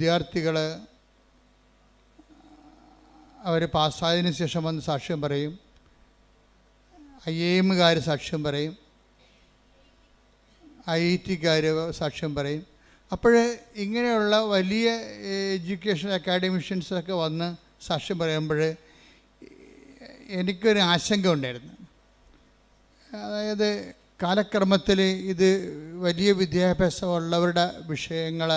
വിദ്യാർത്ഥികൾ അവർ പാസ്സായതിനു ശേഷം വന്ന് സാക്ഷ്യം പറയും, IIM-കാർ സാക്ഷ്യം പറയും, IIT-കാർ സാക്ഷ്യം പറയും. അപ്പോൾ ഇങ്ങനെയുള്ള വലിയ എഡ്യൂക്കേഷൻ അക്കാഡമിഷ്യൻസൊക്കെ വന്ന് സാക്ഷ്യം പറയുമ്പോൾ എനിക്കൊരു ആശങ്ക ഉണ്ടായിരുന്നു. അതായത് കാലക്രമത്തിൽ ഇത് വലിയ വിദ്യാഭ്യാസമുള്ളവരുടെ വിഷയങ്ങൾ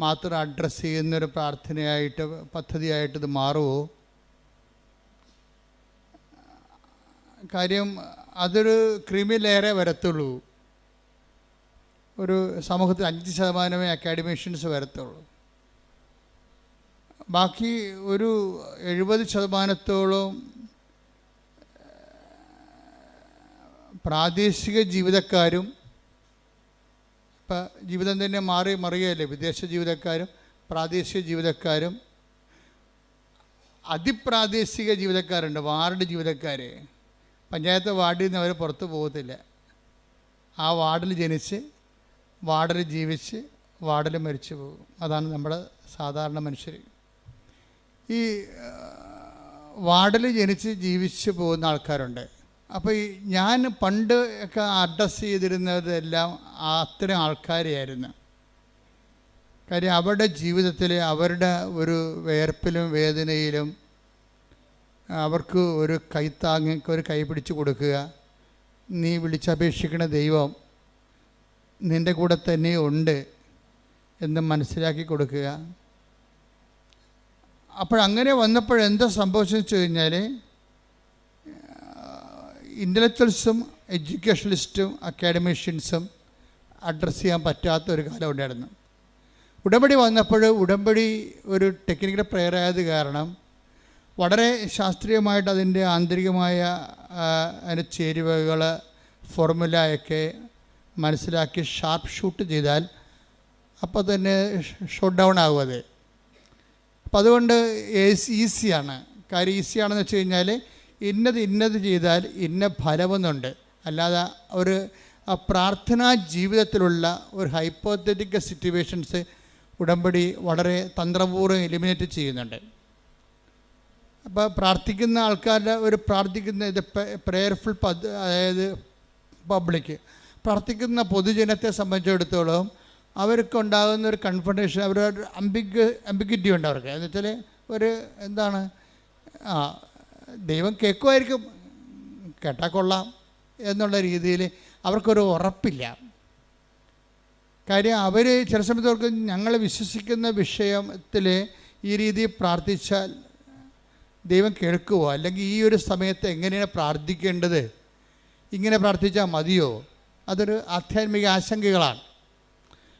മാത്രം അഡ്രസ്സ് ചെയ്യുന്നൊരു പ്രാർത്ഥനയായിട്ട് പദ്ധതിയായിട്ട് ഇത് മാറുമോ? കാര്യം അതൊരു ക്രിമിലേറെ വരത്തുള്ളൂ. ഒരു സമൂഹത്തിൽ 5% അക്കാഡമിഷ്യൻസ് വരത്തുള്ളൂ. ബാക്കി ഒരു 70% പ്രാദേശിക ജീവിതക്കാരും, ഇപ്പം ജീവിതം തന്നെ മറിയല്ലേ, വിദേശ ജീവിതക്കാരും പ്രാദേശിക ജീവിതക്കാരും അതിപ്രാദേശിക ജീവിതക്കാരുണ്ട്. വാർഡ് ജീവിതക്കാർ, പഞ്ചായത്ത് വാർഡിൽ നിന്ന് അവർ പുറത്ത് പോകത്തില്ല. ആ വാർഡിൽ ജനിച്ച് വാർഡിൽ ജീവിച്ച് വാർഡിൽ മരിച്ചു പോകും. അതാണ് നമ്മുടെ സാധാരണ മനുഷ്യർ. ഈ വാർഡിൽ ജനിച്ച് ജീവിച്ച് പോകുന്ന ആൾക്കാരുണ്ട്. അപ്പോൾ ഈ ഞാൻ പണ്ട് ഒക്കെ അഡ്രസ്സ് ചെയ്തിരുന്നതെല്ലാം അത്തരം ആൾക്കാരെയായിരുന്നു. കാര്യം അവരുടെ ജീവിതത്തിൽ അവരുടെ ഒരു വേർപ്പിലും വേദനയിലും അവർക്ക് ഒരു കൈത്താങ്ങ്, ഒരു കൈ പിടിച്ച് കൊടുക്കുക, നീ വിളിച്ചപേക്ഷിക്കുന്ന ദൈവം നിൻ്റെ കൂടെ തന്നെ ഉണ്ട് എന്ന് മനസ്സിലാക്കി കൊടുക്കുക. അപ്പോഴങ്ങനെ വന്നപ്പോഴെന്താ സംഭവിച്ചെന്ന് വെച്ച് കഴിഞ്ഞാൽ, ഇൻ്റലക്ച്വൽസും എഡ്യൂക്കേഷണലിസ്റ്റും അക്കാഡമിഷ്യൻസും അഡ്രസ്സ് ചെയ്യാൻ പറ്റാത്ത ഒരു കാലം ഉണ്ടായിരുന്നു. ഉടമ്പടി വന്നപ്പോൾ ഉടമ്പടി ഒരു ടെക്നിക്കൽ പ്രെയർ ആയത് കാരണം വളരെ ശാസ്ത്രീയമായിട്ട് അതിൻ്റെ ആന്തരികമായ അതിൻ്റെ ചേരുവകൾ ഫോർമുലയൊക്കെ മനസ്സിലാക്കി ഷാർപ്പ് ഷൂട്ട് ചെയ്താൽ അപ്പോൾ തന്നെ ഷോട്ട് ഡൗൺ ആകും അത്. അപ്പം അതുകൊണ്ട് ഈസിയാണ്. കാര്യം ഈസിയാണെന്ന് വെച്ച് കഴിഞ്ഞാൽ ഇന്നത് ചെയ്താൽ ഇന്ന ഫലമെന്നുണ്ട്. അല്ലാതെ ഒരു പ്രാർത്ഥനാ ജീവിതത്തിലുള്ള ഒരു ഹൈപ്പോത്തറ്റിക്കൽ സിറ്റുവേഷൻസ് ഉടമ്പടി വളരെ തന്ത്രപൂർവ്വം എലിമിനേറ്റ് ചെയ്യുന്നുണ്ട്. അപ്പോൾ പ്രാർത്ഥിക്കുന്ന ആൾക്കാരുടെ ഒരു ഇത് പ്രെയർഫുൾ അതായത് പബ്ലിക് പ്രാർത്ഥിക്കുന്ന പൊതുജനത്തെ സംബന്ധിച്ചിടത്തോളം അവർക്കുണ്ടാകുന്ന ഒരു കൺഫർമേഷൻ, അവരുടെ അംബിഗ്വിറ്റി ഉണ്ട് അവർക്ക്. എന്ന് വെച്ചാൽ ഒരു എന്താണ്, ദൈവം കേൾക്കുമായിരിക്കും, കേട്ടാൽ കൊള്ളാം എന്നുള്ള രീതിയിൽ അവർക്കൊരു ഉറപ്പില്ല. കാര്യം അവർ ചില സമയത്ത് അവർക്ക് ഞങ്ങൾ വിശ്വസിക്കുന്ന വിഷയത്തിൽ ഈ രീതിയിൽ പ്രാർത്ഥിച്ചാൽ ദൈവം കേൾക്കുമോ, അല്ലെങ്കിൽ ഈ ഒരു സമയത്ത് എങ്ങനെയാണ് പ്രാർത്ഥിക്കേണ്ടത്, ഇങ്ങനെ പ്രാർത്ഥിച്ചാൽ മതിയോ, അതൊരു ആധ്യാത്മിക ആശങ്കകളാണ്.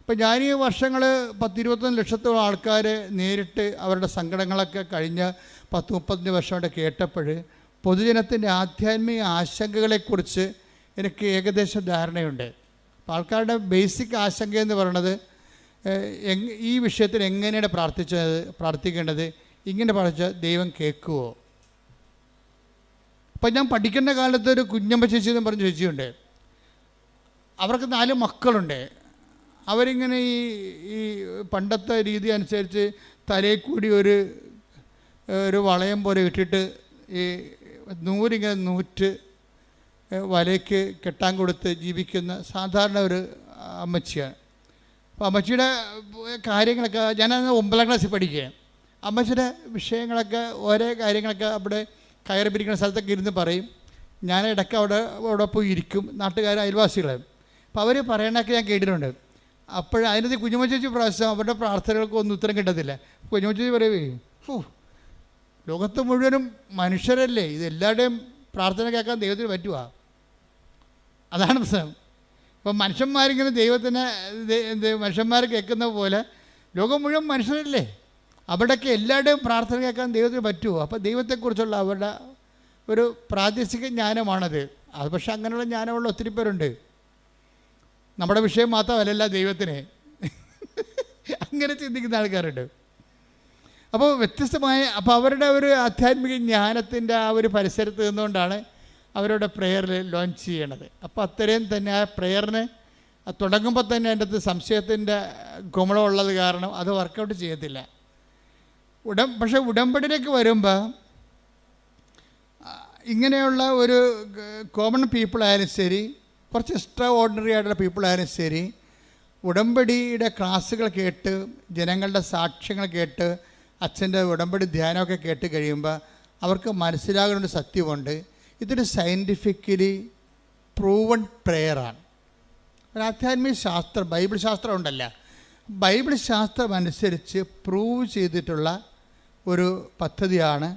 ഇപ്പം ഞാൻ ഈ വർഷങ്ങൾ 10-21 ലക്ഷത്തോളം ആൾക്കാർ നേരിട്ട് അവരുടെ സങ്കടങ്ങളൊക്കെ കഴിഞ്ഞ 10-30 വർഷമായിട്ട് കേട്ടപ്പോൾ പൊതുജനത്തിൻ്റെ ആധ്യാത്മിക ആശങ്കകളെക്കുറിച്ച് എനിക്ക് ഏകദേശം ധാരണയുണ്ട്. അപ്പോൾ ആൾക്കാരുടെ ബേസിക് ആശങ്ക എന്ന് പറയുന്നത് ഈ വിഷയത്തിൽ എങ്ങനെയാണ് പ്രാർത്ഥിക്കേണ്ടത്, ഇങ്ങനെ പ്രാർത്ഥിച്ചാൽ ദൈവം കേൾക്കുമോ. അപ്പം ഞാൻ പഠിക്കേണ്ട കാലത്ത് ഒരു കുഞ്ഞമ്മ ചേച്ചി എന്ന് പറഞ്ഞ ചേച്ചിയുണ്ട്. അവർക്ക് 4 മക്കളുണ്ട്. അവരിങ്ങനെ ഈ പണ്ടത്തെ രീതി അനുസരിച്ച് തലയിൽ കൂടി ഒരു വളയം പോലെ ഇട്ടിട്ട് ഈ നൂലിങ്ങനെ നൂറ്റ് വലയ്ക്ക് കെട്ടാൻ കൊടുത്ത് ജീവിക്കുന്ന സാധാരണ ഒരു അമ്മച്ചിയാണ്. അപ്പോൾ അമ്മച്ചിയുടെ കാര്യങ്ങളൊക്കെ ഞാനന്ന് 9ാം ക്ലാസ്സിൽ പഠിക്കുകയാണ്. അമ്മച്ചിയുടെ വിഷയങ്ങളൊക്കെ ഓരോ കാര്യങ്ങളൊക്കെ അവിടെ കയറി പിരിക്കുന്ന സ്ഥലത്തൊക്കെ ഇരുന്ന് പറയും. ഞാൻ ഇടയ്ക്ക് അവിടെ പോയി ഇരിക്കും, നാട്ടുകാരും അയൽവാസികളെ. അപ്പോൾ അവർ പറയണതൊക്കെ ഞാൻ കേട്ടിട്ടുണ്ട്. അതിനകത്ത് കുഞ്ഞുമ്മ ചേച്ചി പ്രാവശ്യം അവരുടെ പ്രാർത്ഥനകൾക്കൊന്നും ഉത്തരം കിട്ടത്തില്ല. കുഞ്ഞുമ്മ ചേച്ചി പറയുവേ, ലോകത്ത് മുഴുവനും മനുഷ്യരല്ലേ, ഇതെല്ലാവരുടെയും പ്രാർത്ഥന കേൾക്കാൻ ദൈവത്തിന് പറ്റുക. അതാണ് പ്രശ്നം. ഇപ്പം മനുഷ്യന്മാരിങ്ങനെ മനുഷ്യന്മാർ കേൾക്കുന്ന പോലെ ലോകം മുഴുവൻ മനുഷ്യരല്ലേ, അവിടെയൊക്കെ എല്ലാവരുടെയും പ്രാർത്ഥന കേൾക്കാൻ ദൈവത്തിന് പറ്റുമോ? അപ്പോൾ ദൈവത്തെക്കുറിച്ചുള്ള അവരുടെ ഒരു പ്രാദേശിക ജ്ഞാനമാണത്. അത് പക്ഷേ അങ്ങനെയുള്ള ജ്ഞാനമുള്ള ഒത്തിരി പേരുണ്ട്. നമ്മുടെ വിഷയം മാത്രമല്ല ദൈവത്തിന്, അങ്ങനെ ചിന്തിക്കുന്ന ആൾക്കാരുണ്ട്. അപ്പോൾ വ്യത്യസ്തമായ അവരുടെ ഒരു ആധ്യാത്മിക ജ്ഞാനത്തിൻ്റെ ആ ഒരു പരിസരത്ത് നിന്നുകൊണ്ടാണ് അവരുടെ പ്രെയറിൽ ലോഞ്ച് ചെയ്യണത്. അപ്പോൾ അത്രയും തന്നെ ആ പ്രെയറിന് തുടങ്ങുമ്പോൾ തന്നെ അതിൻ്റെ അകത്ത് സംശയത്തിൻ്റെ കുമളമുള്ളത് കാരണം അത് വർക്കൗട്ട് ചെയ്യത്തില്ല. പക്ഷേ ഉടമ്പടിയിലേക്ക് വരുമ്പോൾ ഇങ്ങനെയുള്ള ഒരു കോമൺ പീപ്പിളായാലും ശരി, കുറച്ച് എക്സ്ട്രാ ഓർഡിനറി ആയിട്ടുള്ള പീപ്പിളായാലും ശരി, ഉടമ്പടിയുടെ ക്ലാസ്സുകൾ കേട്ട്, ജനങ്ങളുടെ സാക്ഷ്യങ്ങൾ കേട്ട്, അച്ഛൻ്റെ ഉടമ്പടി ധ്യാനമൊക്കെ കേട്ട് കഴിയുമ്പോൾ അവർക്ക് മനസ്സിലാകുന്ന ഒരു സത്യമുണ്ട്. ഇതൊരു സയൻറ്റിഫിക്കലി പ്രൂവൺ പ്രെയറാണ്. ഒരു ആധ്യാത്മിക ശാസ്ത്രം, ബൈബിൾ ശാസ്ത്രം ഉണ്ടല്ലോ, ബൈബിൾ ശാസ്ത്രം അനുസരിച്ച് പ്രൂവ് ചെയ്തിട്ടുള്ള ഒരു പദ്ധതിയാണ്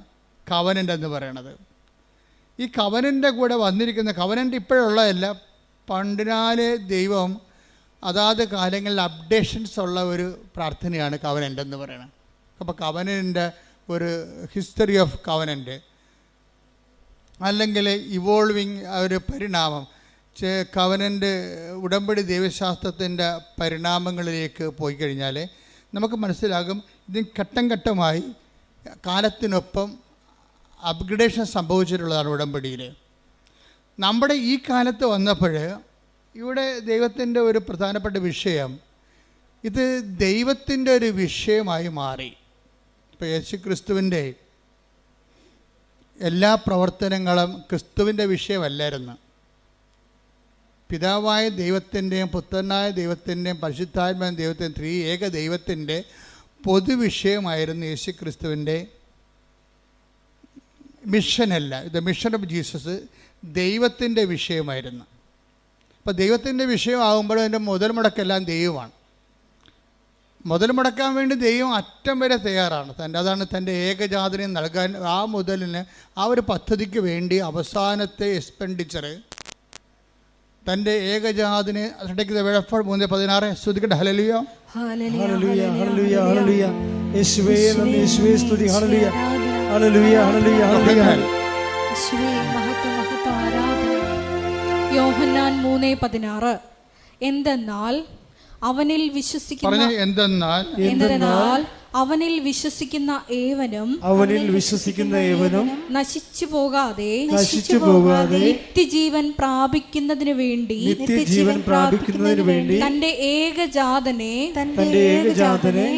കവനൻ്റ് എന്ന് പറയുന്നത്. ഈ കവനൻ്റെ കൂടെ വന്നിരിക്കുന്ന, കവനൻ്റ് ഇപ്പോഴുള്ളതല്ല, പണ്ടിനാലെ ദൈവം അതാത് കാലങ്ങളിൽ അപ്ഡേഷൻസ് ഉള്ള ഒരു പ്രാർത്ഥനയാണ് കവനൻ്റ് എന്ന് പറയുന്നത്. അപ്പോൾ കവനൻ്റെ ഒരു ഹിസ്റ്ററി ഓഫ് കവനൻ്റ് അല്ലെങ്കിൽ ഇവോൾവിങ് ഒരു പരിണാമം, കവനൻ്റ് ഉടമ്പടി ദൈവശാസ്ത്രത്തിൻ്റെ പരിണാമങ്ങളിലേക്ക് പോയി കഴിഞ്ഞാൽ നമുക്ക് മനസ്സിലാകും ഇതിന് ഘട്ടം ഘട്ടമായി കാലത്തിനൊപ്പം അപ്ഗ്രഡേഷൻ സംഭവിച്ചിട്ടുള്ളതാണ് ഉടമ്പടിയിൽ. നമ്മുടെ ഈ കാലത്ത് വന്നപ്പോൾ ഇവിടെ ദൈവത്തിൻ്റെ ഒരു പ്രധാനപ്പെട്ട വിഷയം, ഇത് ദൈവത്തിൻ്റെ ഒരു വിഷയമായി മാറി. ഇപ്പോൾ യേശു ക്രിസ്തുവിൻ്റെ എല്ലാ പ്രവർത്തനങ്ങളും ക്രിസ്തുവിൻ്റെ വിഷയമല്ലായിരുന്നു. പിതാവായ ദൈവത്തിൻ്റെയും പുത്രനായ ദൈവത്തിൻ്റെയും പരിശുദ്ധാത്മാവായ ദൈവത്തിൻ്റെയും ത്രിയേക ദൈവത്തിൻ്റെ പൊതുവിഷയമായിരുന്നു യേശു ക്രിസ്തുവിൻ്റെ മിഷനല്ല. ദ മിഷൻ ഓഫ് ജീസസ് ദൈവത്തിൻ്റെ വിഷയമായിരുന്നു. അപ്പോൾ ദൈവത്തിൻ്റെ വിഷയമാകുമ്പോൾ അതിൻ്റെ മുതൽ മുടക്കെല്ലാം ദൈവമാണ്. മുതൽ മുടക്കാൻ വേണ്ടി ദൈവം അറ്റം വരെ തയ്യാറാണ്. അതാണ് തൻ്റെ ഏകജാതനെ നൽകാൻ. ആ മുതലിന്, ആ ഒരു പദ്ധതിക്ക് വേണ്ടി അവസാനത്തെ എക്സ്പെൻഡിച്ചർ തൻ്റെ ഏകജാതിനെ 3:16 സ്തുതിക്കട്ടെ. Hallelujah hallelujah hallelujah hallelujah. യേശുവേ നന്ദി, യേശുവേ സ്തുതി. Hallelujah hallelujah hallelujah hallelujah. യേശുവേ മഹത്വം മഹത്വം ആരാധന. യോഹന്നാൻ 3:16 എന്തെന്നാൽ അവനിൽ വിശ്വസിക്കുന്ന അവനിൽ വിശ്വസിക്കുന്ന ഏവനും നശിച്ചു പോകാതെ നിത്യജീവൻ പ്രാപിക്കുന്നതിനു വേണ്ടി തന്റെ ഏകജാതനെ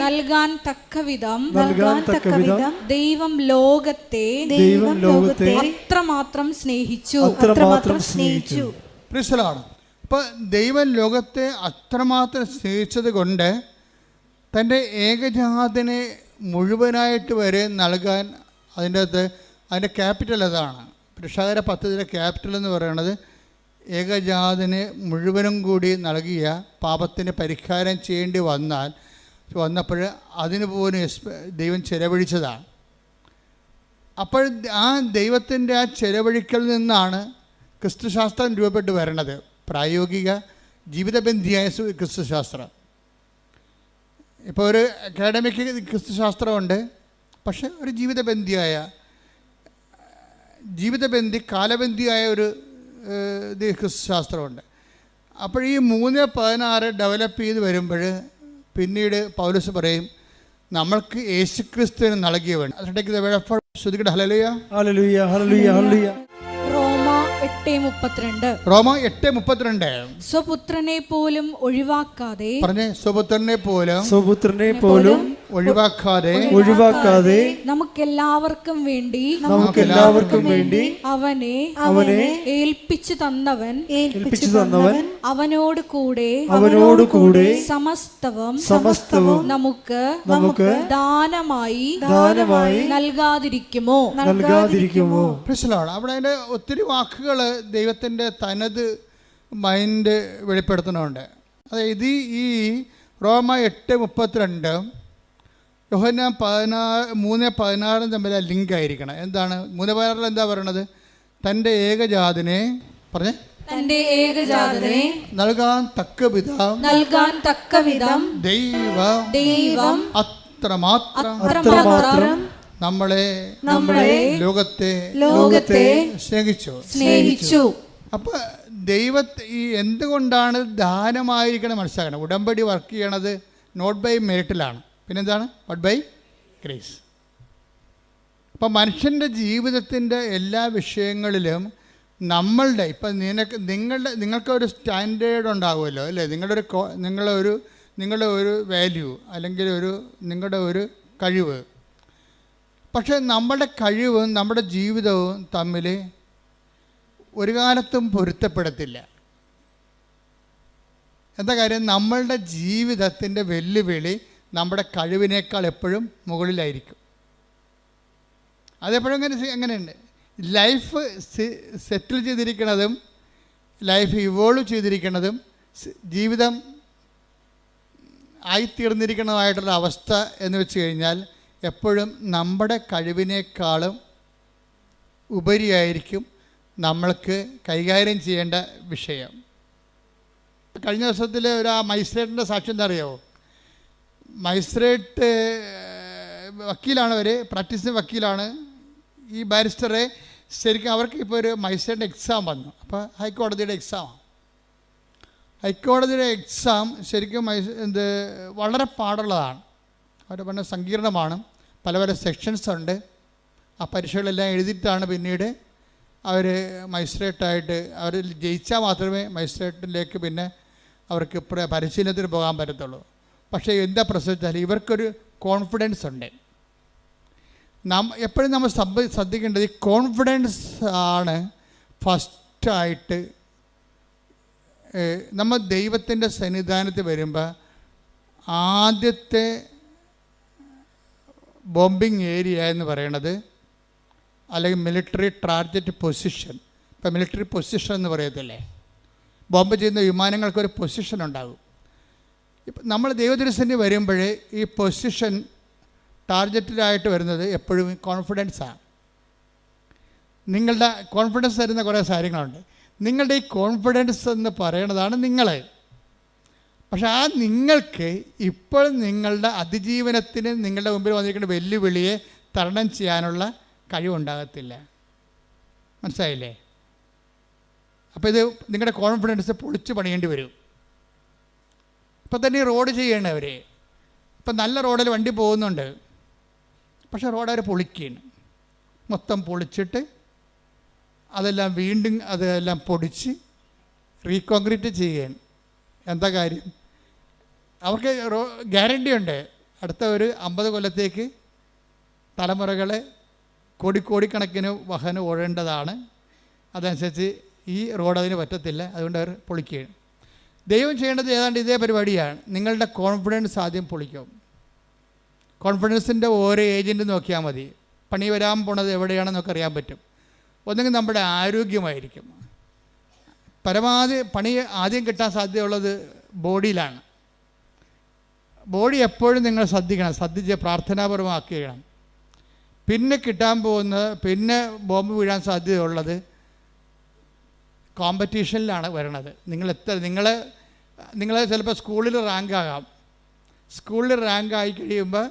നൽകാൻ തക്കവിധം ദൈവം ലോകത്തെ അത്രമാത്രം സ്നേഹിച്ചു. അപ്പോൾ ദൈവം ലോകത്തെ അത്രമാത്രം സ്നേഹിച്ചത് കൊണ്ട് തൻ്റെ ഏകജാതനെ മുഴുവനായിട്ട് വരെ നൽകാൻ, അതിൻ്റെ ക്യാപിറ്റൽ അതാണ്. രക്ഷാകര പദ്ധതിയുടെ ക്യാപിറ്റൽ എന്ന് പറയുന്നത് ഏകജാതനെ മുഴുവനും കൂടി നൽകിയ പാപത്തിന് പരിഹാരം ചെയ്യേണ്ടി വന്നപ്പോൾ അതിന് പോലും ദൈവം ചെലവഴിച്ചതാണ്. അപ്പോൾ ആ ദൈവത്തിൻ്റെ ആ ചെലവഴിക്കൽ നിന്നാണ് ക്രിസ്തുശാസ്ത്രം രൂപപ്പെട്ട് വരണത്. പ്രായോഗിക ജീവിതബന്ധിയായ ക്രിസ്തുശാസ്ത്രം. ഇപ്പോൾ ഒരു അക്കാഡമിക് ക്രിസ്തുശാസ്ത്രമുണ്ട്, പക്ഷെ ഒരു കാലബന്ധിയായ ഒരു ക്രിസ്തുശാസ്ത്രമുണ്ട്. അപ്പോൾ ഈ 3:16 ഡെവലപ്പ് ചെയ്ത് വരുമ്പോൾ പിന്നീട് പൗലോസ് പറയും നമ്മൾക്ക് യേശുക്രിസ്തുവിന് നൽകിയവൻ. ശ്രദ്ധിക്കട്ടെ. Hallelujah hallelujah hallelujah hallelujah. Roma 8:32 സ്വപുത്രനെ പോലും ഒഴിവാക്കാതെ ഒഴിവാക്കാതെ നമുക്കെല്ലാവർക്കും വേണ്ടി അവനെ ഏൽപ്പിച്ചു തന്നവൻ അവനോട് കൂടെ സമസ്തവും നമുക്ക് ദാനമായി നൽകാതിരിക്കുമോ? അവിടെ അതിൻ്റെ ഒത്തിരി വാക്കുകൾ ദൈവത്തിൻ്റെ തനത് മൈൻഡ് വെളിപ്പെടുത്തുന്നുണ്ട്. അതായത് ഈ റോമ 8:32 യോഹന്നാൻ 3:16 തമ്മിൽ ലിങ്ക് ആയിരിക്കണം. എന്താണ് 3:16 എന്താ പറയണത്? തൻ്റെ ഏകജാതനെ നൽകാൻ തക്കവിധം ദൈവം അത്രമാത്രം നമ്മളെ ലോകത്തെ സ്നേഹിച്ചു. അപ്പോൾ ഈ എന്തുകൊണ്ടാണ് ദാനമായിരിക്കണം മനസ്സിലാക്കണം. ഉടമ്പടി വർക്ക് ചെയ്യണത് നോട്ട് ബൈ മെറിറ്റിലാണ്, പിന്നെന്താണ്? But by grace. അപ്പം മനുഷ്യൻ്റെ ജീവിതത്തിൻ്റെ എല്ലാ വിഷയങ്ങളിലും നമ്മളുടെ ഇപ്പം നിങ്ങൾക്കൊരു സ്റ്റാൻഡേർഡ് ഉണ്ടാകുമല്ലോ അല്ലേ? നിങ്ങളുടെ ഒരു വാല്യൂ അല്ലെങ്കിൽ നിങ്ങളുടെ ഒരു കഴിവ്. പക്ഷേ നമ്മുടെ കഴിവും നമ്മുടെ ജീവിതവും തമ്മിൽ ഒരു കാലത്തും പൊരുത്തപ്പെടത്തില്ല. എന്താ കാര്യം? നമ്മളുടെ ജീവിതത്തിൻ്റെ വെല്ലുവിളി നമ്മുടെ കഴിവിനേക്കാൾ എപ്പോഴും മുകളിലായിരിക്കും. അതെപ്പോഴും അങ്ങനെയുണ്ട്. ലൈഫ് സെറ്റിൽ ചെയ്തിരിക്കുന്നതും ലൈഫ് ഇവോൾവ് ചെയ്തിരിക്കുന്നതും ജീവിതം ആയിത്തീർന്നിരിക്കുന്നതായിട്ടുള്ള അവസ്ഥ എന്ന് വെച്ച് കഴിഞ്ഞാൽ എപ്പോഴും നമ്മുടെ കഴിവിനേക്കാളും ഉപരിയായിരിക്കും നമ്മൾക്ക് കൈകാര്യം ചെയ്യേണ്ട വിഷയം. കഴിഞ്ഞ ദിവസത്തിൽ ഒരു മജിസ്ട്രേറ്റിൻ്റെ സാക്ഷ്യം എന്താ അറിയാമോ? മജിസ്ട്രേറ്റ് വക്കീലാണ്, അവർ പ്രാക്ടീസിങ് വക്കീലാണ്. ഈ ബാരിസ്റ്ററെ ശരിക്കും അവർക്ക് ഇപ്പോൾ ഒരു മജിസ്ട്രേറ്റിൻ്റെ എക്സാം വന്നു. അപ്പോൾ ഹൈക്കോടതിയുടെ എക്സാമാണ്. ഹൈക്കോടതിയുടെ എക്സാം ശരിക്കും വളരെ പാടുള്ളതാണ്. അവർ പറഞ്ഞ സങ്കീർണമാണ്. പല പല സെക്ഷൻസ് ഉണ്ട്. ആ പരീക്ഷകളെല്ലാം എഴുതിയിട്ടാണ് പിന്നീട് അവർ മജിസ്ട്രേറ്റായിട്ട് അവർ ജയിച്ചാൽ മാത്രമേ മജിസ്ട്രേറ്റിലേക്ക് പിന്നെ അവർക്ക് പരിശീലനത്തിന് പോകാൻ പറ്റത്തുള്ളൂ. പക്ഷേ എന്താ പ്രശ്നം വെച്ചാൽ ഇവർക്കൊരു കോൺഫിഡൻസ് ഉണ്ട്. എപ്പോഴും നമ്മൾ ശ്രദ്ധിക്കേണ്ടത് ഈ കോൺഫിഡൻസ് ആണ് ഫസ്റ്റായിട്ട്. നമ്മൾ ദൈവത്തിൻ്റെ സന്നിധാനത്തിൽ വരുമ്പോൾ ആദ്യത്തെ ബോംബിങ് ഏരിയ എന്ന് പറയുന്നത്, അല്ലെങ്കിൽ മിലിറ്ററി ടാർഗറ്റ് പൊസിഷൻ. ഇപ്പം മിലിറ്ററി പൊസിഷൻ എന്ന് പറയത്തില്ലേ, ബോംബ് ചെയ്യുന്ന വിമാനങ്ങൾക്കൊരു പൊസിഷൻ ഉണ്ടാകും. ഇപ്പം നമ്മൾ ദൈവദർശനം വരുമ്പോഴേ ഈ പൊസിഷൻ ടാർഗറ്റിലായിട്ട് വരുന്നത് എപ്പോഴും കോൺഫിഡൻസാണ്. നിങ്ങളുടെ കോൺഫിഡൻസ് തരുന്ന കുറേ കാര്യങ്ങളുണ്ട്. നിങ്ങളുടെ ഈ കോൺഫിഡൻസ് എന്ന് പറയുന്നതാണ് നിങ്ങൾ. പക്ഷെ ആ നിങ്ങൾക്ക് ഇപ്പോൾ നിങ്ങളുടെ അതിജീവനത്തിന് നിങ്ങളുടെ മുമ്പിൽ വന്നിരിക്കുന്ന വെല്ലുവിളിയെ തരണം ചെയ്യാനുള്ള കഴിവുണ്ടാകത്തില്ല. മനസ്സിലായില്ലേ? അപ്പോൾ ഇത് നിങ്ങളുടെ കോൺഫിഡൻസ് പൊളിച്ച് പണിയേണ്ടി വരും. ഇപ്പം തന്നെ ഈ റോഡ് ചെയ്യണവർ ഇപ്പം നല്ല റോഡിൽ വണ്ടി പോകുന്നുണ്ട്, പക്ഷേ റോഡ് അവർ പൊളിക്കുകയാണ്. മൊത്തം പൊളിച്ചിട്ട് അതെല്ലാം പൊടിച്ച് റീകോൺക്രീറ്റ് ചെയ്യുകയാണ്. എന്താ കാര്യം? അവർക്ക് ഗ്യാരണ്ടി ഉണ്ട്, അടുത്ത ഒരു 50 കൊല്ലത്തേക്ക് തലമുറകളെ കോടിക്കണക്കിന് വാഹനം ഓടേണ്ടതാണ്. അതനുസരിച്ച് ഈ റോഡ് അതിന് പറ്റത്തില്ല, അതുകൊണ്ട് അവർ പൊളിക്കുകയാണ്. ദൈവം ചെയ്യേണ്ടത് ഏതാണ്ട് ഇതേ പരിപാടിയാണ്. നിങ്ങളുടെ കോൺഫിഡൻസ് ആദ്യം പൊളിക്കും. കോൺഫിഡൻസിൻ്റെ ഓരോ ഏജൻറ്റ് നോക്കിയാൽ മതി, പണി വരാൻ പോണത് എവിടെയാണെന്നൊക്കെ അറിയാൻ പറ്റും. ഒന്നെങ്കിൽ നമ്മുടെ ആരോഗ്യമായിരിക്കും. പരമാവധി പണി ആദ്യം കിട്ടാൻ സാധ്യതയുള്ളത് ബോഡിയിലാണ്. ബോഡി എപ്പോഴും നിങ്ങൾ ശ്രദ്ധിച്ച് പ്രാർത്ഥനാപരമാക്കുകയാണ്. പിന്നെ കിട്ടാൻ പോകുന്നത്, പിന്നെ ബോംബ് വീഴാൻ സാധ്യതയുള്ളത് കോമ്പറ്റീഷനിലാണ് വരണത്. നിങ്ങൾ ചിലപ്പോൾ സ്കൂളിൽ റാങ്കാകാം. സ്കൂളിൽ റാങ്കായി കഴിയുമ്പോൾ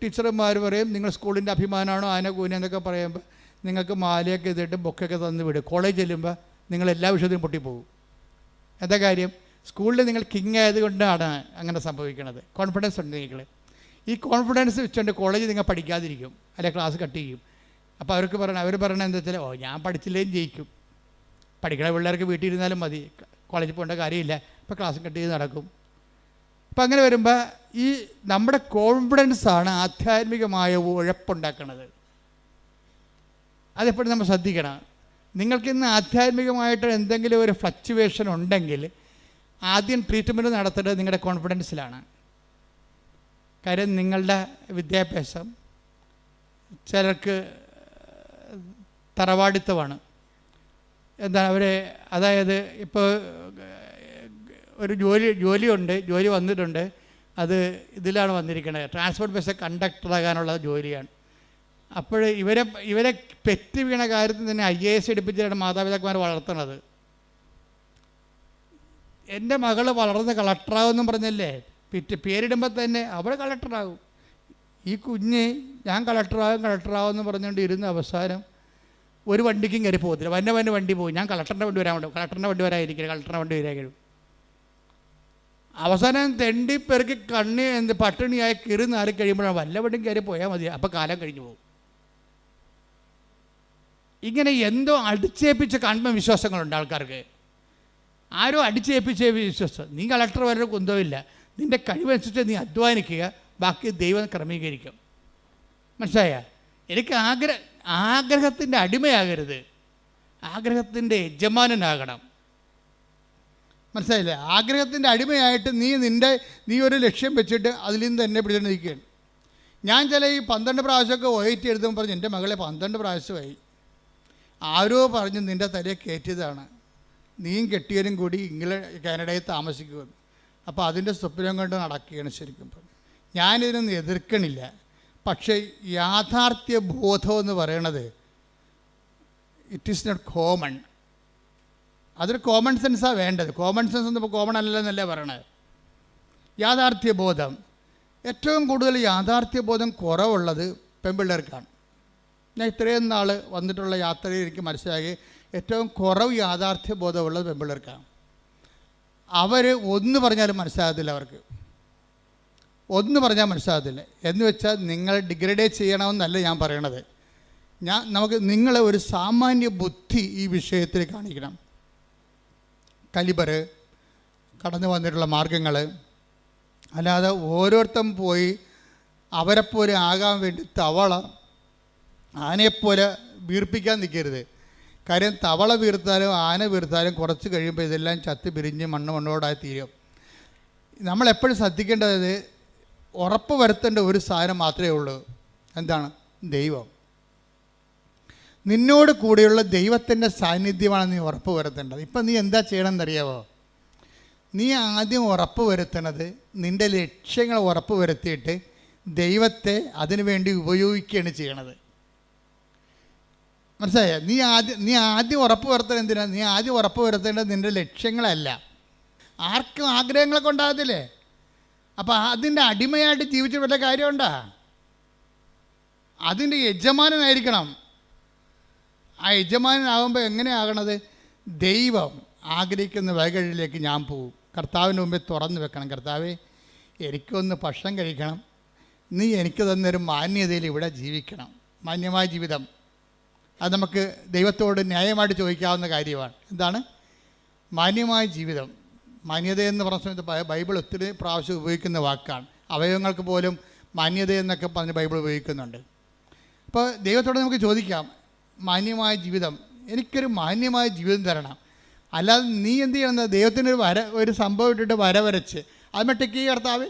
ടീച്ചർമാർ പറയും നിങ്ങൾ സ്കൂളിൻ്റെ അഭിമാനമാണോ ആന കൂന എന്നൊക്കെ പറയുമ്പോൾ നിങ്ങൾക്ക് മാലയൊക്കെ ഇതിട്ട് ബൊക്കൊക്കെ തന്ന് വിടും. കോളേജ് ചെല്ലുമ്പോൾ നിങ്ങൾ എല്ലാ വിഷയത്തിലും പൊട്ടിപ്പോകും. എന്താ കാര്യം? സ്കൂളിൽ നിങ്ങൾ കിങ് ആയതുകൊണ്ടാണ് അങ്ങനെ സംഭവിക്കുന്നത്. കോൺഫിഡൻസ് ഉണ്ട് നിങ്ങൾ. ഈ കോൺഫിഡൻസ് വെച്ചുകൊണ്ട് കോളേജിൽ നിങ്ങൾ പഠിക്കാതിരിക്കും, അല്ലെങ്കിൽ ക്ലാസ് കട്ട് ചെയ്യും. അപ്പോൾ അവർ പറയണത് എന്താ വെച്ചാൽ ഞാൻ പഠിച്ചില്ലേലും ജയിക്കും, പഠിക്കണ പിള്ളേർക്ക് വീട്ടിൽ ഇരുന്നാലും മതി, കോളേജിൽ പോകേണ്ട കാര്യമില്ല, ഇപ്പോൾ ക്ലാസ് കട്ട് ചെയ്ത് നടക്കും. അപ്പം അങ്ങനെ വരുമ്പോൾ ഈ നമ്മുടെ കോൺഫിഡൻസാണ് ആധ്യാത്മികമായ ഉഴപ്പുണ്ടാക്കുന്നത്. അതെപ്പോഴും നമ്മൾ ശ്രദ്ധിക്കണം. നിങ്ങൾക്കിന്ന് ആധ്യാത്മികമായിട്ട് എന്തെങ്കിലും ഒരു ഫ്ലക്ച്വേഷൻ ഉണ്ടെങ്കിൽ ആദ്യം ട്രീറ്റ്മെൻറ്റ് നടത്തേണ്ടത് നിങ്ങളുടെ കോൺഫിഡൻസിലാണ്. കാര്യം നിങ്ങളുടെ വിദ്യാഭ്യാസം ചിലർക്ക് തറവാടിത്തമാണ്. അതായത് ഇപ്പോൾ ഒരു ജോലിയുണ്ട്, ജോലി വന്നിട്ടുണ്ട്, അത് ഇതിലാണ് വന്നിരിക്കുന്നത്, ട്രാൻസ്പോർട്ട് ബസ് കണ്ടക്ടറാകാനുള്ള ജോലിയാണ്. അപ്പോൾ ഇവരെ പെറ്റ് വീണ കാര്യത്തിൽ തന്നെ IAS എടുപ്പിച്ചാണ് മാതാപിതാക്കന്മാർ വളർത്തുന്നത്. എൻ്റെ മകൾ വളർന്ന് കളക്ടറാകുമെന്നും പറഞ്ഞല്ലേ പേരിടുമ്പോൾ തന്നെ അവൾ കളക്ടറാകും. ഈ കുഞ്ഞ് ഞാൻ കളക്ടറാകും എന്ന് പറഞ്ഞുകൊണ്ട് ഇരുന്ന് അവസാനം ഒരു വണ്ടിക്കും കയറി പോകത്തില്ല. വന്ന വണ്ടി പോകും, ഞാൻ കളക്ടറിൻ്റെ വണ്ടി കളക്ടറിൻ്റെ വണ്ടി വരാൻ അവസാനം തെണ്ടി പെറുക്കി പട്ടിണിയായി കയറി നാറി കഴിയുമ്പോഴാണ് വല്ല വണ്ടിയും കയറി പോയാൽ മതി, അപ്പോൾ കാലം കഴിഞ്ഞു പോകും. ഇങ്ങനെ എന്തോ അടിച്ചേൽപ്പിച്ച ആത്മവിശ്വാസങ്ങളുണ്ട് ആൾക്കാർക്ക്. ആരോ അടിച്ചേൽപ്പിച്ച വിശ്വാസം. നീ കളക്ടർ വരെ കുന്തമില്ല, നിൻ്റെ കഴിവനുസരിച്ച് നീ അധ്വാനിക്കുക, ബാക്കി ദൈവം ക്രമീകരിക്കും. മനസ്സിലായ? എനിക്ക് ആഗ്രഹത്തിൻ്റെ അടിമയാകരുത്, ആഗ്രഹത്തിൻ്റെ യജമാനനാകണം. മനസ്സിലായില്ലേ? ആഗ്രഹത്തിൻ്റെ അടിമയായിട്ട് നീ ഒരു ലക്ഷ്യം വെച്ചിട്ട് അതിൽ നിന്ന് തന്നെ പിടിച്ചിട്ട് നിൽക്കുകയാണ്. ഞാൻ ചില ഈ 12 പ്രാവശ്യമൊക്കെ OIT എഴുതുമ്പോൾ പറഞ്ഞു, എൻ്റെ മകളെ 12 പ്രാവശ്യമായി, ആരോ പറഞ്ഞ് നിൻ്റെ തലയെ കയറ്റിയതാണ്, നീയും കെട്ടിയവരും കൂടി കാനഡയിൽ താമസിക്കുമെന്ന്. അപ്പോൾ അതിൻ്റെ സ്വപ്നം കൊണ്ട് നടക്കുകയാണ്. ശരിക്കും ഞാനിതിനൊന്നും എതിർക്കണില്ല. പക്ഷേ യാഥാർത്ഥ്യ ബോധം എന്ന് പറയണത് ഇറ്റ് ഈസ് നോട്ട് കോമൺ. അതൊരു കോമൺ സെൻസാണ് വേണ്ടത്. കോമൺ സെൻസ് ഒന്നും ഇപ്പോൾ കോമൺ അല്ലെന്നല്ലേ പറയണത്. യാഥാർത്ഥ്യബോധം, ഏറ്റവും കൂടുതൽ യാഥാർത്ഥ്യബോധം കുറവുള്ളത് പെൺപിള്ളേർക്കാണ്. ഞാൻ ഇത്രയും നാൾ വന്നിട്ടുള്ള യാത്രയിൽ എനിക്ക് മനസ്സിലാക്കി ഏറ്റവും കുറവ് യാഥാർത്ഥ്യബോധമുള്ളത് പെൺപിള്ളേർക്കാണ്. അവർ ഒന്ന് പറഞ്ഞാലും മനസ്സിലാകത്തില്ല, അവർക്ക് ഒന്ന് പറഞ്ഞാൽ മനസ്സിലാകത്തില്ല. എന്ന് വെച്ചാൽ നിങ്ങൾ ഡിഗ്രഡേറ്റ് ചെയ്യണമെന്നല്ല ഞാൻ പറയണത്. നിങ്ങളെ ഒരു സാമാന്യ ബുദ്ധി ഈ വിഷയത്തിൽ കാണിക്കണം. കലിബർ, കടന്നു വന്നിട്ടുള്ള മാർഗങ്ങൾ, അല്ലാതെ ഓരോരുത്തരും പോയി അവരെപ്പോലെ ആകാൻ വേണ്ടി തവള ആനയെപ്പോലെ വീർപ്പിക്കാൻ നിൽക്കരുത്. കാര്യം തവള വീർത്താലും ആന വീർത്താലും കുറച്ച് കഴിയുമ്പോൾ ഇതെല്ലാം ചത്ത് പിരിഞ്ഞ് മണ്ണോടായി തീരും. നമ്മളെപ്പോഴും ശ്രദ്ധിക്കേണ്ടത് ഉറപ്പ് വരുത്തേണ്ട ഒരു സാധനം മാത്രമേ ഉള്ളൂ. എന്താണ്? ദൈവം. നിന്നോട് കൂടെയുള്ള ദൈവത്തിൻ്റെ സാന്നിധ്യമാണ് നീ ഉറപ്പ് വരുത്തേണ്ടത്. ഇപ്പം നീ എന്താ ചെയ്യണമെന്നറിയാവോ? നീ ആദ്യം ഉറപ്പ് വരുത്തണത് നിൻ്റെ ലക്ഷ്യങ്ങൾ ഉറപ്പ് വരുത്തിയിട്ട് ദൈവത്തെ അതിനു വേണ്ടി ഉപയോഗിക്കുകയാണ് ചെയ്യണത്. മനസ്സിലായോ? നീ ആദ്യം ഉറപ്പ് വരുത്തേണ്ടത് എന്തിനാണ്? നീ ആദ്യം ഉറപ്പ് വരുത്തേണ്ടത് നിൻ്റെ ലക്ഷ്യങ്ങളല്ല. ആർക്കും ആഗ്രഹങ്ങളൊക്കെ ഉണ്ടാകത്തില്ലേ? അപ്പം അതിൻ്റെ അടിമയായിട്ട് ജീവിച്ച വല്ല കാര്യമുണ്ടോ? അതിൻ്റെ യജമാനനായിരിക്കണം. ആ യജമാനാകുമ്പോൾ എങ്ങനെയാകണത്? ദൈവം ആഗ്രഹിക്കുന്ന വഴികളിലേക്ക് ഞാൻ പോകും. കർത്താവിന് മുമ്പിൽ തുറന്നു വെക്കണം. കർത്താവേ, എനിക്കൊന്ന് ഭക്ഷണം കഴിക്കണം, നീ എനിക്ക് തന്നൊരു മാന്യതയിൽ ഇവിടെ ജീവിക്കണം. മാന്യമായ ജീവിതം അത് നമുക്ക് ദൈവത്തോട് ന്യായമായിട്ട് ചോദിക്കാവുന്ന കാര്യമാണ്. എന്താണ് മാന്യമായ ജീവിതം? മാന്യതയെന്ന് പറഞ്ഞ സമയത്ത് ബൈബിൾ ഒത്തിരി പ്രാവശ്യം ഉപയോഗിക്കുന്ന വാക്കാണ്. അവയവങ്ങൾക്ക് പോലും മാന്യതയെന്നൊക്കെ പറഞ്ഞ് ബൈബിൾ ഉപയോഗിക്കുന്നുണ്ട്. അപ്പോൾ ദൈവത്തോട് നമുക്ക് ചോദിക്കാം, മാന്യമായ ജീവിതം, എനിക്കൊരു മാന്യമായ ജീവിതം തരണം. അല്ലാതെ നീ എന്ത് ചെയ്യണം? ദൈവത്തിനൊരു ഒരു സംഭവം ഇട്ടിട്ട് വരച്ച് അമ്മ കർത്താവ്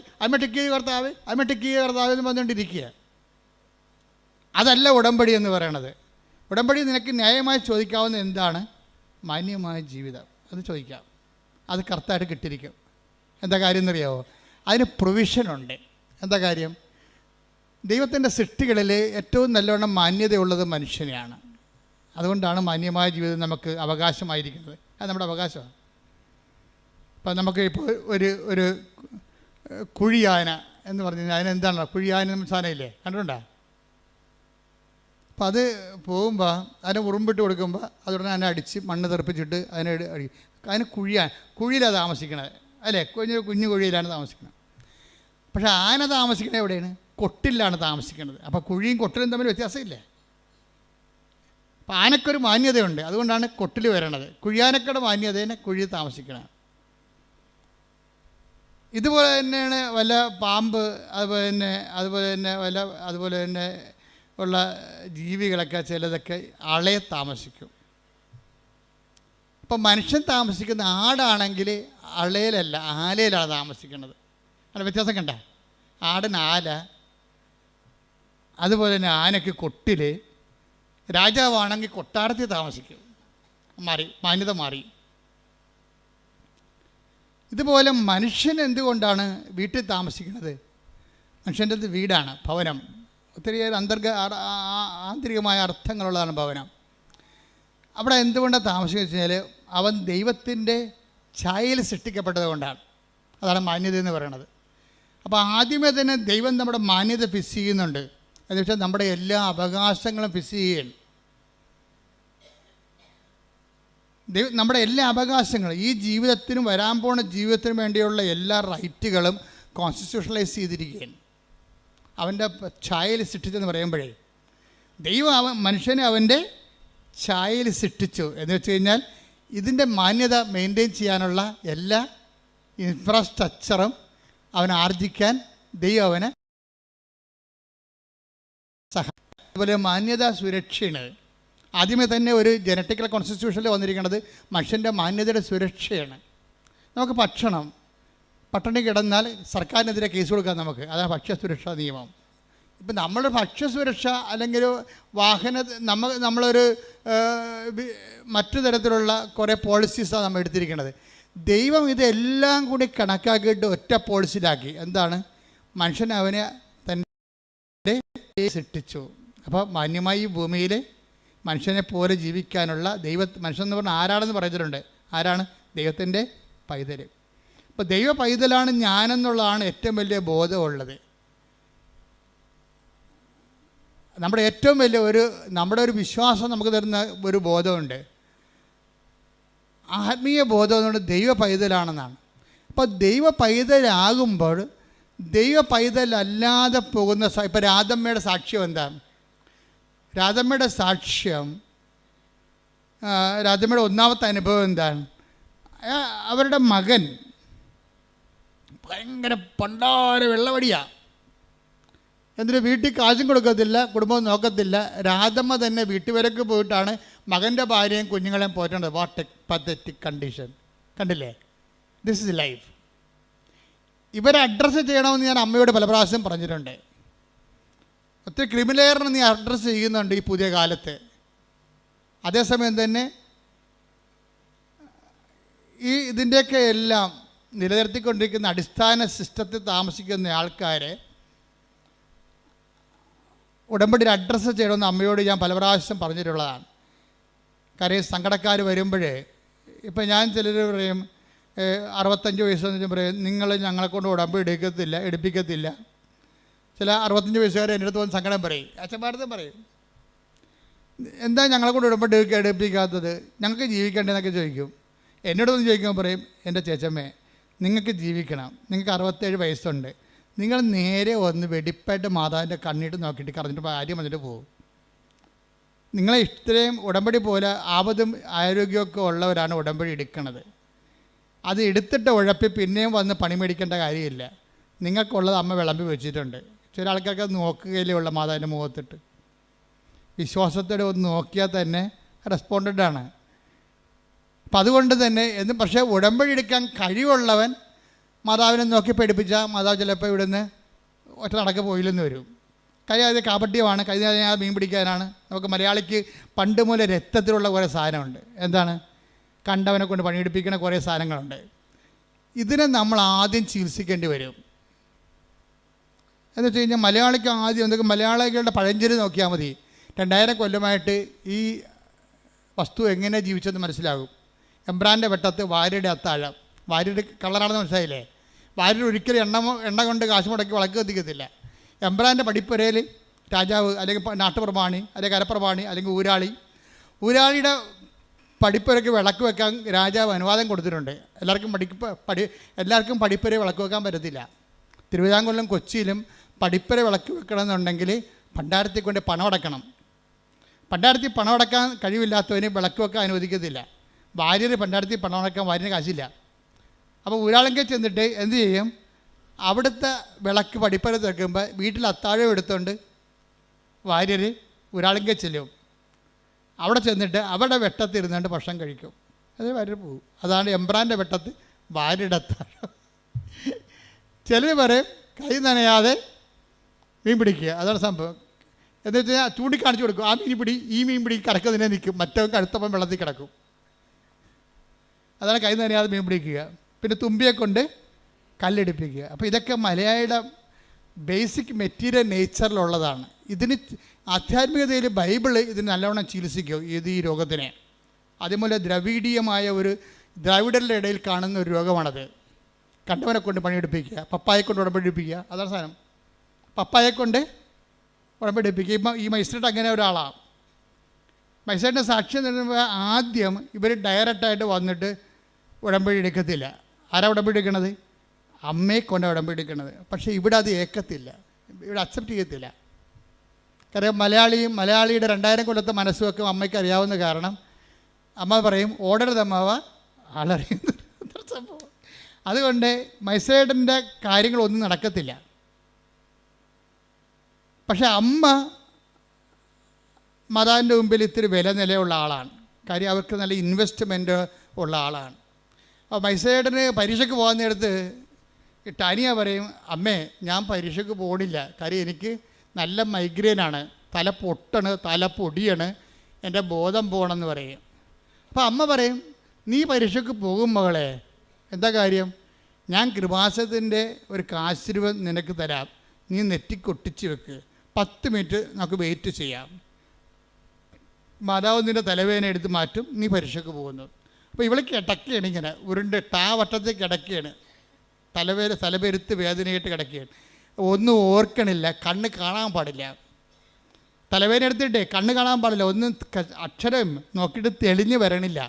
എന്ന് പറഞ്ഞുകൊണ്ടിരിക്കുക. അതല്ല ഉടമ്പടി എന്ന് പറയണത്. ഉടമ്പടി നിനക്ക് ന്യായമായി ചോദിക്കാവുന്ന എന്താണ്? മാന്യമായ ജീവിതം. അത് ചോദിക്കാം. അത് കറക്റ്റായിട്ട് കിട്ടിയിരിക്കും. എന്താ കാര്യം എന്നറിയാമോ? അതിന് പ്രൊവിഷനുണ്ട്. എന്താ കാര്യം? ദൈവത്തിൻ്റെ സൃഷ്ടികളിൽ ഏറ്റവും നല്ലവണ്ണം മാന്യതയുള്ളത് മനുഷ്യനെയാണ്. അതുകൊണ്ടാണ് മാന്യമായ ജീവിതം നമുക്ക് അവകാശമായിരിക്കുന്നത്. അത് നമ്മുടെ അവകാശമാണ്. അപ്പം നമുക്ക് ഇപ്പോൾ ഒരു കുഴിയാന എന്ന് പറഞ്ഞു കഴിഞ്ഞാൽ അതിനെന്താണ്? കുഴിയാന സാധനമില്ലേ, കണ്ടിട്ടുണ്ടോ? അപ്പം അത് പോകുമ്പോൾ അതിനെ ഉറുമ്പിട്ട് കൊടുക്കുമ്പോൾ അതുടനെ അതിനെ അടിച്ച് മണ്ണ് തെറിപ്പിച്ചിട്ട് അതിന് കുഴിയിലാണ് താമസിക്കണത്, അല്ലേ? കുഞ്ഞു കുഴിയിലാണ് താമസിക്കുന്നത്. പക്ഷേ ആന താമസിക്കണത് എവിടെയാണ്? കൊട്ടിലാണ് താമസിക്കുന്നത്. അപ്പോൾ കുഴിയും കൊട്ടിലും തമ്മിൽ വ്യത്യാസമില്ലേ? അപ്പം ആനക്കൊരു മാന്യതയുണ്ട്. അതുകൊണ്ടാണ് കൊട്ടിൽ വരണത്. കുഴിയാനക്കയുടെ മാന്യതേനെ കുഴിയിൽ താമസിക്കണം. ഇതുപോലെ തന്നെയാണ് വല്ല പാമ്പ്, അതുപോലെ തന്നെ ഉള്ള ജീവികളൊക്കെ ചിലതൊക്കെ അളയെ താമസിക്കും. അപ്പം മനുഷ്യൻ താമസിക്കുന്ന ആടാണെങ്കിൽ അളയിലല്ല ആലയിലാണ് താമസിക്കുന്നത്. അവിടെ വ്യത്യാസം കണ്ട? ആടിന് ആല, അതുപോലെ തന്നെ ആനയ്ക്ക് കൊട്ടിൽ, രാജാവാണെങ്കിൽ കൊട്ടാരത്തിൽ താമസിക്കും. മാന്യത മാറി. ഇതുപോലെ മനുഷ്യൻ എന്തുകൊണ്ടാണ് വീട്ടിൽ താമസിക്കുന്നത്? മനുഷ്യൻ്റെ വീടാണ്, ഭവനം. ഒത്തിരിയേറെ ആന്തരികമായ അർത്ഥങ്ങളുള്ളതാണ് ഭവനം. അവിടെ എന്തുകൊണ്ടാണ് താമസിക്കുക വെച്ചാൽ അവൻ ദൈവത്തിൻ്റെ ഛായയിൽ സൃഷ്ടിക്കപ്പെട്ടത് കൊണ്ടാണ്. അതാണ് മാന്യത എന്ന് പറയുന്നത്. അപ്പോൾ ആദ്യമേ തന്നെ ദൈവം നമ്മുടെ മാന്യത ഫിക്സ് ചെയ്യുന്നുണ്ട്. എന്ന് വെച്ചാൽ നമ്മുടെ എല്ലാ അവകാശങ്ങളും ഫിക്സ് ചെയ്യണം. നമ്മുടെ എല്ലാ അവകാശങ്ങളും, ഈ ജീവിതത്തിനും വരാൻ പോണ ജീവിതത്തിനും വേണ്ടിയുള്ള എല്ലാ റൈറ്റുകളും കോൺസ്റ്റിറ്റ്യൂഷണലൈസ് ചെയ്തിരിക്കുകയാണ്. അവൻ്റെ ഛായയിൽ സൃഷ്ടിച്ചെന്ന് പറയുമ്പോഴേ ദൈവം മനുഷ്യനെ അവൻ്റെ ഛായയിൽ സൃഷ്ടിച്ചു. എന്ന് വെച്ച് കഴിഞ്ഞാൽ ഇതിൻ്റെ മാന്യത മെയിൻറ്റെയിൻ ചെയ്യാനുള്ള എല്ലാ ഇൻഫ്രാസ്ട്രക്ചറും അവൻ ആർജിക്കാൻ ദൈവം അവനെ സഹായിക്കും. അതുപോലെ മാന്യത സുരക്ഷയാണ്. ആദ്യമേ തന്നെ ഒരു ജനറ്റിക്കൽ കോൺസ്റ്റിറ്റ്യൂഷനിൽ വന്നിരിക്കുന്നത് മനുഷ്യൻ്റെ മാന്യതയുടെ സുരക്ഷയാണ്. നമുക്ക് പട്ടിണി കിടന്നാൽ സർക്കാരിനെതിരെ കേസ് കൊടുക്കാം നമുക്ക്. അതാണ് ഭക്ഷ്യസുരക്ഷാ നിയമം. ഇപ്പം നമ്മുടെ ഭക്ഷ്യസുരക്ഷ അല്ലെങ്കിൽ നമ്മളൊരു മറ്റു തരത്തിലുള്ള കുറേ പോളിസീസാണ് നമ്മൾ എടുത്തിരിക്കുന്നത്. ദൈവം ഇതെല്ലാം കൂടി കണക്കാക്കിയിട്ട് ഒറ്റ പോളിസിയിലാക്കി. എന്താണ്? മനുഷ്യൻ അവനെ തന്നെ സൃഷ്ടിച്ചു. അപ്പോൾ മാന്യമായി ഈ ഭൂമിയിൽ മനുഷ്യനെ പോലെ ജീവിക്കാനുള്ള മനുഷ്യൻ എന്ന് പറഞ്ഞാൽ ആരാണെന്ന് പറഞ്ഞിട്ടുണ്ട്. ആരാണ്? ദൈവത്തിൻ്റെ പൈതൽ. അപ്പോൾ ദൈവ പൈതലാണ് ഞാനെന്നുള്ളതാണ് ഏറ്റവും വലിയ ബോധമുള്ളത്. നമ്മുടെ ഏറ്റവും വലിയ നമ്മുടെ ഒരു വിശ്വാസം നമുക്ക് തരുന്ന ഒരു ബോധമുണ്ട്. ആത്മീയ ബോധം എന്നുകൊണ്ട് ദൈവ പൈതലാണെന്നാണ്. അപ്പോൾ ദൈവ പൈതലാകുമ്പോൾ ദൈവ പൈതലല്ലാതെ പോകുന്ന ഇപ്പോൾ രാധമ്മയുടെ സാക്ഷ്യം എന്താണ്? രാധമ്മയുടെ സാക്ഷ്യം, രാധമ്മയുടെ ഒന്നാമത്തെ അനുഭവം എന്താണ്? അവരുടെ മകൻ ഭയങ്കര പണ്ടാര വെള്ളവടിയാണ്. എന്നിട്ട് വീട്ടിൽ കാശും കൊടുക്കത്തില്ല, കുടുംബം നോക്കത്തില്ല. രാധമ്മ തന്നെ വീട്ടുവരക്ക് പോയിട്ടാണ് മകൻ്റെ ഭാര്യയും കുഞ്ഞുങ്ങളെയും പോറ്റേണ്ടത്. What a pathetic condition. കണ്ടില്ലേ? This is life. ഇവരെ അഡ്രസ്സ് ചെയ്യണമെന്ന് ഞാൻ അമ്മയോട് പല പ്രാവശ്യം പറഞ്ഞിട്ടുണ്ട്. ഒത്തിരി ക്രിമിനലിനെ നീ അഡ്രസ്സ് ചെയ്യുന്നുണ്ട് ഈ പുതിയ കാലത്ത്. അതേസമയം തന്നെ ഇതിൻ്റെയൊക്കെ എല്ലാം നിലനിർത്തിക്കൊണ്ടിരിക്കുന്ന അടിസ്ഥാന സിസ്റ്റത്തിൽ താമസിക്കുന്ന ആൾക്കാരെ ഉടമ്പടിയിൽ അഡ്രസ്സ് ചെയ്യണമെന്ന് അമ്മയോട് ഞാൻ പല പ്രാവശ്യം പറഞ്ഞിട്ടുള്ളതാണ്. കാര്യം സങ്കടക്കാർ വരുമ്പോഴേ, ഇപ്പം ഞാൻ ചിലർ പറയും 65 വയസ്സെന്ന് പറയും നിങ്ങൾ ഞങ്ങളെ കൊണ്ട് ഉടമ്പടി എടുപ്പിക്കത്തില്ല. ചില 65 വയസ്സുകാർ എൻ്റെ അടുത്ത് വന്ന് സങ്കടം പറയും, അച്ഛന്മാരത്തും പറയും, എന്താ ഞങ്ങളെ കൊണ്ട് ഉടമ്പടി എടുപ്പിക്കാത്തത്, ഞങ്ങൾക്ക് ജീവിക്കേണ്ടതെന്നൊക്കെ ചോദിക്കും. എന്നോടൊന്ന് ചോദിക്കുമ്പോൾ പറയും, എൻ്റെ ചേച്ചമ്മേ നിങ്ങൾക്ക് ജീവിക്കണം, നിങ്ങൾക്ക് 67 വയസ്സുണ്ട്, നിങ്ങൾ നേരെ ഒന്ന് വെടിപ്പായിട്ട് മാതാവിൻ്റെ കണ്ണിട്ട് നോക്കിയിട്ട് കറഞ്ഞിട്ട് ആര്യം വന്നിട്ട് പോകും. നിങ്ങളെ ഇത്രയും ഉടമ്പടി പോലെ ആപതും ആരോഗ്യമൊക്കെ ഉള്ളവരാണ് ഉടമ്പടി എടുക്കുന്നത്. അത് എടുത്തിട്ട് ഉഴപ്പി പിന്നെയും വന്ന് പണി മേടിക്കേണ്ട കാര്യമില്ല. നിങ്ങൾക്കുള്ളത് അമ്മ വിളമ്പി വെച്ചിട്ടുണ്ട്. ചില ആൾക്കാർക്ക് നോക്കുകയിലേ ഉള്ള മാതാവിൻ്റെ മുഖത്തിട്ട്. വിശ്വാസത്തോടെ ഒന്ന് നോക്കിയാൽ തന്നെ റെസ്പോണ്ടൻ്റാണ്. അപ്പം അതുകൊണ്ട് തന്നെ പക്ഷേ ഉടമ്പടി എടുക്കാൻ കഴിവുള്ളവൻ മാതാവിനെ നോക്കി പഠിപ്പിച്ചാൽ മാതാവ് ചിലപ്പോൾ ഇവിടുന്ന് ഒറ്റ നടക്ക് പോയില്ലെന്ന് വരും. കാര്യം അത് കാപട്യമാണ്. കഴിഞ്ഞ മീൻ പിടിക്കാനാണ്. നമുക്ക് മലയാളിക്ക് പണ്ട് മുതലേ രക്തത്തിലുള്ള കുറേ സാധനമുണ്ട്. എന്താണ്? കണ്ടവനെ കൊണ്ട് പണിയെടുപ്പിക്കുന്ന കുറേ സാധനങ്ങളുണ്ട്. ഇതിനെ നമ്മൾ ആദ്യം ചികിത്സിക്കേണ്ടി വരും. എന്ന് വെച്ച് കഴിഞ്ഞാൽ മലയാളിക്ക് ആദ്യം എന്തൊക്കെ മലയാളികളുടെ പഴഞ്ചൊല്ല് നോക്കിയാൽ മതി. 2000 കൊല്ലമായിട്ട് ഈ വസ്തു എങ്ങനെ ജീവിച്ചെന്ന് മനസ്സിലാകും. എംബ്രാൻ്റെ വെട്ടത്ത് വാര്യയുടെ അത്താഴം. വാര്യയുടെ കളറാണെന്ന് മനസ്സിലായില്ലേ? വാര്യർ ഒരിക്കലും എണ്ണ കൊണ്ട് കാശ് മുടക്കി വിളക്ക് കത്തിക്കത്തില്ല. എംബ്രാൻ്റെ പടിപ്പുരയിൽ രാജാവ് അല്ലെങ്കിൽ നാട്ടുപ്രമാണി അല്ലെങ്കിൽ കരപ്രമാണി അല്ലെങ്കിൽ ഊരാളിയുടെ പടിപ്പുരയ്ക്ക് വിളക്ക് വെക്കാൻ രാജാവ് അനുവാദം കൊടുത്തിട്ടുണ്ട്. എല്ലാവർക്കും പടിപ്പുര വിളക്ക് വെക്കാൻ പറ്റത്തില്ല. തിരുവിതാംകൂറിലും കൊച്ചിയിലും പടിപ്പുര വിളക്ക് വെക്കണമെന്നുണ്ടെങ്കിൽ ഭണ്ഡാരത്തിൽ കൊണ്ട് പണം അടക്കണം. ഭണ്ഡാരത്തിൽ പണം അടക്കാൻ കഴിവില്ലാത്തവന് വിളക്ക് വെക്കാൻ അനുവദിക്കത്തില്ല. ഭാര്യർ ഭണ്ഡാരത്തിൽ പണം അടക്കാൻ ഭാര്യന് കാശില്ല. അപ്പോൾ ഊരാളെങ്കിൽ ചെന്നിട്ട് എന്ത് ചെയ്യും? അവിടുത്തെ വിളക്ക് പടിപ്പുര വെക്കുമ്പോൾ വീട്ടിൽ അത്താഴം എടുത്തുകൊണ്ട് ഭാര്യർ ഊരാളെങ്കിൽ ചെല്ലും. അവിടെ ചെന്നിട്ട് അവരുടെ വെട്ടത്തിൽ ഇരുന്നുകൊണ്ട് ഭക്ഷണം കഴിക്കും. അത് ഭാര്യർ പോകും. അതാണ് എംബ്രാൻ്റെ വെട്ടത്ത് ഭാര്യയുടെ അത്താഴം. ചിലർ പറയും കൈ നനയാതെ മീൻ പിടിക്കുക. അതാണ് സംഭവം. എന്ന് വെച്ചാൽ ചൂണ്ടിക്കാണിച്ചു കൊടുക്കും, ആ ഈ മീൻ പിടി കറക്കുന്നതിനെ നിൽക്കും, മറ്റവൻ കഴുത്തപ്പം വെള്ളത്തിൽ കിടക്കും. അതാണ് കൈ നനയാതെ മീൻ പിടിക്കുക. പിന്നെ തുമ്പിയെ കൊണ്ട് കല്ലെടുപ്പിക്കുക. അപ്പോൾ ഇതൊക്കെ മലയാളിയുടെ ബേസിക് മെറ്റീരിയൽ നേച്ചറിലുള്ളതാണ്. ഇതിന് ആധ്യാത്മികതയിൽ ബൈബിള് ഇതിന് നല്ലവണ്ണം ചികിത്സിക്കും ഈ രോഗത്തിനെ. അതേപോലെ ദ്രവീഡീയമായ ദ്രാവിഡരുടെ ഇടയിൽ കാണുന്ന ഒരു രോഗമാണത്. കണ്ടവനെ കൊണ്ട് പണിയെടുപ്പിക്കുക, പപ്പായെ കൊണ്ട് ഉടമ്പടിപ്പിക്കുക. അതാണ് സാധനം. പപ്പായെ കൊണ്ട് ഉടമ്പടിപ്പിക്കുക. ഈ മജിസ്ട്രേറ്റ് അങ്ങനെ ഒരാളാണ്. മജിസ്ട്രേറ്റിൻ്റെ സാക്ഷ്യം തരുമ്പോൾ ആദ്യം ഇവർ ഡയറക്റ്റായിട്ട് വന്നിട്ട് ഉടമ്പടി എടുക്കത്തില്ല. ആരാ ഉടമ്പടി എടുക്കണത്? അമ്മയെ കൊണ്ട് ഉടമ്പടി എടുക്കണത്. പക്ഷേ ഇവിടെ അത് ഏക്കത്തില്ല, ഇവിടെ അക്സെപ്റ്റ് ചെയ്യത്തില്ല. കാരണം മലയാളിയുടെ 2000 കൊല്ലത്തെ മനസ്സുമൊക്കെ അമ്മയ്ക്ക് അറിയാവുന്ന കാരണം അമ്മ പറയും ഓടരുത് അമ്മാവ ആളറിയുന്ന സംഭവം. അതുകൊണ്ട് മൈസേടൻ്റെ കാര്യങ്ങളൊന്നും നടക്കത്തില്ല. പക്ഷെ അമ്മ മാതാവിൻ്റെ മുമ്പിൽ ഇത്തിരി വില നിലയുള്ള ആളാണ്. കാര്യം അവർക്ക് നല്ല ഇൻവെസ്റ്റ്മെൻറ്റ് ഉള്ള ആളാണ്. അപ്പോൾ മൈസേടന് പരീക്ഷയ്ക്ക് പോകാൻ നേരത്ത് ടാനിയ പറയും, അമ്മേ ഞാൻ പരീക്ഷയ്ക്ക് പോകണില്ല, കാര്യം എനിക്ക് നല്ല മൈഗ്രെയിനാണ്, തല പൊട്ടാണ്, തല പൊടിയാണ്, എൻ്റെ ബോധം പോകണമെന്ന് പറയും. അപ്പോൾ അമ്മ പറയും, നീ പരീക്ഷയ്ക്ക് പോകും മകളെ, എന്താ കാര്യം, ഞാൻ കൃപാസനത്തിൻ്റെ ഒരു കാശിരുവം നിനക്ക് തരാം, നീ നെറ്റിക്കൊട്ടിച്ച് വെക്ക്, 10 മിനിറ്റ് നമുക്ക് വെയിറ്റ് ചെയ്യാം, മാതാവ് നിൻ്റെ തലവേദന എടുത്ത് മാറ്റും, നീ പരീക്ഷയ്ക്ക് പോകുന്നു. അപ്പോൾ ഇവൾ കിടക്കുകയാണ്, ഇങ്ങനെ ഉരുണ്ട് വട്ടത്തിൽ കിടക്കുകയാണ്, തലപെരുത്ത് വേദനയായിട്ട് കിടക്കുകയാണ്, ഒന്നും ഓർക്കണില്ല, കണ്ണ് കാണാൻ പാടില്ല, തലവേദന എടുത്തിട്ടേ കണ്ണ് കാണാൻ പാടില്ല, ഒന്നും അക്ഷരം നോക്കിയിട്ട് തെളിഞ്ഞ് വരണില്ല,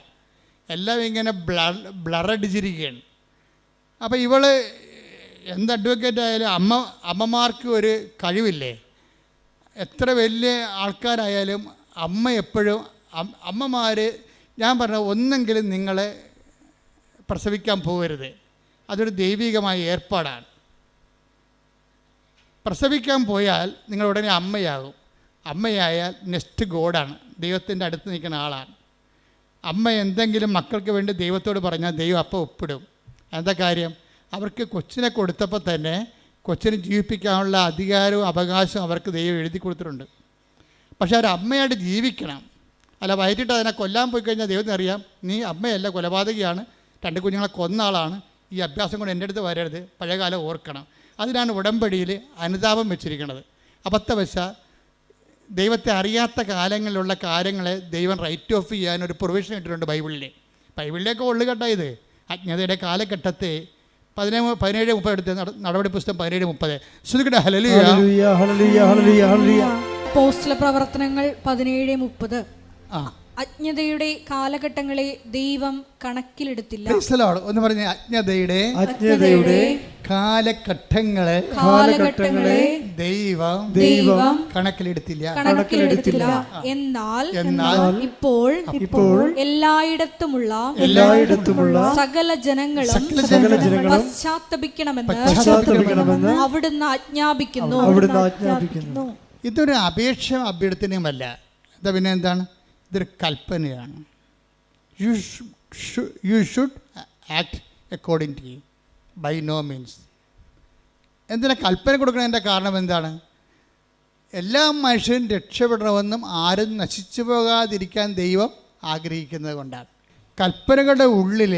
എല്ലാം ഇങ്ങനെ ബ്ലറടിച്ചിരിക്കുകയാണ്. അപ്പോൾ ഇവൾ എന്ത് അഡ്വക്കേറ്റ് ആയാലും അമ്മമാർക്ക് ഒരു കഴിവില്ലേ, എത്ര വലിയ ആൾക്കാരായാലും അമ്മ എപ്പോഴും അമ്മമാർ, ഞാൻ പറഞ്ഞ ഒന്നെങ്കിലും നിങ്ങളെ പ്രസവിക്കാൻ പോകരുത്, അതൊരു ദൈവികമായ ഏർപ്പാടാണ്. പ്രസവിക്കാൻ പോയാൽ നിങ്ങൾ ഉടനെ അമ്മയാകും. അമ്മയായാൽ നെക്സ്റ്റ് ഗോഡാണ്, ദൈവത്തിൻ്റെ അടുത്ത് നിൽക്കുന്ന ആളാണ്. അമ്മ എന്തെങ്കിലും മക്കൾക്ക് വേണ്ടി ദൈവത്തോട് പറഞ്ഞാൽ ദൈവം അപ്പം ഒപ്പിടും. എന്താ കാര്യം, അവർക്ക് കൊച്ചിനെ കൊടുത്തപ്പോൾ തന്നെ കൊച്ചിനെ ജീവിപ്പിക്കാനുള്ള അധികാരവും അവകാശവും അവർക്ക് ദൈവം എഴുതി കൊടുത്തിട്ടുണ്ട്. പക്ഷേ അവർ അമ്മയായിട്ട് ജീവിക്കണം, അല്ല വയറ്റിട്ട് അതിനെ കൊല്ലാൻ പോയി കഴിഞ്ഞാൽ ദൈവത്തിന് അറിയാം, നീ അമ്മയല്ല, കൊലപാതകയാണ്, 2 കുഞ്ഞുങ്ങളെ കൊന്ന ആളാണ്, ഈ അഭ്യാസം കൊണ്ട് എൻ്റെ അടുത്ത് വരരുത്, പഴയകാലം ഓർക്കണം. അതിനാണ് ഉടമ്പടിയിൽ അനുതാപം വെച്ചിരിക്കുന്നത്. അബദ്ധവശാൽ ദൈവത്തെ അറിയാത്ത കാലങ്ങളിലുള്ള കാര്യങ്ങളെ ദൈവം റൈറ്റ് ഓഫ് ചെയ്യാനൊരു പ്രൊവിഷൻ ഇട്ടിട്ടുണ്ട് ബൈബിളിലേക്ക് ഉള്ളുകെട്ട ഇത് അജ്ഞതയുടെ കാലഘട്ടത്തെ 17:30 എടുത്ത് നടപടി പുസ്തകം 17:30. ശ്രുതികട ഹല്ലേലൂയ ഹല്ലേലൂയ ഹല്ലേലൂയ ഹല്ലേലൂയ. അപ്പോസ്തല പ്രവർത്തനങ്ങൾ 17:30. ആ, അജ്ഞതയുടെ കാലഘട്ടങ്ങളെ ദൈവം കണക്കിലെടുത്തില്ല. ഒന്ന് പറഞ്ഞ അജ്ഞതയുടെ കാലഘട്ടങ്ങളെ ദൈവം കണക്കിലെടുത്തില്ല. എന്നാൽ ഇപ്പോൾ എല്ലായിടത്തുമുള്ള സകല ജനങ്ങളും പശ്ചാത്തപിക്കണമെന്ന് അവിടുന്ന് ആജ്ഞാപിക്കുന്നു. ഇതൊരു അപേക്ഷ അഭ്യർത്ഥനയുമല്ല, എന്താ പിന്നെ എന്താണ്, ഇതൊരു കൽപ്പനയാണ്. You should act according to by no means. എന്തിനാ കൽപ്പന കൊടുക്കണതിൻ്റെ കാരണം എന്താണ്, എല്ലാ മനുഷ്യരും രക്ഷപ്പെടണമെന്നും ആരും നശിച്ചു പോകാതിരിക്കാൻ ദൈവം ആഗ്രഹിക്കുന്നത് കൊണ്ടാണ്. കൽപ്പനകളുടെ ഉള്ളിൽ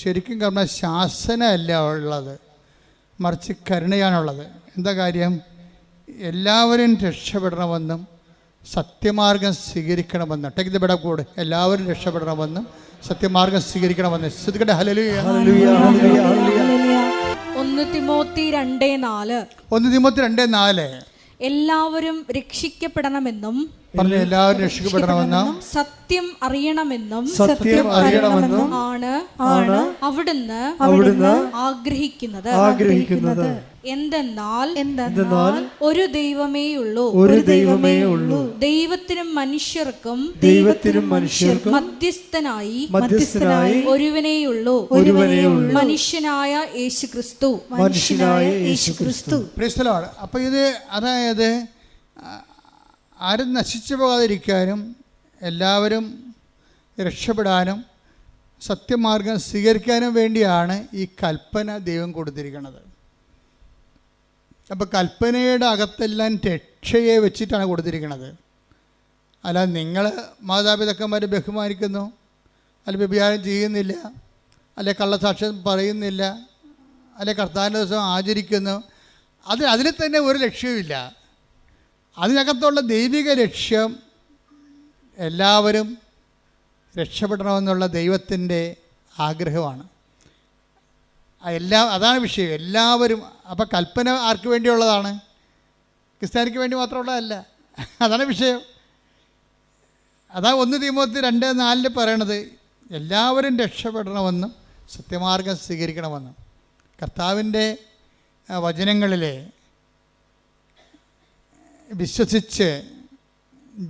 ശരിക്കും പറഞ്ഞാൽ ശാസനയല്ല ഉള്ളത്, മറിച്ച് കരുണയാണുള്ളത്. എന്താ കാര്യം, എല്ലാവരും രക്ഷപ്പെടണമെന്നും സത്യമാർഗം സ്വീകരിക്കണമെന്ന്, take the bed of God, എല്ലാവരും രക്ഷപ്പെടണമെന്നും സത്യമാർഗം സ്വീകരിക്കണമെന്ന്. ശ്രുതികട ഹല്ലേലൂയ ഹല്ലേലൂയ ഹല്ലേലൂയ. 1 തിമോത്തി 2:4 എല്ലാവരും രക്ഷിക്കപ്പെടണമെന്നും എല്ലാവരും രക്ഷിക്കപ്പെടണമെന്നും സത്യം അറിയണമെന്നും ആണ് അവിടുന്ന് ആഗ്രഹിക്കുന്നത്. എന്തെന്നാൽ ഒരു ദൈവമേയുള്ളൂ, ദൈവത്തിനും മനുഷ്യർക്കും മധ്യസ്ഥനായി ഒരുവനേയുള്ളൂ, മനുഷ്യനായ യേശുക്രിസ്തു. Praise the Lord. അപ്പോൾ ഇത് അതായത് ആരും നശിച്ചു പോകാതിരിക്കാനും എല്ലാവരും രക്ഷപ്പെടാനും സത്യമാർഗം സ്വീകരിക്കാനും വേണ്ടിയാണ് ഈ കൽപ്പന ദൈവം കൊടുത്തിരിക്കുന്നത്. അപ്പോൾ കൽപ്പനയുടെ അകത്തെല്ലാം രക്ഷയെ വെച്ചിട്ടാണ് കൊടുത്തിരിക്കുന്നത്. അല്ല നിങ്ങൾ മാതാപിതാക്കന്മാരെ ബഹുമാനിക്കുന്നു, അല്ല വ്യഭിചാരം ചെയ്യുന്നില്ല, അല്ലെ കള്ളസാക്ഷ്യം പറയുന്നില്ല, അല്ലെ കർത്താവിൻ്റെ ദിവസം ആചരിക്കുന്നു, അതിൽ തന്നെ ഒരു ലക്ഷ്യവുമില്ല. അതിനകത്തുള്ള ദൈവിക ലക്ഷ്യം എല്ലാവരും രക്ഷപ്പെടണമെന്നുള്ള ദൈവത്തിൻ്റെ ആഗ്രഹമാണ്. അതാണ് വിഷയം, എല്ലാവരും. അപ്പോൾ കൽപ്പന ആർക്ക് വേണ്ടിയുള്ളതാണ്, ക്രിസ്ത്യാനിക്ക് വേണ്ടി മാത്രമുള്ളതല്ല, അതാണ് വിഷയം. അതാ 1 തിമോത്തി 2:4 പറയണത്, എല്ലാവരും രക്ഷപ്പെടണമെന്നും സത്യമാർഗം സ്വീകരിക്കണമെന്നും. കർത്താവിൻ്റെ വചനങ്ങളിലെ വിശ്വസിച്ച്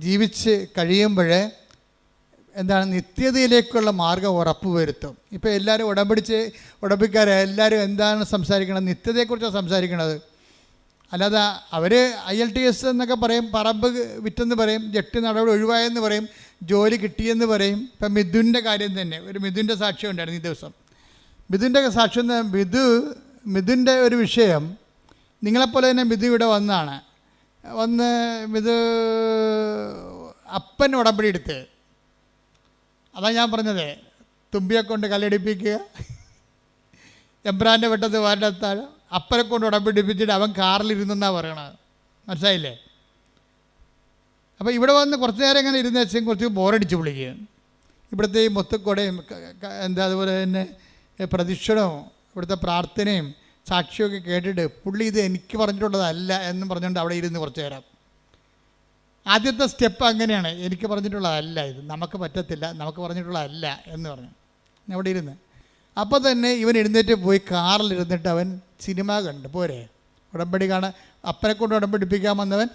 ജീവിച്ച് കഴിയുമ്പോൾ എന്താണ് നിത്യതയിലേക്കുള്ള മാർഗം ഉറപ്പ് വരുത്തും. ഇപ്പോൾ എല്ലാവരും ഉടമ്പിക്കാരെ എല്ലാവരും എന്താണ് സംസാരിക്കണത്? നിത്യതയെക്കുറിച്ചാണ് സംസാരിക്കണത്. അല്ലാതെ അവർ IELTS എന്നൊക്കെ പറയും, പറമ്പ് വിറ്റെന്ന് പറയും, ജപ്തി നടപടി ഒഴിവായെന്ന് പറയും, ജോലി കിട്ടിയെന്ന് പറയും. ഇപ്പം മിഥുൻ്റെ കാര്യം തന്നെ, ഒരു മിഥുൻ്റെ സാക്ഷ്യം ഉണ്ടായിരുന്നു ഈ ദിവസം. മിഥുൻ്റെ സാക്ഷ്യം, മിഥുൻ്റെ ഒരു വിഷയം, നിങ്ങളെപ്പോലെ തന്നെ മിഥു ഇവിടെ വന്ന് മിഥു അപ്പൻ ഉടമ്പടി എടുത്ത്, അതാണ് ഞാൻ പറഞ്ഞത്, തുമ്പിയെ കൊണ്ട് കല്ലടിപ്പിക്കുക, എബ്രാൻ്റെ വെട്ടത്ത് വാരത്താഴം, അപ്പനെ കൊണ്ട് ഉടമ്പിടിപ്പിച്ചിട്ട് അവൻ കാറിലിരുന്നെന്നാണ് പറയണത്. മനസ്സിലായില്ലേ? അപ്പോൾ ഇവിടെ വന്ന് കുറച്ച് നേരം ഇങ്ങനെ ഇരുന്ന് വെച്ചാൽ കുറച്ച് ബോറടിച്ച് വിളിക്കുക. ഇവിടുത്തെ ഈ മൊത്തക്കൊടയും അതുപോലെ തന്നെ പ്രദക്ഷിണവും ഇവിടുത്തെ പ്രാർത്ഥനയും സാക്ഷിയൊക്കെ കേട്ടിട്ട് പുള്ളി ഇത് എനിക്ക് പറഞ്ഞിട്ടുള്ളതല്ല എന്ന് പറഞ്ഞുകൊണ്ട് അവിടെ ഇരുന്ന് കുറച്ച് നേരം. ആദ്യത്തെ സ്റ്റെപ്പ് അങ്ങനെയാണ്, എനിക്ക് പറഞ്ഞിട്ടുള്ളതല്ല ഇത്, നമുക്ക് പറ്റത്തില്ല, നമുക്ക് പറഞ്ഞിട്ടുള്ളതല്ല എന്ന് പറഞ്ഞു അവിടെ ഇരുന്ന്. അപ്പോൾ തന്നെ ഇവൻ എഴുന്നേറ്റ് പോയി കാറിലിരുന്നിട്ട് അവൻ സിനിമ കണ്ട്. പോരെ, ഉടമ്പടി കാണാൻ അപ്പനെ കൊണ്ട് ഉടമ്പടിപ്പിക്കാൻ വന്നവൻ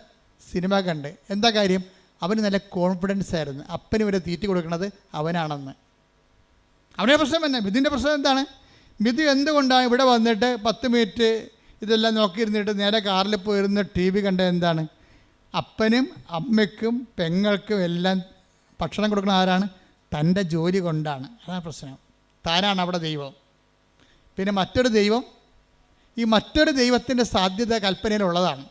സിനിമ കണ്ട്. എന്താ കാര്യം? അവന് നല്ല കോൺഫിഡൻസ് ആയിരുന്നു, അപ്പന് ഇവരെ തീറ്റി കൊടുക്കുന്നത് അവനാണെന്ന്. അവൻ്റെ പ്രശ്നം തന്നെ. മിഥുൻ്റെ പ്രശ്നം എന്താണ്? മിഥു എന്തുകൊണ്ടാണ് ഇവിടെ വന്നിട്ട് 10 മിനിറ്റ് ഇതെല്ലാം നോക്കിയിരുന്നിട്ട് നേരെ കാറിൽ പോയിരുന്ന് TV കണ്ട എന്താണ്? അപ്പനും അമ്മയ്ക്കും പെങ്ങൾക്കും എല്ലാം ഭക്ഷണം കൊടുക്കുന്ന ആരാണ്? തൻ്റെ ജോലി കൊണ്ടാണ്. അതാണ് പ്രശ്നം. താനാണ് അവിടെ ദൈവം. പിന്നെ മറ്റൊരു ദൈവം, ഈ മറ്റൊരു ദൈവത്തിൻ്റെ സാധ്യത കൽപ്പനയിലുള്ളതാണ്.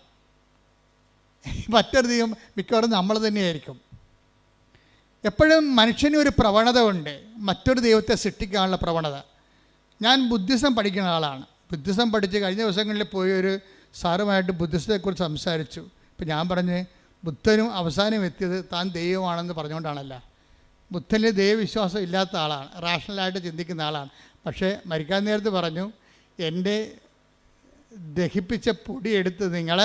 മറ്റൊരു ദൈവം മിക്കവാറും നമ്മൾ തന്നെയായിരിക്കും. എപ്പോഴും മനുഷ്യന് ഒരു പ്രവണത ഉണ്ട്, മറ്റൊരു ദൈവത്തെ സൃഷ്ടിക്കാനുള്ള പ്രവണത. ഞാൻ ബുദ്ധിസം പഠിക്കുന്ന ആളാണ്. ബുദ്ധിസം പഠിച്ച് കഴിഞ്ഞ ദിവസങ്ങളിൽ പോയി ഒരു സാറുമായിട്ട് ബുദ്ധിസത്തെക്കുറിച്ച് സംസാരിച്ചു. ഇപ്പം ഞാൻ പറഞ്ഞ് ബുദ്ധനും അവസാനം എത്തിയത് താൻ ദൈവമാണെന്ന് പറഞ്ഞുകൊണ്ടാണല്ല. ബുദ്ധനിൽ ദൈവവിശ്വാസം ഇല്ലാത്ത ആളാണ്, റാഷണലായിട്ട് ചിന്തിക്കുന്ന ആളാണ്. പക്ഷേ മരിക്കാൻ നേരത്ത് പറഞ്ഞു, എൻ്റെ ദഹിപ്പിച്ച പൊടി എടുത്ത് നിങ്ങൾ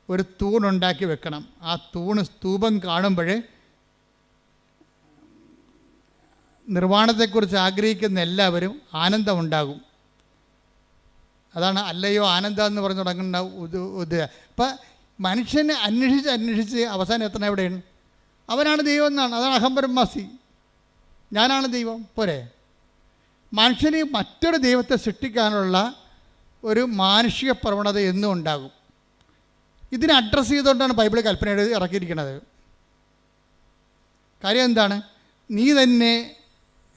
ഒരു തൂണുണ്ടാക്കി വെക്കണം. ആ സ്തൂപം കാണുമ്പോൾ നിർവ്വാണത്തെക്കുറിച്ച് ആഗ്രഹിക്കുന്ന എല്ലാവരും ആനന്ദമുണ്ടാകും. അതാണ് അല്ലയോ ആനന്ദം എന്ന് പറഞ്ഞു തുടങ്ങുന്ന അപ്പം മനുഷ്യനെ അന്വേഷിച്ച് അവസാനം എത്തണം എവിടെയാണ്? അവനാണ് ദൈവം എന്നാണ്. അതാണ് അഹം ബ്രഹ്മാസി, ഞാനാണ് ദൈവം. പോരെ, മനുഷ്യന് മറ്റൊരു ദൈവത്തെ സൃഷ്ടിക്കാനുള്ള ഒരു മാനുഷിക പ്രവണത എന്നും ഉണ്ടാകും. ഇതിനെ അഡ്രസ്സ് ചെയ്തുകൊണ്ടാണ് ബൈബിൾ കൽപ്പന ഇറക്കിയിരിക്കുന്നത്. കാര്യം എന്താണ്? നീ തന്നെ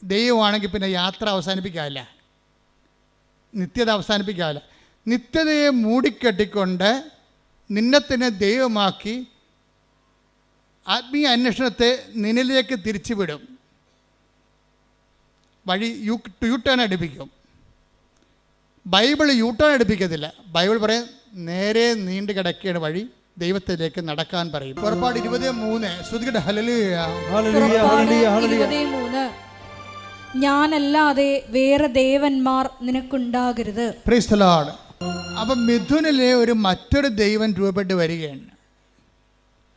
ദൈവമാണെങ്കിൽ പിന്നെ യാത്ര അവസാനിപ്പിക്കാവില്ല, നിത്യത അവസാനിപ്പിക്കാവില്ല. നിത്യതയെ മൂടിക്കെട്ടിക്കൊണ്ട് നിന്നെ തന്നെ ദൈവമാക്കി ആത്മീയ അന്വേഷണത്തെ നിന്നിലേക്ക് തിരിച്ചുവിടും. വഴി യൂട്ടേൺ അടുപ്പിക്കും. ബൈബിൾ യൂട്ടേൺ അടുപ്പിക്കത്തില്ല. ബൈബിൾ പറയും നേരെ നീണ്ടു കിടക്കുകയാണ് വഴി, ദൈവത്തിലേക്ക് നടക്കാൻ പറയും. പുറപ്പാട് 23 ശ്രുതികട ഹല്ലേലൂയ. ഞാനല്ലാതെ വേറെ ദേവന്മാർ നിനക്കുണ്ടാകരുത്. Praise the Lord. അപ്പം മിഥുനിലെ ഒരു മറ്റൊരു ദൈവം രൂപപ്പെട്ട് വരികയാണ്.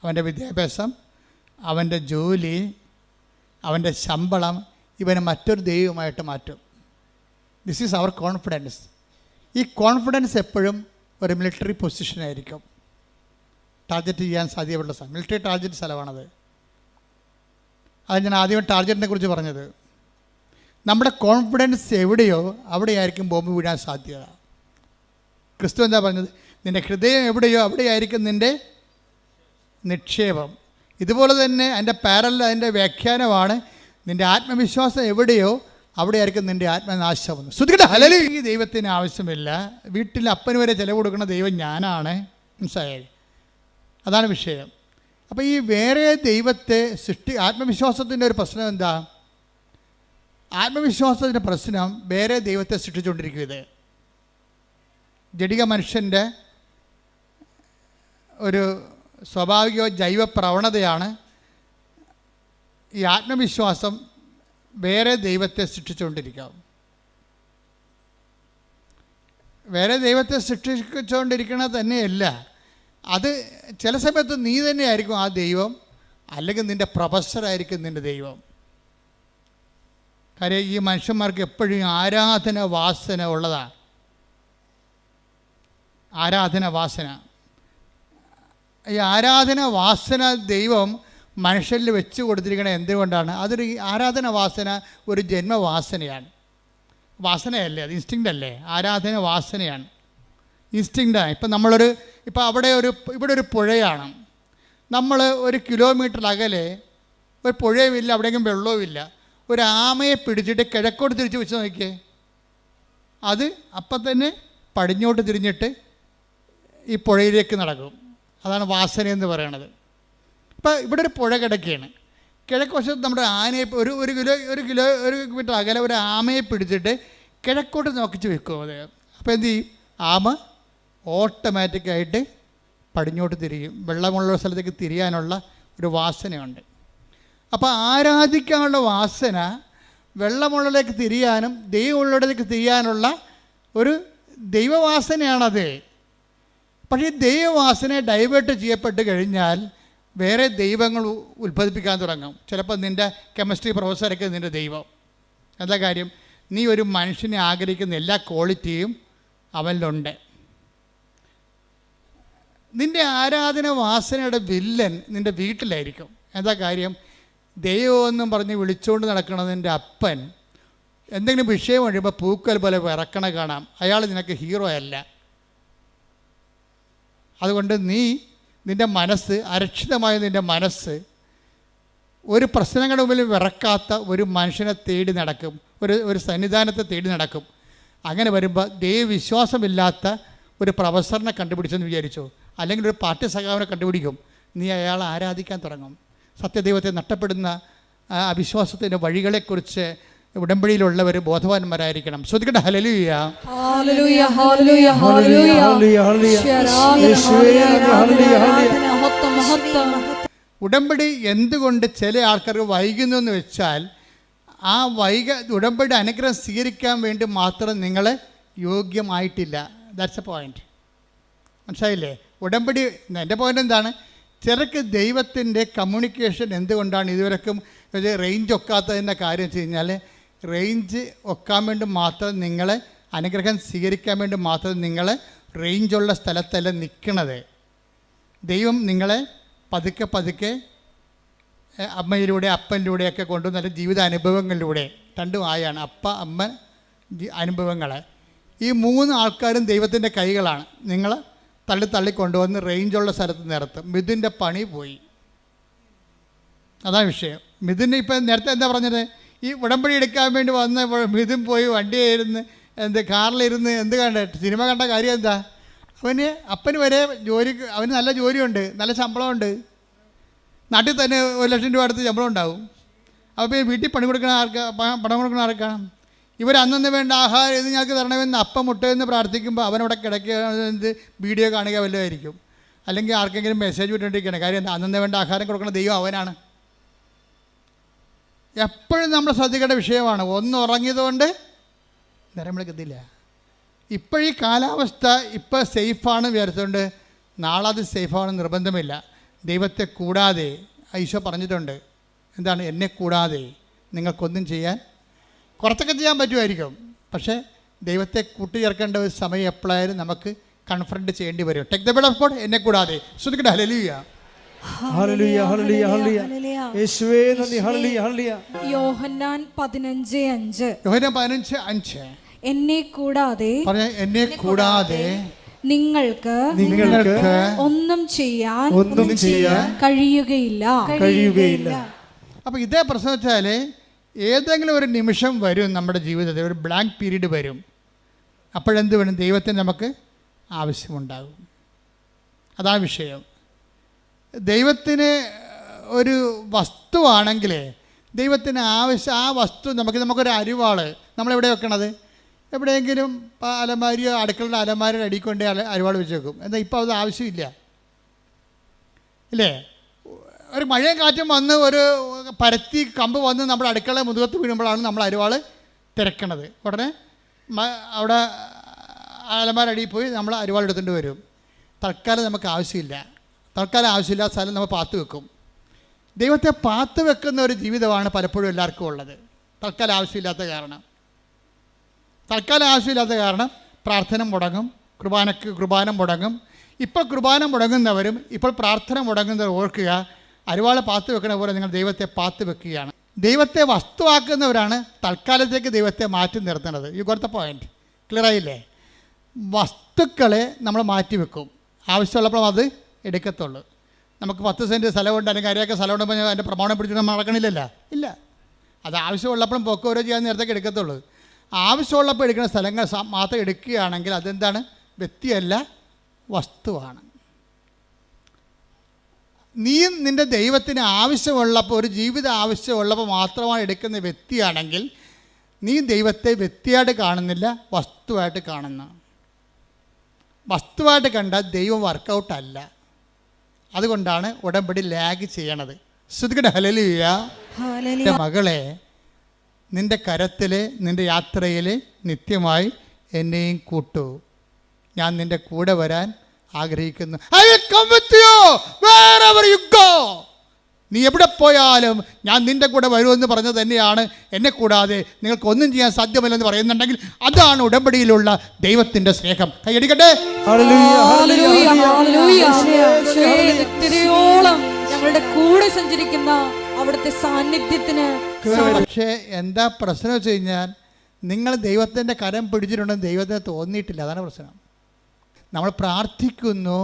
അവൻ്റെ വിദ്യാഭ്യാസം, അവൻ്റെ ജോലി, അവൻ്റെ ശമ്പളം ഇവനെ മറ്റൊരു ദൈവമായിട്ട് മാറ്റും. This is our confidence. ഈ കോൺഫിഡൻസ് എപ്പോഴും ഒരു മിലിറ്ററി പൊസിഷനായിരിക്കും, ടാർഗറ്റ് ചെയ്യാൻ സാധ്യതയുള്ള സ്ഥലം. മിലിറ്ററി ടാർഗറ്റ് സ്ഥലമാണത്. അത് ഞാൻ ആദ്യം ടാർഗറ്റിനെ കുറിച്ച് പറഞ്ഞത്. നമ്മുടെ കോൺഫിഡൻസ് എവിടെയോ അവിടെയായിരിക്കും ബോംബ് വീഴാൻ സാധ്യത. ക്രിസ്തു എന്താ പറഞ്ഞത്? നിൻ്റെ ഹൃദയം എവിടെയോ അവിടെയായിരിക്കും നിൻ്റെ നിക്ഷേപം. ഇതുപോലെ തന്നെ അതിൻ്റെ അതിൻ്റെ വ്യാഖ്യാനമാണ്, നിൻ്റെ ആത്മവിശ്വാസം എവിടെയോ അവിടെയായിരിക്കും നിൻ്റെ ആത്മനാശം. ശ്രുതികട ഹല്ലേലൂയ. ഈ ദൈവത്തിന് ആവശ്യമില്ല. വീട്ടിൽ അപ്പന് വരെ ചിലവ് കൊടുക്കുന്ന ദൈവം ഞാനാണ്. മനസ്സിലായി? അതാണ് വിഷയം. അപ്പോൾ ഈ വേറെ ദൈവത്തെ ആത്മവിശ്വാസത്തിൻ്റെ ഒരു പ്രശ്നം എന്താ? ആത്മവിശ്വാസത്തിൻ്റെ പ്രശ്നം വേറെ ദൈവത്തെ സൃഷ്ടിച്ചുകൊണ്ടിരിക്കും. ഇത് ജഡിക മനുഷ്യൻ്റെ ഒരു സ്വാഭാവിക ജൈവ പ്രവണതയാണ്. ഈ ആത്മവിശ്വാസം വേറെ ദൈവത്തെ സൃഷ്ടിച്ചുകൊണ്ടിരിക്കാം. വേറെ ദൈവത്തെ സൃഷ്ടിച്ചുകൊണ്ടിരിക്കണത് തന്നെയല്ല, അത് ചില സമയത്ത് നീ തന്നെയായിരിക്കും ആ ദൈവം, അല്ലെങ്കിൽ നിൻ്റെ പ്രൊഫസറായിരിക്കും നിൻ്റെ ദൈവം. കാര്യം ഈ മനുഷ്യന്മാർക്ക് എപ്പോഴും ആരാധന വാസന ഉള്ളതാണ്. ആരാധന വാസന. ഈ ആരാധന വാസന ദൈവം മനുഷ്യരിൽ വെച്ച് കൊടുത്തിരിക്കുന്നത് എന്തുകൊണ്ടാണ്? അതൊരു ആരാധന വാസന ഒരു ജന്മവാസനയാണ്. വാസനയല്ലേ, അത് ഇൻസ്റ്റിങ്ക്റ്റ് അല്ലേ? ആരാധന വാസനയാണ്, ഇൻസ്റ്റിങ്ക്റ്റാണ്. ഇപ്പം ഇവിടെ ഒരു പുഴയാണ്. നമ്മൾ 1 കിലോമീറ്റർ അകലെ ഒരു പുഴയുമില്ല, അവിടെയെങ്കിലും വെള്ളവുമില്ല. ഒരു ആമയെ പിടിച്ചിട്ട് കിഴക്കോട്ട് തിരിച്ച് വെച്ച് നോക്കിയേ, അത് അപ്പം തന്നെ പടിഞ്ഞോട്ട് തിരിഞ്ഞിട്ട് ഈ പുഴയിലേക്ക് നടക്കും. അതാണ് വാസന എന്ന് പറയണത്. ഇപ്പം ഇവിടെ ഒരു പുഴ കിടക്കുകയാണ്. കിഴക്ക് വശത്ത് നമ്മുടെ ആനയെ ഒരു കിലോമീറ്റർ അകലെ ഒരു ആമയെ പിടിച്ചിട്ട് കിഴക്കോട്ട് നോക്കിച്ച് വെക്കും. അത് അപ്പോൾ എന്ത് ചെയ്യും? ആമ ഓട്ടോമാറ്റിക്കായിട്ട് പടിഞ്ഞോട്ട് തിരിയും. വെള്ളമുള്ള സ്ഥലത്തേക്ക് തിരിയാനുള്ള ഒരു വാസനയുണ്ട്. അപ്പോൾ ആരാധിക്കാനുള്ള വാസന വെള്ളമുള്ളിലേക്ക് തിരിയാനും ദൈവമുള്ളിടത്തേക്ക് തിരിയാനുള്ള ഒരു ദൈവവാസനയാണത്. പക്ഷേ ദൈവവാസന ഡൈവേർട്ട് ചെയ്യപ്പെട്ട് കഴിഞ്ഞാൽ വേറെ ദൈവങ്ങൾ ഉത്ഭവിപ്പിക്കാൻ തുടങ്ങും. ചിലപ്പോൾ നിൻ്റെ കെമിസ്ട്രി പ്രൊഫസറൊക്കെ നിൻ്റെ ദൈവം. എന്താ കാര്യം? നീ ഒരു മനുഷ്യനെ ആഗ്രഹിക്കുന്ന എല്ലാ ക്വാളിറ്റിയും അവനിലുണ്ട്. നിൻ്റെ ആരാധന വാസനയുടെ വില്ലൻ നിൻ്റെ വീട്ടിലായിരിക്കും. എന്താ കാര്യം? ദൈവമെന്നും പറഞ്ഞ് വിളിച്ചുകൊണ്ട് നടക്കണത് നിൻ്റെ അപ്പൻ എന്തെങ്കിലും വിഷയം കഴിയുമ്പോൾ പൂക്കൽ പോലെ വിറക്കണ കാണാം. അയാൾ നിനക്ക് ഹീറോ അല്ല. അതുകൊണ്ട് നിൻ്റെ മനസ്സ്, അരക്ഷിതമായ നിൻ്റെ മനസ്സ് ഒരു പ്രശ്നങ്ങളുടെ മുമ്പിൽ വിറക്കാത്ത ഒരു മനുഷ്യനെ തേടി നടക്കും, ഒരു സന്നിധാനത്തെ തേടി നടക്കും. അങ്ങനെ വരുമ്പോൾ ദൈവവിശ്വാസമില്ലാത്ത ഒരു പ്രൊഫസറിനെ കണ്ടുപിടിച്ചെന്ന് വിചാരിച്ചോ, അല്ലെങ്കിൽ ഒരു പാർട്ടി സഖാവിനെ കണ്ടുപിടിക്കും. നീ അയാളെ ആരാധിക്കാൻ തുടങ്ങും. സത്യദൈവത്തെ നഷ്ടപ്പെടുന്ന അവിശ്വാസത്തിൻ്റെ വഴികളെക്കുറിച്ച് ഉടമ്പടിയിലുള്ളവർ ബോധവാന്മാരായിരിക്കണം. ശ്രദ്ധിക്കട്ടെ. Hallelujah, hallelujah, hallelujah, hallelujah. ഉടമ്പടി എന്തുകൊണ്ട് ചില ആൾക്കാർക്ക് വൈകുന്നു എന്ന് വെച്ചാൽ, ആ ഉടമ്പടി അനുഗ്രഹം സ്വീകരിക്കാൻ വേണ്ടി മാത്രം നിങ്ങൾ യോഗ്യമായിട്ടില്ല. That's A point. മനസ്സിലായില്ലേ? ഉടമ്പടി, എൻ്റെ പോയിൻ്റ് എന്താണ്? ചിലർക്ക് ദൈവത്തിൻ്റെ കമ്മ്യൂണിക്കേഷൻ എന്തുകൊണ്ടാണ് ഇതുവരെക്കും റേഞ്ച് ഒക്കാത്തതിൻ്റെ കാര്യം വെച്ച് കഴിഞ്ഞാൽ, റേഞ്ച് ഒക്കാൻ വേണ്ടി മാത്രം നിങ്ങൾ അനുഗ്രഹം സ്വീകരിക്കാൻ വേണ്ടി മാത്രം നിങ്ങൾ റേഞ്ചുള്ള സ്ഥലത്തല്ല നിൽക്കണത്. ദൈവം നിങ്ങളെ പതുക്കെ പതുക്കെ അമ്മയിലൂടെ അപ്പനിലൂടെയൊക്കെ കൊണ്ടുവന്ന ജീവിത അനുഭവങ്ങളിലൂടെ, രണ്ടും ആയാണ്, അപ്പ അമ്മ അനുഭവങ്ങൾ. ഈ 3 ആൾക്കാരും ദൈവത്തിൻ്റെ കൈകളാണ്. നിങ്ങൾ തള്ളി കൊണ്ടുവന്ന് റേഞ്ചുള്ള സ്ഥലത്ത് നിർത്തും. മിഥുൻ്റെ പണി പോയി. അതാണ് വിഷയം. മിഥുന് ഇപ്പം നേരത്തെ എന്താ പറഞ്ഞത്? ഈ ഉടമ്പടി എടുക്കാൻ വേണ്ടി വന്ന മിഥുൻ പോയി വണ്ടിയായിരുന്നു, കാറിലിരുന്ന് കണ്ട സിനിമ കണ്ട കാര്യം എന്താ? അപ്പന് വരെ അവന് നല്ല ജോലിയുണ്ട്, നല്ല ശമ്പളമുണ്ട്, നാട്ടിൽ തന്നെ 1 ലക്ഷം രൂപ അടുത്ത് ശമ്പളം ഉണ്ടാവും. അപ്പോൾ വീട്ടിൽ പണം കൊടുക്കണ ആർക്കാണ്? ഇവർ അന്നു വേണ്ട ആഹാരം ഇത് ഞങ്ങൾക്ക് തരണമെന്ന് അപ്പം മുട്ടയെന്ന് പ്രാർത്ഥിക്കുമ്പോൾ അവനവിടെ കിടക്കുക, വീഡിയോ കാണുക വല്ലതായിരിക്കും, അല്ലെങ്കിൽ ആർക്കെങ്കിലും മെസ്സേജ് വിട്ടുകൊണ്ടിരിക്കുകയാണ്. കാര്യം എന്താ? അന്നു വേണ്ട ആഹാരം കൊടുക്കുന്ന ദൈവം അവനാണ്. എപ്പോഴും നമ്മൾ ശ്രദ്ധിക്കേണ്ട വിഷയമാണ്. ഒന്ന് ഉറങ്ങിയതുകൊണ്ട് നേരം വിളിക്കത്തില്ല. ഇപ്പോഴീ കാലാവസ്ഥ ഇപ്പോൾ സേഫാണ് വിചാരിച്ചുകൊണ്ട് നാളെ അത് സേഫാണെന്ന് നിർബന്ധമില്ല. ദൈവത്തെ കൂടാതെ ഈശോ പറഞ്ഞിട്ടുണ്ട്. എന്താണ്? എന്നെ കൂടാതെ നിങ്ങൾക്കൊന്നും ചെയ്യാൻ, കുറച്ചൊക്കെ ചെയ്യാൻ പറ്റുമായിരിക്കും, പക്ഷേ ദൈവത്തെ കൂട്ടിച്ചേർക്കേണ്ട ഒരു സമയം എപ്പോഴായാലും നമുക്ക് കൺഫ്രണ്ട് ചെയ്യേണ്ടി വരും. Take the bed of God, എന്നെ കൂടാതെ. ശ്രദ്ധിക്കട്ടെ. Hallelujah, hallelujah, hallelujah, hallelujah. യേശുവേ നന്ദി. Hallelujah, hallelujah. യോഹന്നാൻ 15:5. യോഹന്നാൻ 15:5. എന്നെ കൂടാതെ നിങ്ങൾക്ക് ഒന്നും ചെയ്യാൻ കഴിയുകയില്ല. അപ്പോൾ ഇതേ പ്രശ്നം വെച്ചാൽ ഏതെങ്കിലും ഒരു നിമിഷം വരും നമ്മുടെ ജീവിതത്തിൽ, ഒരു ബ്ലാങ്ക് പീരീഡ് വരും. അപ്പോഴെന്ത് വേണം? ദൈവത്തിന് നമുക്ക് ആവശ്യമുണ്ടാകും. അതാണ് വിഷയം. ദൈവത്തിന് ഒരു വസ്തുവാണെങ്കിൽ ദൈവത്തിന് ആവശ്യം, ആ വസ്തു നമുക്കൊരു അരിവാള് നമ്മളെവിടെ വെക്കണത്? എവിടെയെങ്കിലും അലമാരിയോ അടുക്കളയുടെ അലമാരിയുടെ അടിക്കൊണ്ട് അരിവാൾ വെച്ച് വെക്കും. എന്നാൽ ഇപ്പോൾ അത് ആവശ്യമില്ല, ഇല്ലേ? ഒരു മഴയും കാറ്റും വന്ന് ഒരു പരത്തി കമ്പ് വന്ന് നമ്മുടെ അടുക്കള മുതുകത്ത് വീഴുമ്പോഴാണ് നമ്മൾ അരിവാൾ തിരക്കണത്. ഉടനെ അവിടെ അലമാരടിയിൽ പോയി നമ്മൾ അരിവാൾ എടുത്തുകൊണ്ട് വരും. തൽക്കാലം നമുക്ക് ആവശ്യമില്ല. തൽക്കാലം ആവശ്യമില്ലാത്ത സ്ഥലം നമ്മൾ പാത്ത് വെക്കും. ദൈവത്തെ പാത്ത് വെക്കുന്ന ഒരു ജീവിതമാണ് പലപ്പോഴും എല്ലാവർക്കും ഉള്ളത്. തൽക്കാലം ആവശ്യമില്ലാത്ത കാരണം പ്രാർത്ഥന മുടങ്ങും, കുർബാന മുടങ്ങും, ഇപ്പോൾ കുർബാന മുടങ്ങുന്നവരും ഇപ്പോൾ പ്രാർത്ഥന മുടങ്ങുന്നവർ ഓർക്കുക, അരിവാള പാത്ത് വെക്കുന്ന പോലെ നിങ്ങൾ ദൈവത്തെ പാത്ത് വെക്കുകയാണ്. ദൈവത്തെ വസ്തുവാക്കുന്നവരാണ് തൽക്കാലത്തേക്ക് ദൈവത്തെ മാറ്റി നിർത്തുന്നത്. You got the point. Clear ആയില്ലേ? വസ്തുക്കളെ നമ്മൾ മാറ്റി വെക്കും, ആവശ്യമുള്ളപ്പോൾ അത് എടുക്കത്തുള്ളൂ. നമുക്ക് 10 സെൻറ്റ് സ്ഥലമുണ്ട്, അല്ലെങ്കിൽ അരയൊക്കെ സ്ഥലമുണ്ടെങ്കിൽ അതിൻ്റെ പ്രമാണം പിടിച്ചിട്ട് നമ്മൾ നടക്കണില്ലല്ലോ, ഇല്ല. അത് ആവശ്യമുള്ളപ്പോഴും പൊക്കെ ഓരോ ചെയ്യാൻ നേരത്തേക്ക് എടുക്കത്തുള്ളൂ. ആവശ്യമുള്ളപ്പോൾ എടുക്കുന്ന സ്ഥലങ്ങൾ മാത്രം എടുക്കുകയാണെങ്കിൽ അതെന്താണ്? വ്യക്തിയല്ല, വസ്തുവാണ്. നീ നിൻ്റെ ദൈവത്തിന് ആവശ്യമുള്ളപ്പോൾ, ഒരു ജീവിത ആവശ്യമുള്ളപ്പോൾ മാത്രമാണ് എടുക്കുന്ന വ്യക്തിയാണെങ്കിൽ നീ ദൈവത്തെ വ്യക്തിയായിട്ട് കാണുന്നില്ല, വസ്തുവായിട്ട് കാണുന്നു. വസ്തുവായിട്ട് കണ്ടാൽ ദൈവം വർക്കൗട്ടല്ല. അതുകൊണ്ടാണ് ഉടമ്പടി ലാഗ് ചെയ്യണത്. ശ്രദ്ധിക്കട്ടെ. ഹല്ലേലൂയ. എൻ്റെ മകളെ, നിൻ്റെ കരത്തിൽ, നിൻ്റെ യാത്രയിൽ നിത്യമായി എന്നെയും കൂട്ടൂ. ഞാൻ നിൻ്റെ കൂടെ വരാൻ ആഗ്രഹിക്കുന്നു. I will come with you wherever you go. നീ എവിടെ പോയാലും ഞാൻ നിൻ്റെ കൂടെ വരുമെന്ന് പറഞ്ഞത് തന്നെയാണ്. എന്നെ കൂടാതെ നിങ്ങൾക്കൊന്നും ചെയ്യാൻ സാധ്യമല്ലെന്ന് പറയുന്നുണ്ടെങ്കിൽ അതാണ് ഉടമ്പടിയിലുള്ള ദൈവത്തിൻ്റെ സ്നേഹം. കൈയടിക്കട്ടെ. ഞങ്ങളുടെ കൂടെ സഞ്ചരിക്കുന്ന അവിടുത്തെ സാന്നിധ്യത്തിന്. പക്ഷേ എന്താ പ്രശ്നം വെച്ച് കഴിഞ്ഞാൽ, നിങ്ങൾ ദൈവത്തിൻ്റെ കരം പിടിച്ചിട്ടുണ്ടെന്ന് ദൈവത്തിന് തോന്നിയിട്ടില്ല. അതാണ് പ്രശ്നം. നമ്മൾ പ്രാർത്ഥിക്കുന്നു,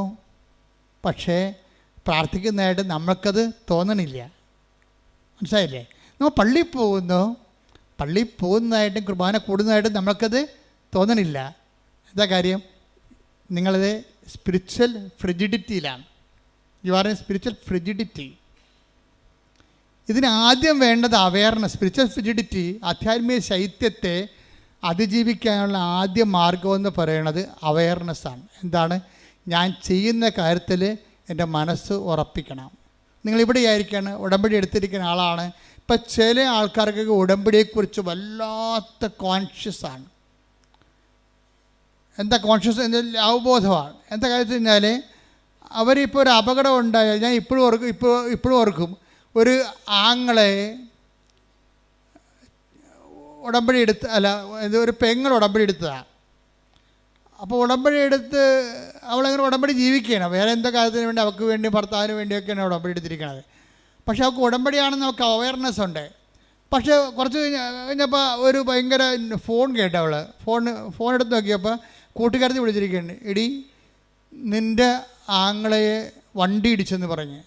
പക്ഷേ പ്രാർത്ഥിക്കുന്നതായിട്ട് നമ്മൾക്കത് തോന്നണില്ല. മനസ്സിലായില്ലേ? നമ്മൾ പള്ളിയിൽ പോകുന്നതായിട്ടും കുർബാന കൂടുന്നതായിട്ടും നമ്മൾക്കത് തോന്നണില്ല. എന്താ കാര്യം? നിങ്ങളത് സ്പിരിച്വൽ ഫ്രിജിഡിറ്റിയിലാണ്. You are a spiritual frigidity. ഇതിന് ആദ്യം വേണ്ടത് അവയർനെസ്. സ്പിരിച്വൽ ഫ്രിജിഡിറ്റി, ആധ്യാത്മിക ശൈത്യത്തെ അതിജീവിക്കാനുള്ള ആദ്യ മാർഗമെന്ന് പറയുന്നത് അവയർനെസ്സാണ്. എന്താണ്? ഞാൻ ചെയ്യുന്ന കാര്യത്തിൽ എൻ്റെ മനസ്സ് ഉറപ്പിക്കണം. നിങ്ങളിവിടെ ആയിരിക്കാണ്, ഉടമ്പടി എടുത്തിരിക്കുന്ന ആളാണ്. ഇപ്പം ചില ആൾക്കാർക്കൊക്കെ ഉടമ്പടിയെക്കുറിച്ച് വല്ലാത്ത കോൺഷ്യസ് ആണ്. എന്താ കോൺഷ്യസ്? അവബോധമാണ്. എന്താ കാര്യം വെച്ച് കഴിഞ്ഞാൽ, അവരിപ്പോൾ ഒരു അപകടം ഉണ്ടായാൽ, ഞാൻ ഇപ്പോഴും ഓർക്കും, ഒരു ആങ്ങളെ ഉടമ്പടി എടുത്ത്, ഒരു പെങ്ങൾ ഉടമ്പടി എടുത്തതാണ്. അപ്പോൾ ഉടമ്പടി എടുത്ത് അവളങ്ങനെ ഉടമ്പടി ജീവിക്കുകയാണ്. വേറെ എന്തോ കാര്യത്തിന് വേണ്ടി, അവൾക്ക് വേണ്ടി, ഭർത്താവിന് വേണ്ടിയൊക്കെയാണ് ഉടമ്പടി എടുത്തിരിക്കുന്നത്. പക്ഷേ അവൾക്ക് ഉടമ്പടിയാണെന്ന് അവൾക്ക് അവയർനെസ് ഉണ്ട്. പക്ഷേ കുറച്ച് കഴിഞ്ഞപ്പോൾ ഒരു ഭയങ്കര ഫോൺ കേട്ട അവൾ. ഫോൺ എടുത്ത് നോക്കിയപ്പോൾ കൂട്ടുകാരത്തി വിളിച്ചിരിക്കുകയാണ്. എടി, നിൻ്റെ ആങ്ങളയെ വണ്ടി ഇടിച്ചെന്ന് പറഞ്ഞ്.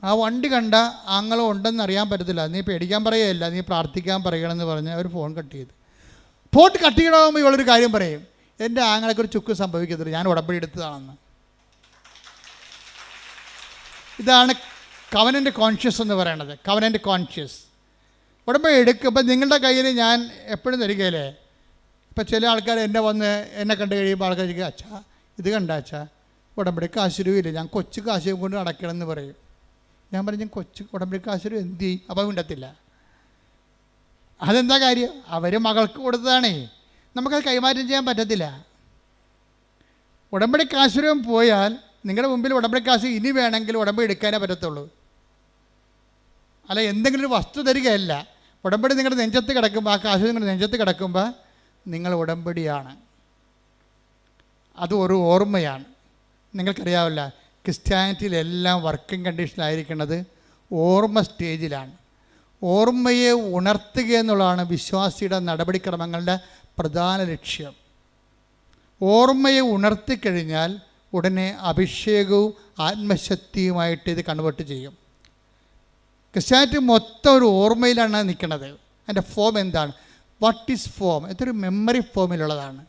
ആ വണ്ടി കണ്ട ആങ്ങളെ ഉണ്ടെന്ന് അറിയാൻ പറ്റത്തില്ല, നീ പേടിക്കാൻ പറയുകയല്ല, നീ പ്രാർത്ഥിക്കാൻ പറയണമെന്ന് പറഞ്ഞ് അവർ ഫോൺ കട്ട് ചെയ്തു. ഫോൺ കട്ട് ചെയ്യണമെങ്കിൽ ഇവളൊരു കാര്യം പറയും, എൻ്റെ ആങ്ങളെക്ക് ഒരു ചുക്ക് സംഭവിക്കത്തില്ല, ഞാൻ ഉടമ്പടി എടുത്തതാണെന്ന്. ഇതാണ് കവനൻ്റ് കോൺഷ്യസ് എന്ന് പറയണത്. Covenant conscious. ഉടമ്പടി എടുക്കുമ്പോൾ നിങ്ങളുടെ കയ്യിൽ ഞാൻ എപ്പോഴും തരികയില്ലേ. ഇപ്പം ചില ആൾക്കാർ എന്നെ കണ്ടു കഴിയുമ്പോൾ ആൾക്കാർ ചോദിക്കുക, അച്ഛാ ഇത് കണ്ട അച്ഛാ, ഉടമ്പടി കാശുരൂല്ല, ഞാൻ കൊച്ചു കാശും കൊണ്ട് നടക്കണമെന്ന് പറയും. ഞാൻ പറഞ്ഞു, കൊച്ചു ഉടമ്പടി കാശുരു എന്ത് ചെയ്യും? അപ്പം മിണ്ടത്തില്ല. അതെന്താ കാര്യം? അവർ മകൾക്ക് കൊടുത്തതാണേ, നമുക്കത് കൈമാറ്റം ചെയ്യാൻ പറ്റത്തില്ല. ഉടമ്പടി കാശുരം പോയാൽ നിങ്ങളുടെ മുമ്പിൽ ഉടമ്പടി കാശ് ഇനി വേണമെങ്കിൽ ഉടമ്പടി എടുക്കാനേ പറ്റത്തുള്ളൂ. അല്ല, എന്തെങ്കിലും ഒരു വസ്തു തരികയല്ല. ഉടമ്പടി നിങ്ങളുടെ നെഞ്ചത്ത് കിടക്കുമ്പോൾ, ആ കാശ് നിങ്ങളുടെ നെഞ്ചത്ത് കിടക്കുമ്പോൾ നിങ്ങൾ ഉടമ്പടിയാണ്. അത് ഒരു ഓർമ്മയാണ്. നിങ്ങൾക്കറിയാവില്ല, ക്രിസ്ത്യാനിറ്റിയിലെല്ലാം വർക്കിംഗ് കണ്ടീഷനിലായിരിക്കുന്നത് ഓർമ്മ സ്റ്റേജിലാണ്. ഓർമ്മയെ ഉണർത്തുക എന്നുള്ളതാണ് വിശ്വാസിയുടെ നടപടിക്രമങ്ങളുടെ പ്രധാന ലക്ഷ്യം. ഓർമ്മയെ ഉണർത്തിക്കഴിഞ്ഞാൽ ഉടനെ അഭിഷേകവും ആത്മശക്തിയുമായിട്ട് ഇത് കൺവേർട്ട് ചെയ്യും. ക്രിസ്ത്യാനിറ്റി മൊത്തം ഒരു ഓർമ്മയിലാണ് നിൽക്കുന്നത്. അതിൻ്റെ ഫോം എന്താണ്? What is form? ഇതൊരു മെമ്മറി ഫോമിലുള്ളതാണ്.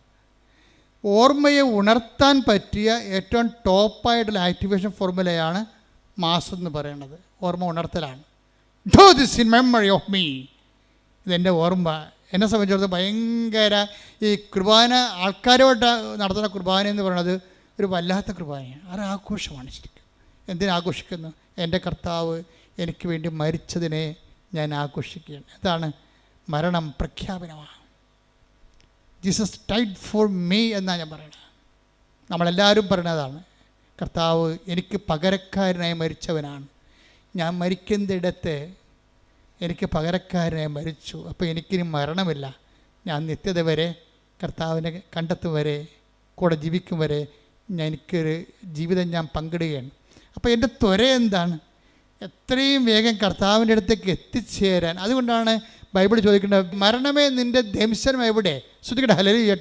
ഓർമ്മയെ ഉണർത്താൻ പറ്റിയ ഏറ്റവും ടോപ്പായിട്ടുള്ള ആക്ടിവേഷൻ ഫോർമുലയാണ് മാസ് എന്ന് പറയുന്നത്. ഓർമ്മ ഉണർത്തലാണ്. Do this in memory of me. ഇതെൻ്റെ ഓർമ്മ. എന്നെ സംബന്ധിച്ചിടത്തോളം ഭയങ്കര ഈ കുർബാന, ആൾക്കാരോട്ട് നടത്തുന്ന കുർബാന എന്ന് പറയുന്നത് ഒരു വല്ലാത്ത കുർബാനയാണ്. ആഘോഷമാണ് ശരിക്കും. എന്തിനാഘോഷിക്കുന്നു? എൻ്റെ കർത്താവ് എനിക്ക് വേണ്ടി മരിച്ചതിനെ ഞാൻ ആഘോഷിക്കുകയാണ്. എന്താണ്? മരണം പ്രഖ്യാപനമാണ്. ജീസസ് ഡൈഡ് ഫോർ മീ എന്നാണ് ഞാൻ പറയുന്നത്. നമ്മളെല്ലാവരും പറയുന്നതാണ്. കർത്താവ് എനിക്ക് പകരക്കാരനായി മരിച്ചവനാണ്. ഞാൻ മരിക്കുന്നിടത്ത് എനിക്ക് പകരക്കാരനായി മരിച്ചു. അപ്പോൾ എനിക്കിനി മരണമില്ല. ഞാൻ നിത്യത വരെ കർത്താവിനെ കണ്ടെത്തും വരെ, കൂടെ ജീവിക്കും വരെ എനിക്കൊരു ജീവിതം ഞാൻ പങ്കിടുകയാണ്. അപ്പോൾ എൻ്റെ ത്വര എന്താണ്? എത്രയും വേഗം കർത്താവിൻ്റെ അടുത്തേക്ക് എത്തിച്ചേരാൻ. അതുകൊണ്ടാണ് ബൈബിൾ ചോദിക്കേണ്ടത്, മരണമേ നിൻ്റെ ദംശനം എവിടെ? ശ്രുതിക്കട്ടെ ഹല്ലേലൂയ.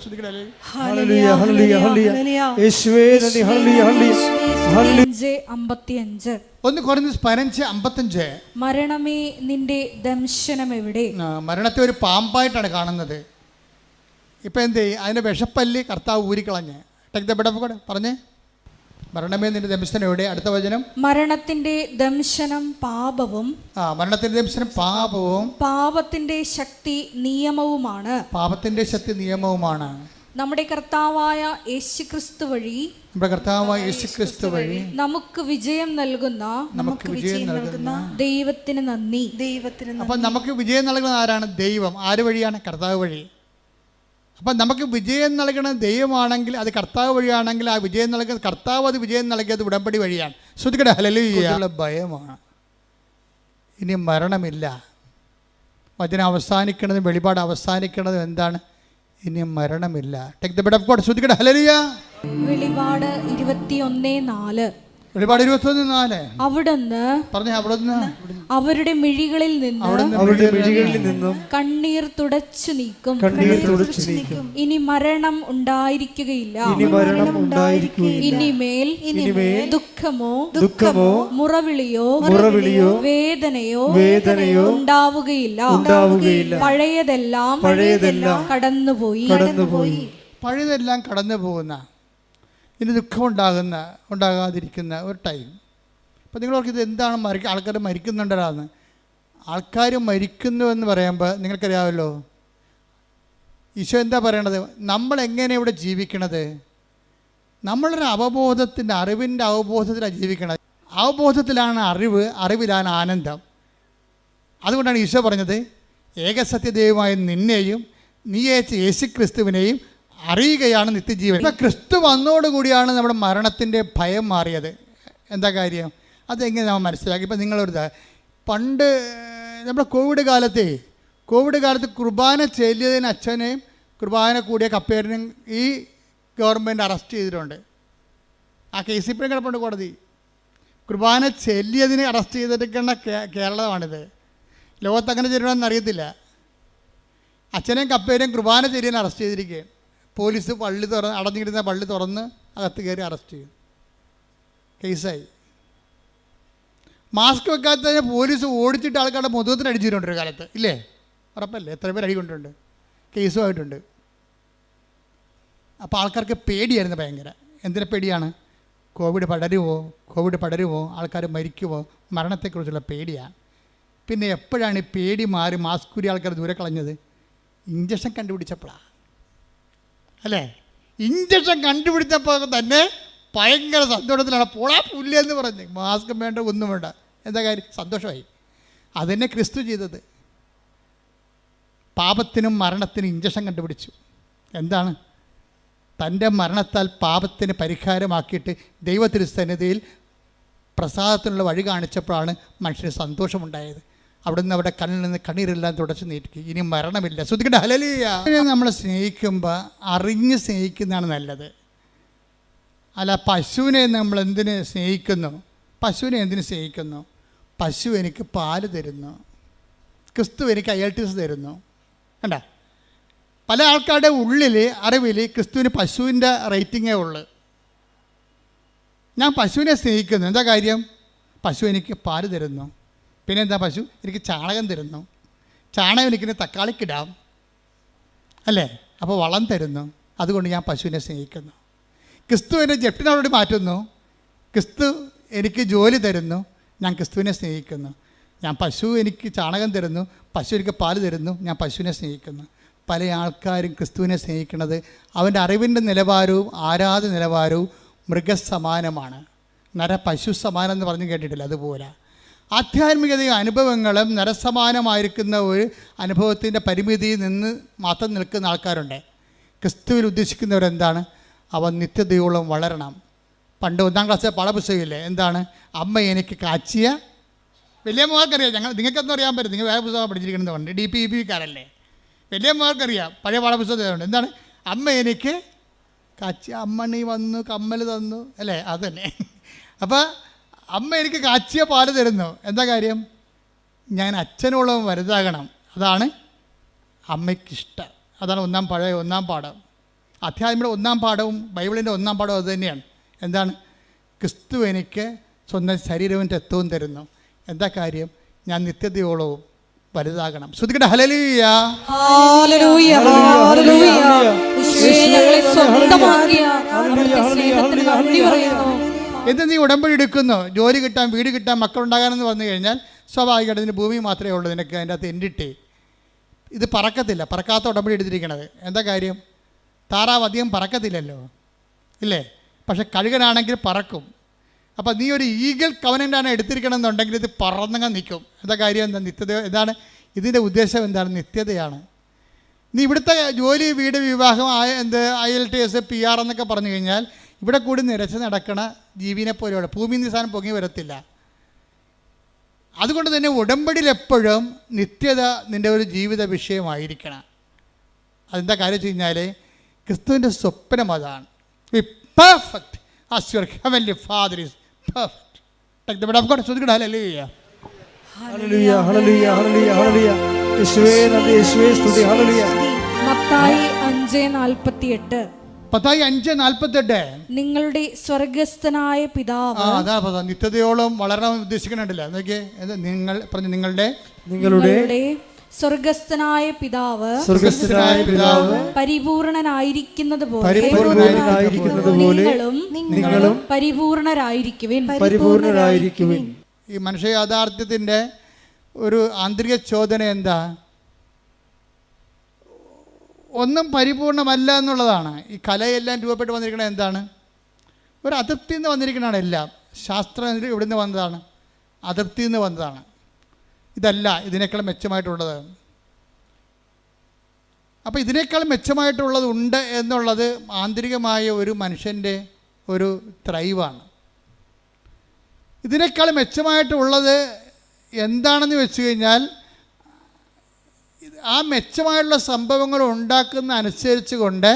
ശ്രുതിക്കട്ടെ ഹല്ലേലൂയ, ഹല്ലേലൂയ, ഹല്ലേലൂയ. യേശുവേ നന്ദി. Hallelujah, hallelujah. 5:55. 1 കൊരിന്ത്യർ 5:55. മരണമേ നിന്റെ ദംശനം എവിടെ? മരണത്തെ ഒരു പാമ്പായിട്ടാണ് കാണുന്നത്. ഇപ്പം എന്ത് ചെയ്യും? അതിൻ്റെ വിഷപ്പല്ല് കർത്താവ് ഊരിക്കളഞ്ഞ്. കൂടെ പറഞ്ഞേ, മരണമേ നിന്റെ ദംശനം എവിടെ? അടുത്ത വചനം, മരണത്തിന്റെ ദംശനം പാപവും മരണത്തിന്റെ ദംശനം പാപവും പാപത്തിന്റെ ശക്തി നിയമവുമാണ്. പാപത്തിന്റെ ശക്തി നിയമവുമാണ്. നമ്മുടെ കർത്താവായ യേശുക്രിസ്തു വഴി നമുക്ക് വിജയം നൽകുന്ന ദൈവത്തിന് നന്ദി. അപ്പം നമുക്ക് വിജയം നൽകുന്ന ആരാണ്? ദൈവം. ആര് വഴിയാണ്? കർത്താവ് വഴി. അപ്പം നമുക്ക് വിജയം നൽകുന്ന ദൈവമാണെങ്കിൽ, അത് കർത്താവ് വഴിയാണെങ്കിൽ, ആ വിജയം നൽകുന്ന കർത്താവ്, അത് വിജയം നൽകിയത് ഉടമ്പടി വഴിയാണ്. ശ്രുതിക്കട്ടെ ഹല്ലേലൂയ. ഭയമാണ്. ഇനി മരണമില്ല. വചനം അവസാനിക്കുന്നത്, വെളിപാട് അവസാനിക്കുന്നത് എന്താണ്? ഇനി മരണമില്ല. ശ്രുതിക്കട്ടെ ഹല്ലേലൂയ. വെളിപാട് 21:4. വെളിപാട് 21:4. അവിടുന്ന് അവരുടെ മിഴികളിൽ നിന്നും കണ്ണീർ തുടച്ചു നീക്കും. ഇനി മരണം ഉണ്ടായിരിക്കുകയില്ല. ഇനിമേൽ ദുഃഖമോ മുറവിളിയോ വേദനയോ ഉണ്ടാവുകയില്ല. പഴയതെല്ലാം കടന്നുപോയി. പഴയതെല്ലാം കടന്നു പോകുന്ന, ഇനി ദുഃഖം ഉണ്ടാകാതിരിക്കുന്ന ഒരു ടൈം. അപ്പോൾ നിങ്ങളോർക്ക് ഇത് എന്താണ് ആൾക്കാർ മരിക്കുന്നുണ്ടല്ലാന്ന്? ആൾക്കാർ മരിക്കുന്നു എന്ന് പറയുമ്പോൾ നിങ്ങൾക്കറിയാമല്ലോ, ഈശോ എന്താ പറയണത്? നമ്മളെങ്ങനെ ഇവിടെ ജീവിക്കണത്? നമ്മളൊരു അവബോധത്തിൻ്റെ, അറിവിൻ്റെ അവബോധത്തിലാണ് ജീവിക്കണത്. അവബോധത്തിലാണ് അറിവ്, അറിവിലാണ് ആനന്ദം. അതുകൊണ്ടാണ് ഈശോ പറഞ്ഞത്, ഏകസത്യദൈവമായ നിന്നെയും നീ അയച്ച യേശുക്രിസ്തുവിനെയും അറിയുകയാണ് നിത്യജീവൻ. ഇപ്പം ക്രിസ്തു വന്നോടുകൂടിയാണ് നമ്മുടെ മരണത്തിൻ്റെ ഭയം മാറിയത്. എന്താ കാര്യം? അതെങ്ങനെ നമ്മൾ മനസ്സിലാക്കി? ഇപ്പം നിങ്ങളൊരു പണ്ട് നമ്മുടെ കോവിഡ് കാലത്ത് കുർബാന ചെല്ലിയതിന് അച്ഛനെയും കുർബാന കൂടിയ കപ്പേരനെയും ഈ ഗവൺമെൻറ് അറസ്റ്റ് ചെയ്തിട്ടുണ്ട്. ആ കേസ് ഇപ്പോഴും കിടപ്പുണ്ട് കോടതി. കുർബാന ചെല്ലിയതിന് അറസ്റ്റ് ചെയ്തിരിക്കുന്ന കേരളമാണിത്. ലോകത്ത് അങ്ങനെ ചെയ്യണമെന്ന് അറിയത്തില്ല. അച്ഛനെയും കപ്പേരെയും കുർബാന ചെല്ലിയതിന് അറസ്റ്റ് ചെയ്തിരിക്കുകയാണ്. പോലീസ് അടഞ്ഞിരുന്ന പള്ളി തുറന്ന് അകത്ത് കയറി അറസ്റ്റ് ചെയ്യും. കേസായി. മാസ്ക് വെക്കാത്തതിന് പോലീസ് ഓടിച്ചിട്ട് ആൾക്കാരുടെ മുഖത്തിന് അടിച്ചിട്ടുണ്ട് ഒരു കാലത്ത്, ഇല്ലേ? ഉറപ്പല്ലേ? എത്ര പേര് അടി കൊണ്ടിട്ടുണ്ട്, കേസുമായിട്ടുണ്ട്. അപ്പോൾ ആൾക്കാർക്ക് പേടിയായിരുന്നു ഭയങ്കര. എന്തിനെ പേടിയാണ്? കോവിഡ് പടരുമോ, ആൾക്കാർ മരിക്കുമോ, മരണത്തെക്കുറിച്ചുള്ള പേടിയാണ്. പിന്നെ എപ്പോഴാണ് ഈ പേടി മാറി മാസ്ക് ഊരി ആൾക്കാർ ദൂരെ കളഞ്ഞത്? ഇഞ്ചക്ഷൻ കണ്ടുപിടിച്ചപ്പോഴാണ്, അല്ലേ? ഇഞ്ചക്ഷൻ കണ്ടുപിടിച്ചപ്പോൾ തന്നെ ഭയങ്കര സന്തോഷത്തിലാണ്. പോളാ പുല്ലെന്ന് പറഞ്ഞ്, മാസ്ക് വേണ്ട, ഒന്നും വേണ്ട. എന്താ കാര്യം? സന്തോഷമായി. അതന്നെ ക്രിസ്തു ചെയ്തത്. പാപത്തിനും മരണത്തിനും ഇഞ്ചക്ഷൻ കണ്ടുപിടിച്ചു. എന്താണ്? തൻ്റെ മരണത്താൽ പാപത്തിന് പരിഹാരമാക്കിയിട്ട് ദൈവത്തിരുസന്നിധിയിൽ പ്രസാദത്തിനുള്ള വഴി കാണിച്ചപ്പോഴാണ് മനുഷ്യന് സന്തോഷമുണ്ടായത്. അവിടുന്ന് അവിടെ കണ്ണിൽ നിന്ന് കണ്ണീരെല്ലാം തുടച്ച് നീട്ടി. ഇനി മരണമില്ല. ശ്രദ്ധിക്കട്ടെ ഹല്ലേലൂയ. നമ്മൾ സ്നേഹിക്കുമ്പോൾ അറിഞ്ഞ് സ്നേഹിക്കുന്നതാണ് നല്ലത്. അല്ല, പശുവിനെ നമ്മൾ എന്തിന് സ്നേഹിക്കുന്നു? പശു എനിക്ക് പാല് തരുന്നു, ക്രിസ്തു എനിക്ക് അയൽട്ടിസ് തരുന്നു. കണ്ട, പല ആൾക്കാരുടെ ഉള്ളിൽ അറിവിൽ ക്രിസ്തുവിന് പശുവിൻ്റെ റേറ്റിങ്ങേ ഉള്ളു. ഞാൻ പശുവിനെ സ്നേഹിക്കുന്നു. എന്താ കാര്യം? പശു എനിക്ക് പാല് തരുന്നു. പിന്നെ എന്താ? പശു എനിക്ക് ചാണകം തരുന്നു. ചാണകം എനിക്കിന് തക്കാളിക്കിടാം, അല്ലേ? അപ്പോൾ വളം തരുന്നു. അതുകൊണ്ട് ഞാൻ പശുവിനെ സ്നേഹിക്കുന്നു. ക്രിസ്തു എന്നെ ജപ്റ്റിനോട് മാറ്റുന്നു. ക്രിസ്തു എനിക്ക് ജോലി തരുന്നു. ഞാൻ ക്രിസ്തുവിനെ സ്നേഹിക്കുന്നു. പശു എനിക്ക് ചാണകം തരുന്നു, പശു എനിക്ക് പാല് തരുന്നു, ഞാൻ പശുവിനെ സ്നേഹിക്കുന്നു. പല ആൾക്കാരും ക്രിസ്തുവിനെ സ്നേഹിക്കുന്നത് അവൻ്റെ അറിവിൻ്റെ നിലവാരവും ആരാധന നിലവാരവും മൃഗസമാനമാണ്. പശു സമാനം എന്ന് പറഞ്ഞു കേട്ടിട്ടില്ല? അതുപോലെ ആധ്യാത്മികതയും അനുഭവങ്ങളും നരസമാനമായിരിക്കുന്ന ഒരു അനുഭവത്തിൻ്റെ പരിമിതിയിൽ നിന്ന് മാത്രം നിൽക്കുന്ന ആൾക്കാരുണ്ട്. ക്രിസ്തുവിൽ ഉദ്ദേശിക്കുന്നവരെന്താണ്? അവൻ നിത്യതയോളം വളരണം. പണ്ട് 1ാം ക്ലാസ്സിലെ പാഠപുസ്തകമില്ലേ? എന്താണ്? അമ്മ എനിക്ക് കാച്ചിയ, വലിയ മോർക്കറിയാം. നിങ്ങൾക്കൊന്നും അറിയാൻ പറ്റും, നിങ്ങൾ വേറെ പുസ്തകം പഠിച്ചിരിക്കണമെന്നുണ്ട്, DPEPക്കാരല്ലേ. വലിയ മോർക്കറിയാം, പഴയ പാഠപുസ്തകമുണ്ട്. എന്താണ്? അമ്മ എനിക്ക് അമ്മ നീ വന്നു, കമ്മൽ തന്നു, അല്ലേ? അതന്നെ. അപ്പോൾ അമ്മ എനിക്ക് കാച്ചിയ പാല് തരുന്നു. എന്താ കാര്യം? ഞാൻ അച്ഛനോളം വലുതാകണം. അതാണ് അമ്മയ്ക്കിഷ്ടം. അതാണ് ഒന്നാം പാഠം. അധ്യാത്മിക 1-ാം പാഠവും ബൈബിളിൻ്റെ 1-ാം പാഠവും അത് തന്നെയാണ്. എന്താണ്? ക്രിസ്തു എനിക്ക് സ്വന്തം ശരീരവും രക്തവും തരുന്നു. എന്താ കാര്യം? ഞാൻ നിത്യതയോളവും വലുതാകണം. ശ്രുതിക്കട്ടെ ഹല്ലേലൂയ. Hallelujah, hallelujah. യേശുവേ, ഞങ്ങളെ സ്വന്തമാക്കിയ അവിടുത്തെ സ്നേഹത്തിന് നന്ദി പറയുന്നു. എന്ത് നീ ഉടമ്പടി എടുക്കുന്നു? ജോലി കിട്ടാൻ, വീട് കിട്ടാൻ, മക്കളുണ്ടാകാനെന്ന് പറഞ്ഞു കഴിഞ്ഞാൽ സ്വാഭാവികമായിട്ട് ഇതിന് ഭൂമി മാത്രമേ ഉള്ളൂ നിനക്ക് അതിൻ്റെ അകത്ത് എൻഡിട്ടേ. ഇത് പറക്കത്തില്ല. പറക്കാത്ത ഉടമ്പടി എടുത്തിരിക്കണത്. എന്താ കാര്യം? താറാവ് അധികം പറക്കത്തില്ലല്ലോ, ഇല്ലേ? പക്ഷെ കഴുകനാണെങ്കിൽ പറക്കും. അപ്പം നീ ഒരു ഈഗിൾ കവനൻ്റാണ് എടുത്തിരിക്കണമെന്നുണ്ടെങ്കിൽ ഇത് പറന്നങ്ങ് നിൽക്കും. എന്താ കാര്യം? എന്താ? നിത്യത. എന്താണ് ഇതിൻ്റെ ഉദ്ദേശം? എന്താണ്? നിത്യതയാണ്. നീ ഇവിടുത്തെ ജോലി, വീട്, വിവാഹം, IELTS, PR എന്നൊക്കെ പറഞ്ഞു കഴിഞ്ഞാൽ ഇവിടെ കൂടി നിരച്ച് നടക്കണ ജീവിനെ പോലെയുള്ള ഭൂമി നിസാനം പൊങ്ങി വരത്തില്ല. അതുകൊണ്ട് തന്നെ ഉടമ്പടിയിൽ എപ്പോഴും നിത്യത നിൻ്റെ ഒരു ജീവിത വിഷയമായിരിക്കണം. അതെന്താ കാര്യം വെച്ച് കഴിഞ്ഞാൽ ക്രിസ്തുവിൻ്റെ സ്വപ്നം അതാണ്. Perfect as your heavenly Father is perfect. Take the word of God. Hallelujah. Hallelujah, hallelujah, hallelujah, hallelujah. യേശുവേ നന്ദി, യേശുവേ സ്തുതി. ഹല്ലേലൂയ. മത്തായി 5:48. മത്തായി 5:48. നിങ്ങളുടെ സ്വർഗസ്ഥനായ പിതാവ്. അതാ നിത്യതയോളം വളരാൻ ഉദ്ദേശിക്കണുണ്ടല്ലോ. എന്നൊക്കെ നിങ്ങൾ പറഞ്ഞു, നിങ്ങളുടെ സ്വർഗസ്ഥനായ പിതാവ് പരിപൂർണനായിരിക്കുന്നത് പോലെ നിങ്ങളും പരിപൂർണരായിരിക്കുവിൻ. ഈ മനുഷ്യ യാഥാർത്ഥ്യത്തിൻ്റെ ഒരു ആന്തരിക ചോദന എന്താ? ഒന്നും പരിപൂർണമല്ല എന്നുള്ളതാണ്. ഈ കലയെല്ലാം രൂപപ്പെട്ട് വന്നിരിക്കുന്നത് എന്താണ്? ഒരു അതൃപ്തിയിൽ നിന്ന് വന്നിരിക്കുന്നതാണ് എല്ലാം. ശാസ്ത്രം ഇവിടെ നിന്ന് വന്നതാണ്, അതൃപ്തിയിൽ നിന്ന് വന്നതാണ്. ഇതല്ല, ഇതിനേക്കാൾ മെച്ചമായിട്ടുള്ളത്. അപ്പോൾ ഇതിനേക്കാൾ മെച്ചമായിട്ടുള്ളത് ഉണ്ട് എന്നുള്ളത് ആന്തരികമായ ഒരു മനുഷ്യൻ്റെ ഒരു ത്രൈവാണ്. ഇതിനേക്കാൾ മെച്ചമായിട്ടുള്ളത് എന്താണെന്ന് വെച്ച് കഴിഞ്ഞാൽ ആ മെച്ചമായിട്ടുള്ള സംഭവങ്ങൾ ഉണ്ടാക്കുന്ന അനുസരിച്ച് കൊണ്ട്